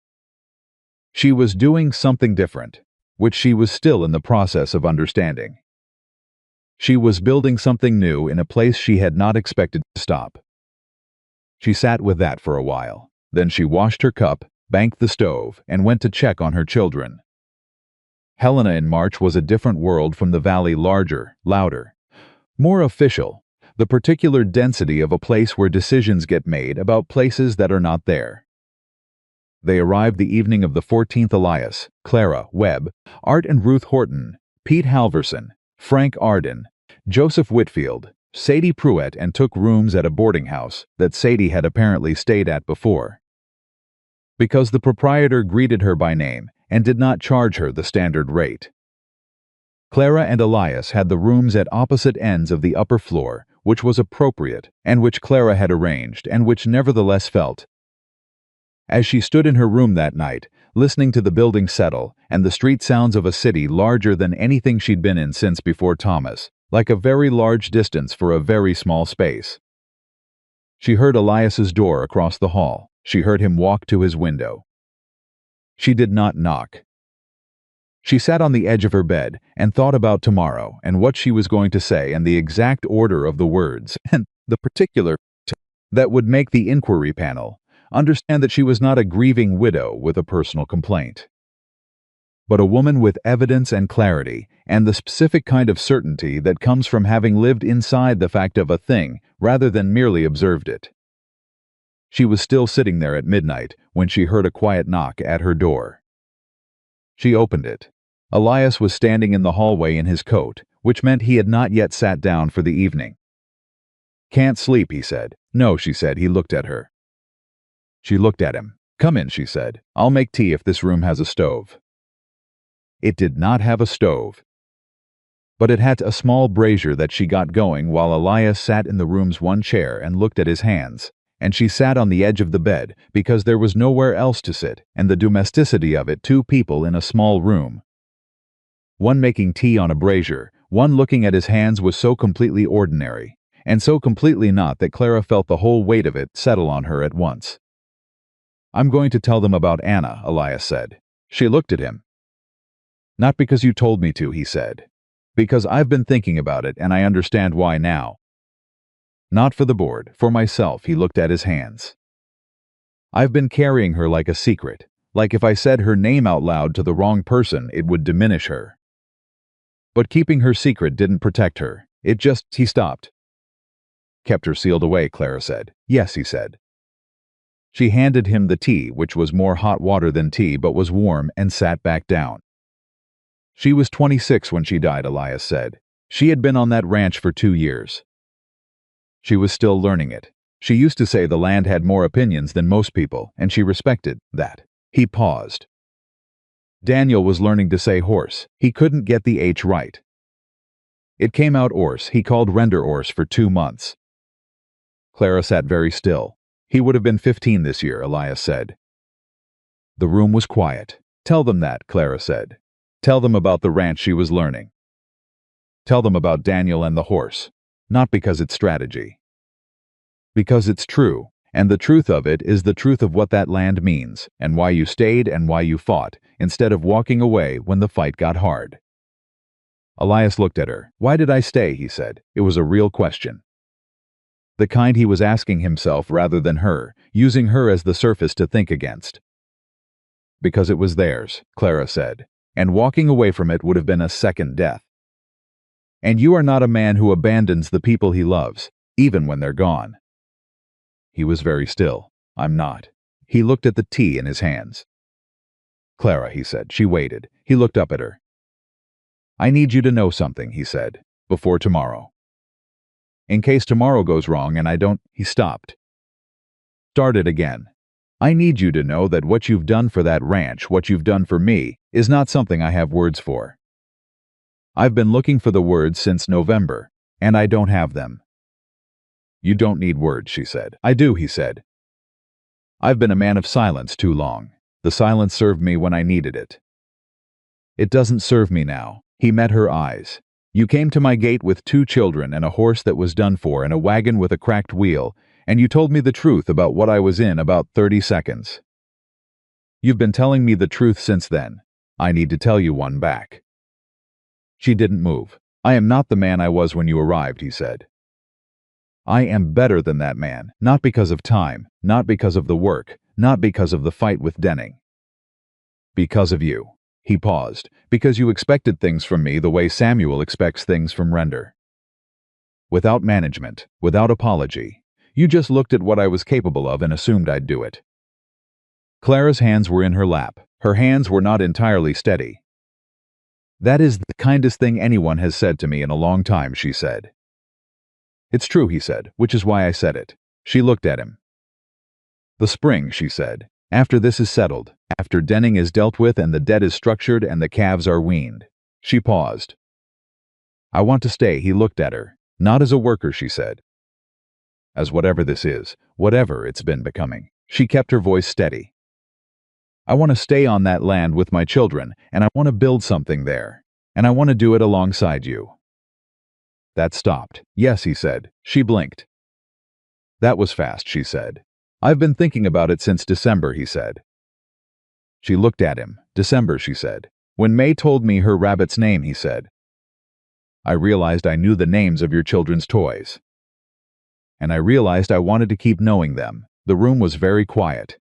A: She was doing something different, which she was still in the process of understanding. She was building something new in a place she had not expected to stop. She sat with that for a while. Then she washed her cup, banked the stove, and went to check on her children. Helena in March was a different world from the valley, larger, louder, more official, the particular density of a place where decisions get made about places that are not there. They arrived the evening of the 14th. Elias, Clara, Webb, Art and Ruth Horton, Pete Halverson, Frank Arden, Joseph Whitfield, Sadie Pruitt, and took rooms at a boarding house that Sadie had apparently stayed at before. Because the proprietor greeted her by name and did not charge her the standard rate. Clara and Elias had the rooms at opposite ends of the upper floor, which was appropriate and which Clara had arranged and which nevertheless felt. As she stood in her room that night, listening to the building settle and the street sounds of a city larger than anything she'd been in since before Thomas, like a very large distance for a very small space. She heard Elias's door across the hall. She heard him walk to his window. She did not knock. She sat on the edge of her bed and thought about tomorrow and what she was going to say and the exact order of the words and the particular that would make the inquiry panel understand that she was not a grieving widow with a personal complaint, but a woman with evidence and clarity and the specific kind of certainty that comes from having lived inside the fact of a thing rather than merely observed it. She was still sitting there at midnight when she heard a quiet knock at her door. She opened it. Elias was standing in the hallway in his coat, which meant he had not yet sat down for the evening. "Can't sleep," he said. "No," she said. He looked at her. She looked at him. "Come in," she said. "I'll make tea if this room has a stove." It did not have a stove, but it had a small brazier that she got going while Elias sat in the room's one chair and looked at his hands, and she sat on the edge of the bed because there was nowhere else to sit, and the domesticity of it, 2 people in a small room. One making tea on a brazier, one looking at his hands, was so completely ordinary, and so completely not that Clara felt the whole weight of it settle on her at once. "I'm going to tell them about Anna," Elias said. She looked at him. "Not because you told me to," he said. "Because I've been thinking about it and I understand why now. Not for the board, for myself." He looked at his hands. "I've been carrying her like a secret, like if I said her name out loud to the wrong person it would diminish her. But keeping her secret didn't protect her. It just—" He stopped. "Kept her sealed away," Clara said. "Yes," he said. She handed him the tea, which was more hot water than tea but was warm, and sat back down. "She was 26 when she died," Elias said. "She had been on that ranch for 2 years. She was still learning it. She used to say the land had more opinions than most people, and she respected that." He paused. Daniel was learning to say horse. He couldn't get the H right. It came out orse. He called render orse for 2 months. Clara sat very still. "He would have been 15 this year," Elias said. The room was quiet. "Tell them that," Clara said. "Tell them about the ranch she was learning. Tell them about Daniel and the horse. Not because it's strategy. Because it's true, and the truth of it is the truth of what that land means, and why you stayed and why you fought, instead of walking away when the fight got hard." Elias looked at her. "Why did I stay?" he said. It was a real question. The kind he was asking himself rather than her, using her as the surface to think against. "Because it was theirs," Clara said, "and walking away from it would have been a second death. And you are not a man who abandons the people he loves, even when they're gone." He was very still. "I'm not." He looked at the tea in his hands. "Clara," he said. She waited. He looked up at her. "I need you to know something," he said, "before tomorrow. In case tomorrow goes wrong and I don't—" He stopped. Started again. "I need you to know that what you've done for that ranch, what you've done for me, is not something I have words for. I've been looking for the words since November, and I don't have them." "You don't need words," she said. "I do," he said. "I've been a man of silence too long. The silence served me when I needed it. It doesn't serve me now." He met her eyes. "You came to my gate with 2 children and a horse that was done for and a wagon with a cracked wheel, and you told me the truth about what I was in about 30 seconds. You've been telling me the truth since then. I need to tell you one back." She didn't move. "I am not the man I was when you arrived," he said. "I am better than that man, not because of time, not because of the work, not because of the fight with Denning. Because of you." He paused. "Because you expected things from me the way Samuel expects things from Render. Without management, without apology. You just looked at what I was capable of and assumed I'd do it. Clara's hands were in her lap. Her hands were not entirely steady. "That is the kindest thing anyone has said to me in a long time," she said. "It's true," he said, "which is why I said it." She looked at him. "The spring," she said. "After this is settled, after Denning is dealt with and the debt is structured and the calves are weaned." She paused. "I want to stay," he looked at her. "Not as a worker," she said. "As whatever this is, whatever it's been becoming." She kept her voice steady. "I want to stay on that land with my children, and I want to build something there. And I want to do it alongside you." That stopped. "Yes," he said. She blinked. "That was fast," she said. "I've been thinking about it since December," he said. She looked at him. "December," she said. "When May told me her rabbit's name," he said. "I realized I knew the names of your children's toys. And I realized I wanted to keep knowing them." The room was very quiet.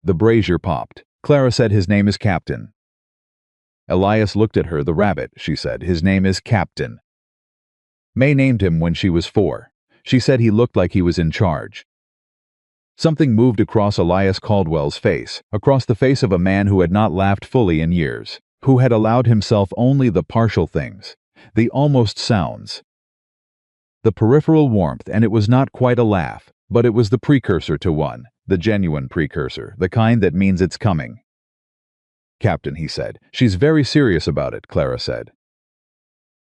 A: The brazier popped. Clara said, "His name is Captain." Elias looked at her. "The rabbit," she said. "His name is Captain. May named him when she was 4. She said he looked like he was in charge." Something moved across Elias Caldwell's face, across the face of a man who had not laughed fully in years, who had allowed himself only the partial things, the almost sounds, the peripheral warmth, and it was not quite a laugh, but it was the precursor to one, the genuine precursor, the kind that means it's coming. "Captain," he said. "She's very serious about it," Clara said.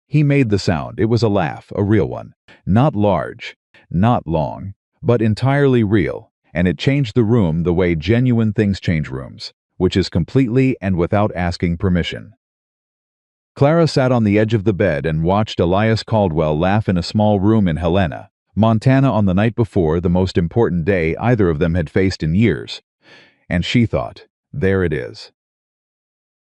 A: He made the sound. It was a laugh, a real one. Not large, not long, but entirely real, and it changed the room the way genuine things change rooms, which is completely and without asking permission. Clara sat on the edge of the bed and watched Elias Caldwell laugh in a small room in Helena, Montana, on the night before the most important day either of them had faced in years. And she thought, there it is.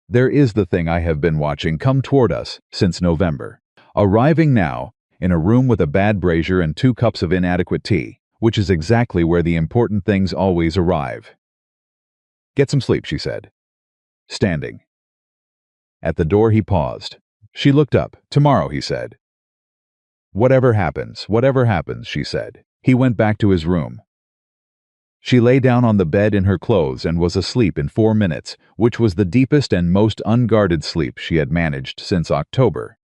A: There is the thing I have been watching come toward us since November, arriving now in a room with a bad brazier and 2 cups of inadequate tea, which is exactly where the important things always arrive. "Get some sleep," she said, standing. At the door he paused. She looked up. "Tomorrow," he said. Whatever happens," she said. He went back to his room. She lay down on the bed in her clothes and was asleep in 4 minutes, which was the deepest and most unguarded sleep she had managed since October.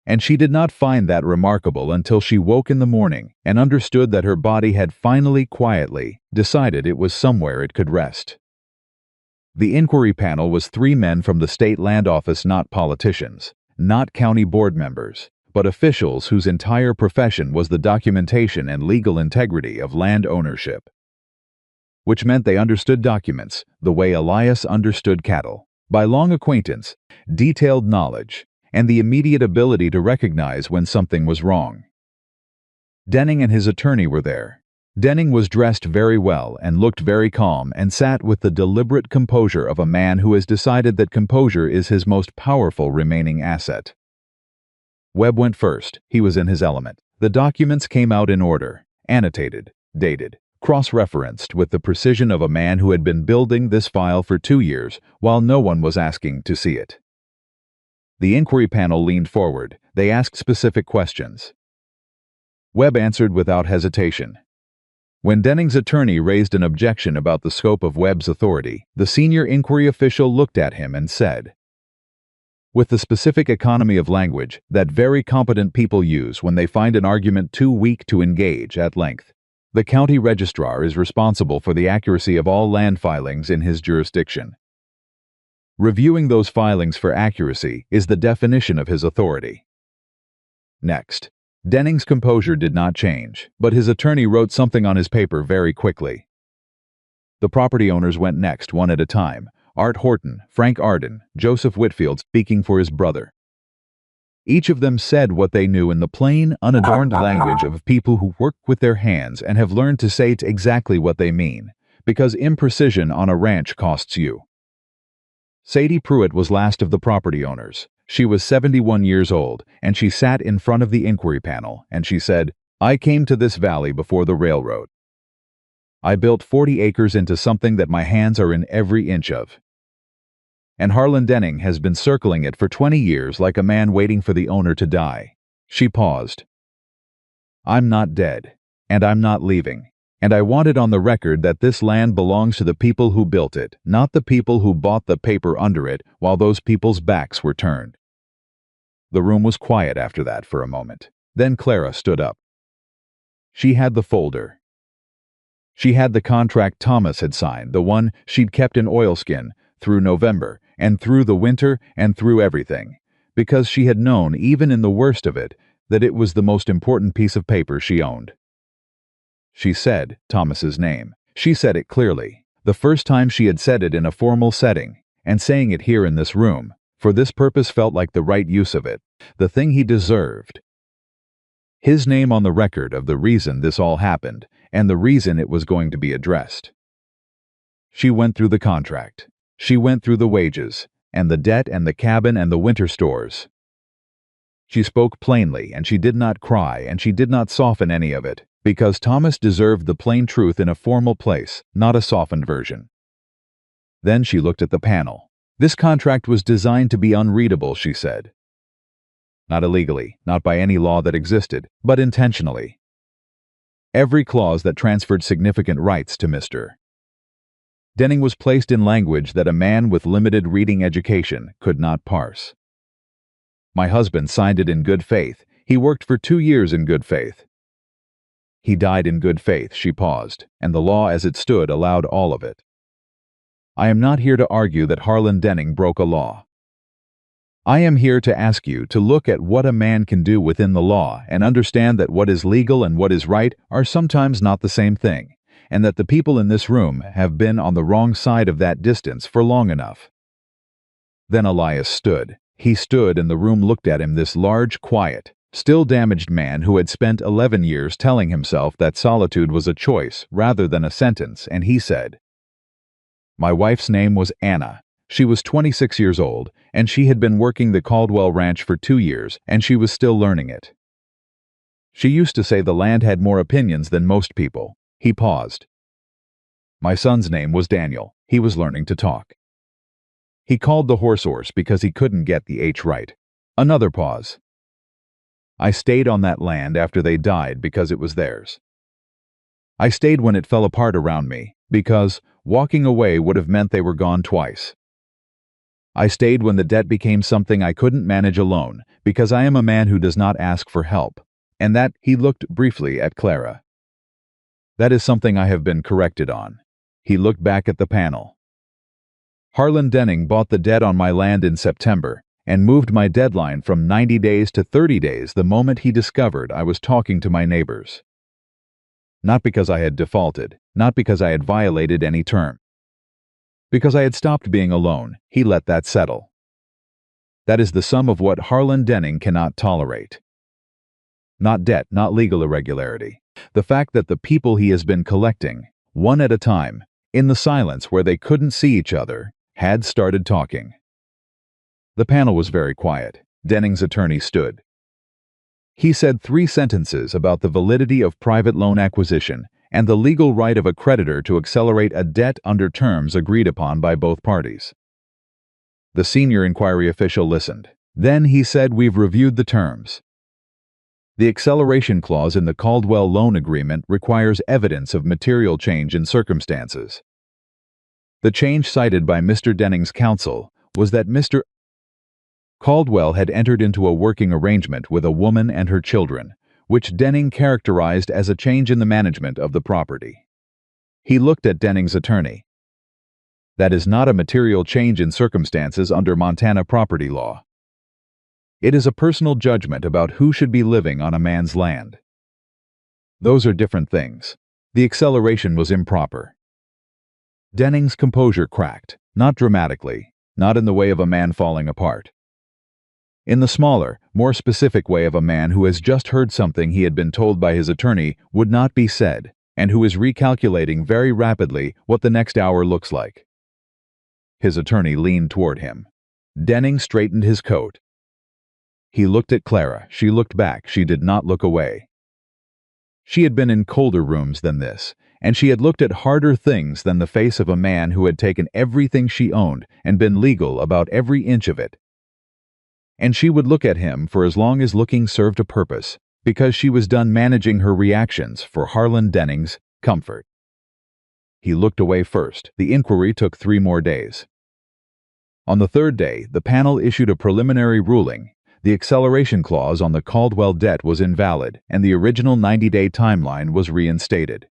A: And she did not find that remarkable until she woke in the morning and understood that her body had finally, quietly, decided it was somewhere it could rest. The inquiry panel was 3 men from the state land office, not politicians, not county board members, but officials whose entire profession was the documentation and legal integrity of land ownership. Which meant they understood documents the way Elias understood cattle, by long acquaintance, detailed knowledge, and the immediate ability to recognize when something was wrong. Denning and his attorney were there. Denning was dressed very well and looked very calm and sat with the deliberate composure of a man who has decided that composure is his most powerful remaining asset. Webb went first. He was in his element. The documents came out in order, annotated, dated, cross-referenced with the precision of a man who had been building this file for 2 years while no one was asking to see it. The inquiry panel leaned forward. They asked specific questions. Webb answered without hesitation. When Denning's attorney raised an objection about the scope of Webb's authority, the senior inquiry official looked at him and said, with the specific economy of language that very competent people use when they find an argument too weak to engage at length, the county registrar is responsible for the accuracy of all land filings in his jurisdiction. Reviewing those filings for accuracy is the definition of his authority. Next. Denning's composure did not change, but his attorney wrote something on his paper very quickly. The property owners went next, one at a time. Art Horton, Frank Arden, Joseph Whitfield speaking for his brother. Each of them said what they knew in the plain, unadorned language of people who work with their hands and have learned to say exactly what they mean, because imprecision on a ranch costs you. Sadie Pruitt was last of the property owners. She was 71 years old, and she sat in front of the inquiry panel, and she said, "I came to this valley before the railroad. I built 40 acres into something that my hands are in every inch of. And Harlan Denning has been circling it for 20 years like a man waiting for the owner to die." She paused. "I'm not dead, and I'm not leaving. And I want it on the record that this land belongs to the people who built it, not the people who bought the paper under it while those people's backs were turned." The room was quiet after that for a moment. Then Clara stood up. She had the folder. She had the contract Thomas had signed, the one she'd kept in oilskin through November and through the winter and through everything, because she had known, even in the worst of it, that it was the most important piece of paper she owned. She said Thomas's name. She said it clearly, the first time she had said it in a formal setting, and saying it here in this room, for this purpose felt like the right use of it, the thing he deserved. His name on the record of the reason this all happened, and the reason it was going to be addressed. She went through the contract. She went through the wages, and the debt and the cabin and the winter stores. She spoke plainly, and she did not cry, and she did not soften any of it, because Thomas deserved the plain truth in a formal place, not a softened version. Then she looked at the panel. This contract was designed to be unreadable, she said. Not illegally, not by any law that existed, but intentionally. Every clause that transferred significant rights to Mr. Denning was placed in language that a man with limited reading education could not parse. My husband signed it in good faith. He worked for 2 years in good faith. He died in good faith, she paused, and the law as it stood allowed all of it. I am not here to argue that Harlan Denning broke a law. I am here to ask you to look at what a man can do within the law and understand that what is legal and what is right are sometimes not the same thing, and that the people in this room have been on the wrong side of that distance for long enough. Then Elias stood. He stood and the room looked at him, this large, quiet, still damaged man who had spent 11 years telling himself that solitude was a choice rather than a sentence, and he said, "My wife's name was Anna. She was 26 years old, and she had been working the Caldwell Ranch for 2 years, and she was still learning it. She used to say the land had more opinions than most people." He paused. "My son's name was Daniel. He was learning to talk. He called the horse because he couldn't get the H right." Another pause. "I stayed on that land after they died because it was theirs. I stayed when it fell apart around me, because walking away would have meant they were gone twice. I stayed when the debt became something I couldn't manage alone, because I am a man who does not ask for help, and that," he looked briefly at Clara. "That is something I have been corrected on." He looked back at the panel. "Harlan Denning bought the debt on my land in September, and moved my deadline from 90 days to 30 days the moment he discovered I was talking to my neighbors. Not because I had defaulted, not because I had violated any term. Because I had stopped being alone, he let that settle. That is the sum of what Harlan Denning cannot tolerate. Not debt, not legal irregularity. The fact that the people he has been collecting, one at a time, in the silence where they couldn't see each other, had started talking." The panel was very quiet. Denning's attorney stood. He said 3 sentences about the validity of private loan acquisition and the legal right of a creditor to accelerate a debt under terms agreed upon by both parties. The senior inquiry official listened. Then he said, "We've reviewed the terms. The acceleration clause in the Caldwell loan agreement requires evidence of material change in circumstances. The change cited by Mr. Denning's counsel was that Mr. Caldwell had entered into a working arrangement with a woman and her children, which Denning characterized as a change in the management of the property." He looked at Denning's attorney. "That is not a material change in circumstances under Montana property law. It is a personal judgment about who should be living on a man's land. Those are different things. The acceleration was improper." Denning's composure cracked, not dramatically, not in the way of a man falling apart. In the smaller, more specific way of a man who has just heard something he had been told by his attorney would not be said, and who is recalculating very rapidly what the next hour looks like. His attorney leaned toward him. Denning straightened his coat. He looked at Clara. She looked back. She did not look away. She had been in colder rooms than this, and she had looked at harder things than the face of a man who had taken everything she owned and been legal about every inch of it. And she would look at him for as long as looking served a purpose, because she was done managing her reactions for Harlan Denning's comfort. He looked away first. The inquiry took 3 more days. On the 3rd day, the panel issued a preliminary ruling. The acceleration clause on the Caldwell debt was invalid, and the original 90-day timeline was reinstated.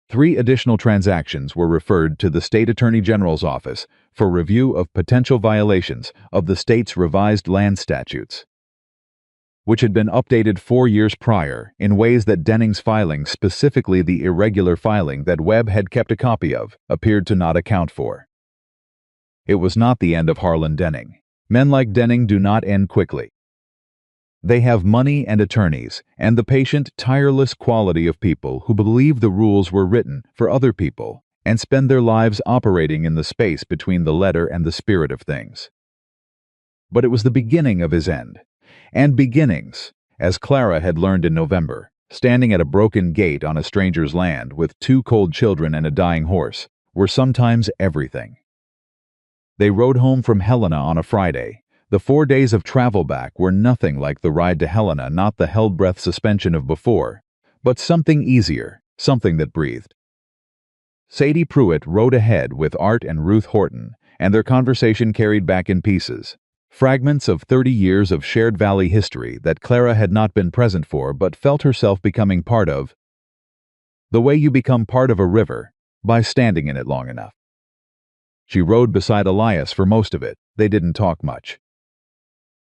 A: 3 additional transactions were referred to the State Attorney General's office for review of potential violations of the state's revised land statutes, which had been updated 4 years prior in ways that Denning's filing, specifically the irregular filing that Webb had kept a copy of, appeared to not account for. It was not the end of Harlan Denning. Men like Denning do not end quickly. They have money and attorneys, and the patient, tireless quality of people who believe the rules were written for other people and spend their lives operating in the space between the letter and the spirit of things. But it was the beginning of his end. And beginnings, as Clara had learned in November, standing at a broken gate on a stranger's land with 2 cold children and a dying horse, were sometimes everything. They rode home from Helena on a Friday. The 4 days of travel back were nothing like the ride to Helena, not the held-breath suspension of before, but something easier, something that breathed. Sadie Pruitt rode ahead with Art and Ruth Horton, and their conversation carried back in pieces, fragments of 30 years of shared valley history that Clara had not been present for but felt herself becoming part of. The way you become part of a river, by standing in it long enough. She rode beside Elias for most of it. They didn't talk much.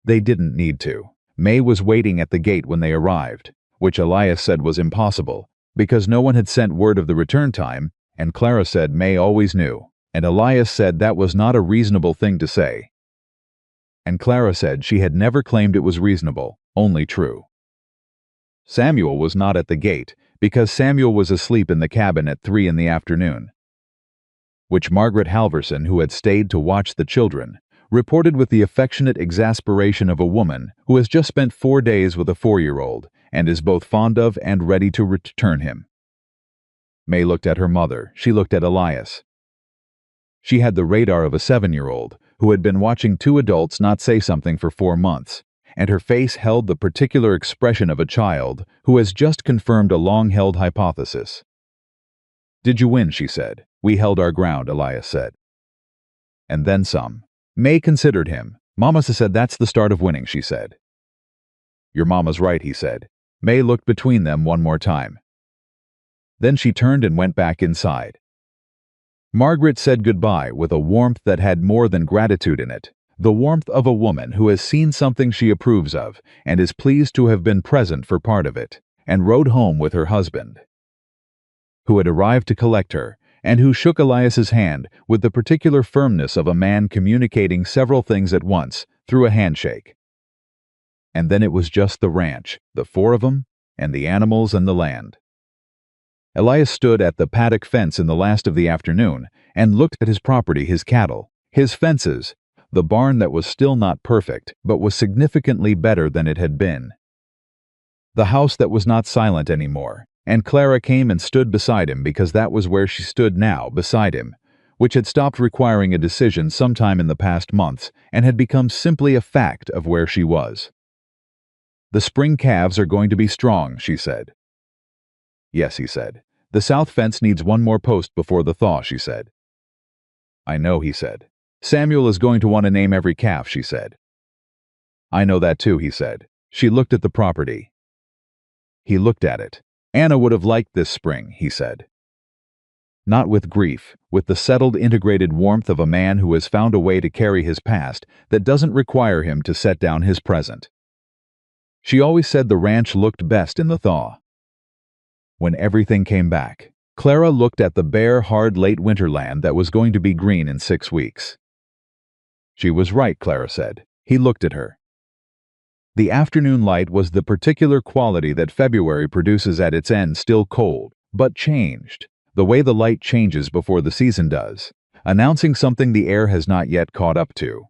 A: They didn't need to. May was waiting at the gate when they arrived, which Elias said was impossible, because no one had sent word of the return time, and Clara said May always knew, and Elias said that was not a reasonable thing to say. And Clara said she had never claimed it was reasonable, only true. Samuel was not at the gate, because Samuel was asleep in the cabin at 3 in the afternoon, which Margaret Halverson, who had stayed to watch the children, reported with the affectionate exasperation of a woman who has just spent 4 days with a 4-year-old and is both fond of and ready to return him. May looked at her mother. She looked at Elias. She had the radar of a 7-year-old who had been watching 2 adults not say something for 4 months, and her face held the particular expression of a child who has just confirmed a long-held hypothesis. "Did you win?" she said. "We held our ground," Elias said. "And then some." May considered him. "Mama said that's the start of winning," she said. "Your mama's right," he said. May looked between them one more time. Then she turned and went back inside. Margaret said goodbye with a warmth that had more than gratitude in it, the warmth of a woman who has seen something she approves of and is pleased to have been present for part of it, and rode home with her husband, who had arrived to collect her, and who shook Elias's hand with the particular firmness of a man communicating several things at once through a handshake. And then it was just the ranch, the 4 of them, and the animals and the land. Elias stood at the paddock fence in the last of the afternoon and looked at his property, his cattle, his fences, the barn that was still not perfect but was significantly better than it had been, the house that was not silent anymore. And Clara came and stood beside him because that was where she stood now, beside him, which had stopped requiring a decision sometime in the past months and had become simply a fact of where she was. "The spring calves are going to be strong," she said. "Yes," he said. "The south fence needs 1 more post before the thaw," she said. "I know," he said. "Samuel is going to want to name every calf," she said. "I know that too," he said. She looked at the property. He looked at it. "Anna would have liked this spring," he said. Not with grief, with the settled, integrated warmth of a man who has found a way to carry his past that doesn't require him to set down his present. She always said the ranch looked best in the thaw. When everything came back, Clara looked at the bare, hard late winter land that was going to be green in 6 weeks. She was right, Clara said. He looked at her. The afternoon light was the particular quality that February produces at its end, still cold, but changed, the way the light changes before the season does, announcing something the air has not yet caught up to.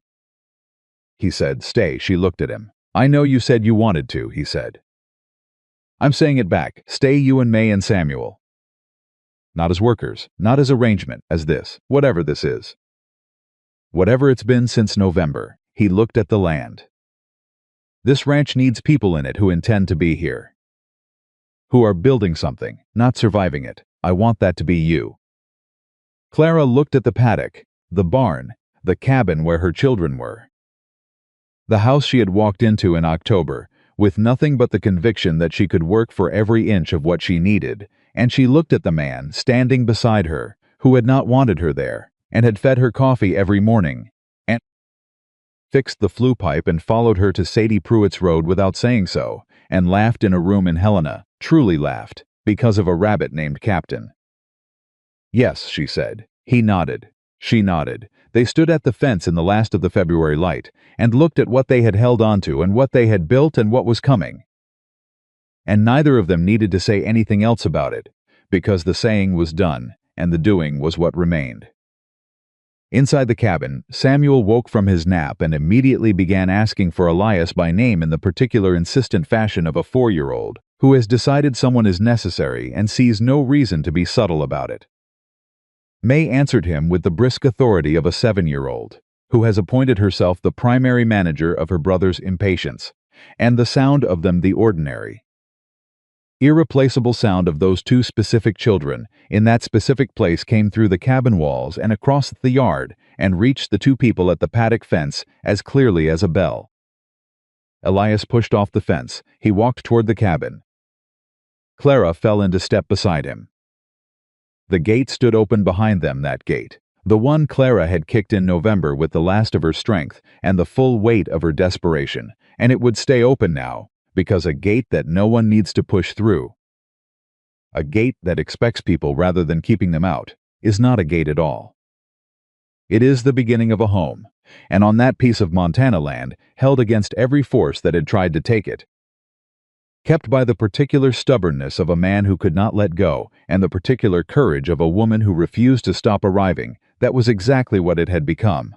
A: He said, "Stay." She looked at him. "I know you said you wanted to," he said. "I'm saying it back. Stay, you and May and Samuel. Not as workers, not as arrangement, as this, whatever this is. Whatever it's been since November." He looked at the land. "This ranch needs people in it who intend to be here, who are building something, not surviving it. I want that to be you." Clara looked at the paddock, the barn, the cabin where her children were. The house she had walked into in October, with nothing but the conviction that she could work for every inch of what she needed, and she looked at the man standing beside her, who had not wanted her there, and had fed her coffee every morning, and fixed the flue pipe and followed her to Sadie Pruitt's road without saying so, and laughed in a room in Helena, truly laughed, because of a rabbit named Captain. "Yes," she said. He nodded. She nodded. They stood at the fence in the last of the February light, and looked at what they had held onto and what they had built and what was coming. And neither of them needed to say anything else about it, because the saying was done, and the doing was what remained. Inside the cabin, Samuel woke from his nap and immediately began asking for Elias by name in the particular insistent fashion of a 4-year-old, who has decided someone is necessary and sees no reason to be subtle about it. May answered him with the brisk authority of a 7-year-old, who has appointed herself the primary manager of her brother's impatience, and the sound of them the ordinary. Irreplaceable sound of those two specific children in that specific place came through the cabin walls and across the yard and reached the two people at the paddock fence as clearly as a bell. Elias pushed off the fence. He walked toward the cabin. Clara fell into step beside him. The gate stood open behind them, that gate, the one Clara had kicked in November with the last of her strength and the full weight of her desperation, and it would stay open now, because a gate that no one needs to push through, a gate that expects people rather than keeping them out, is not a gate at all. It is the beginning of a home, and on that piece of Montana land, held against every force that had tried to take it, kept by the particular stubbornness of a man who could not let go and the particular courage of a woman who refused to stop arriving, that was exactly what it had become.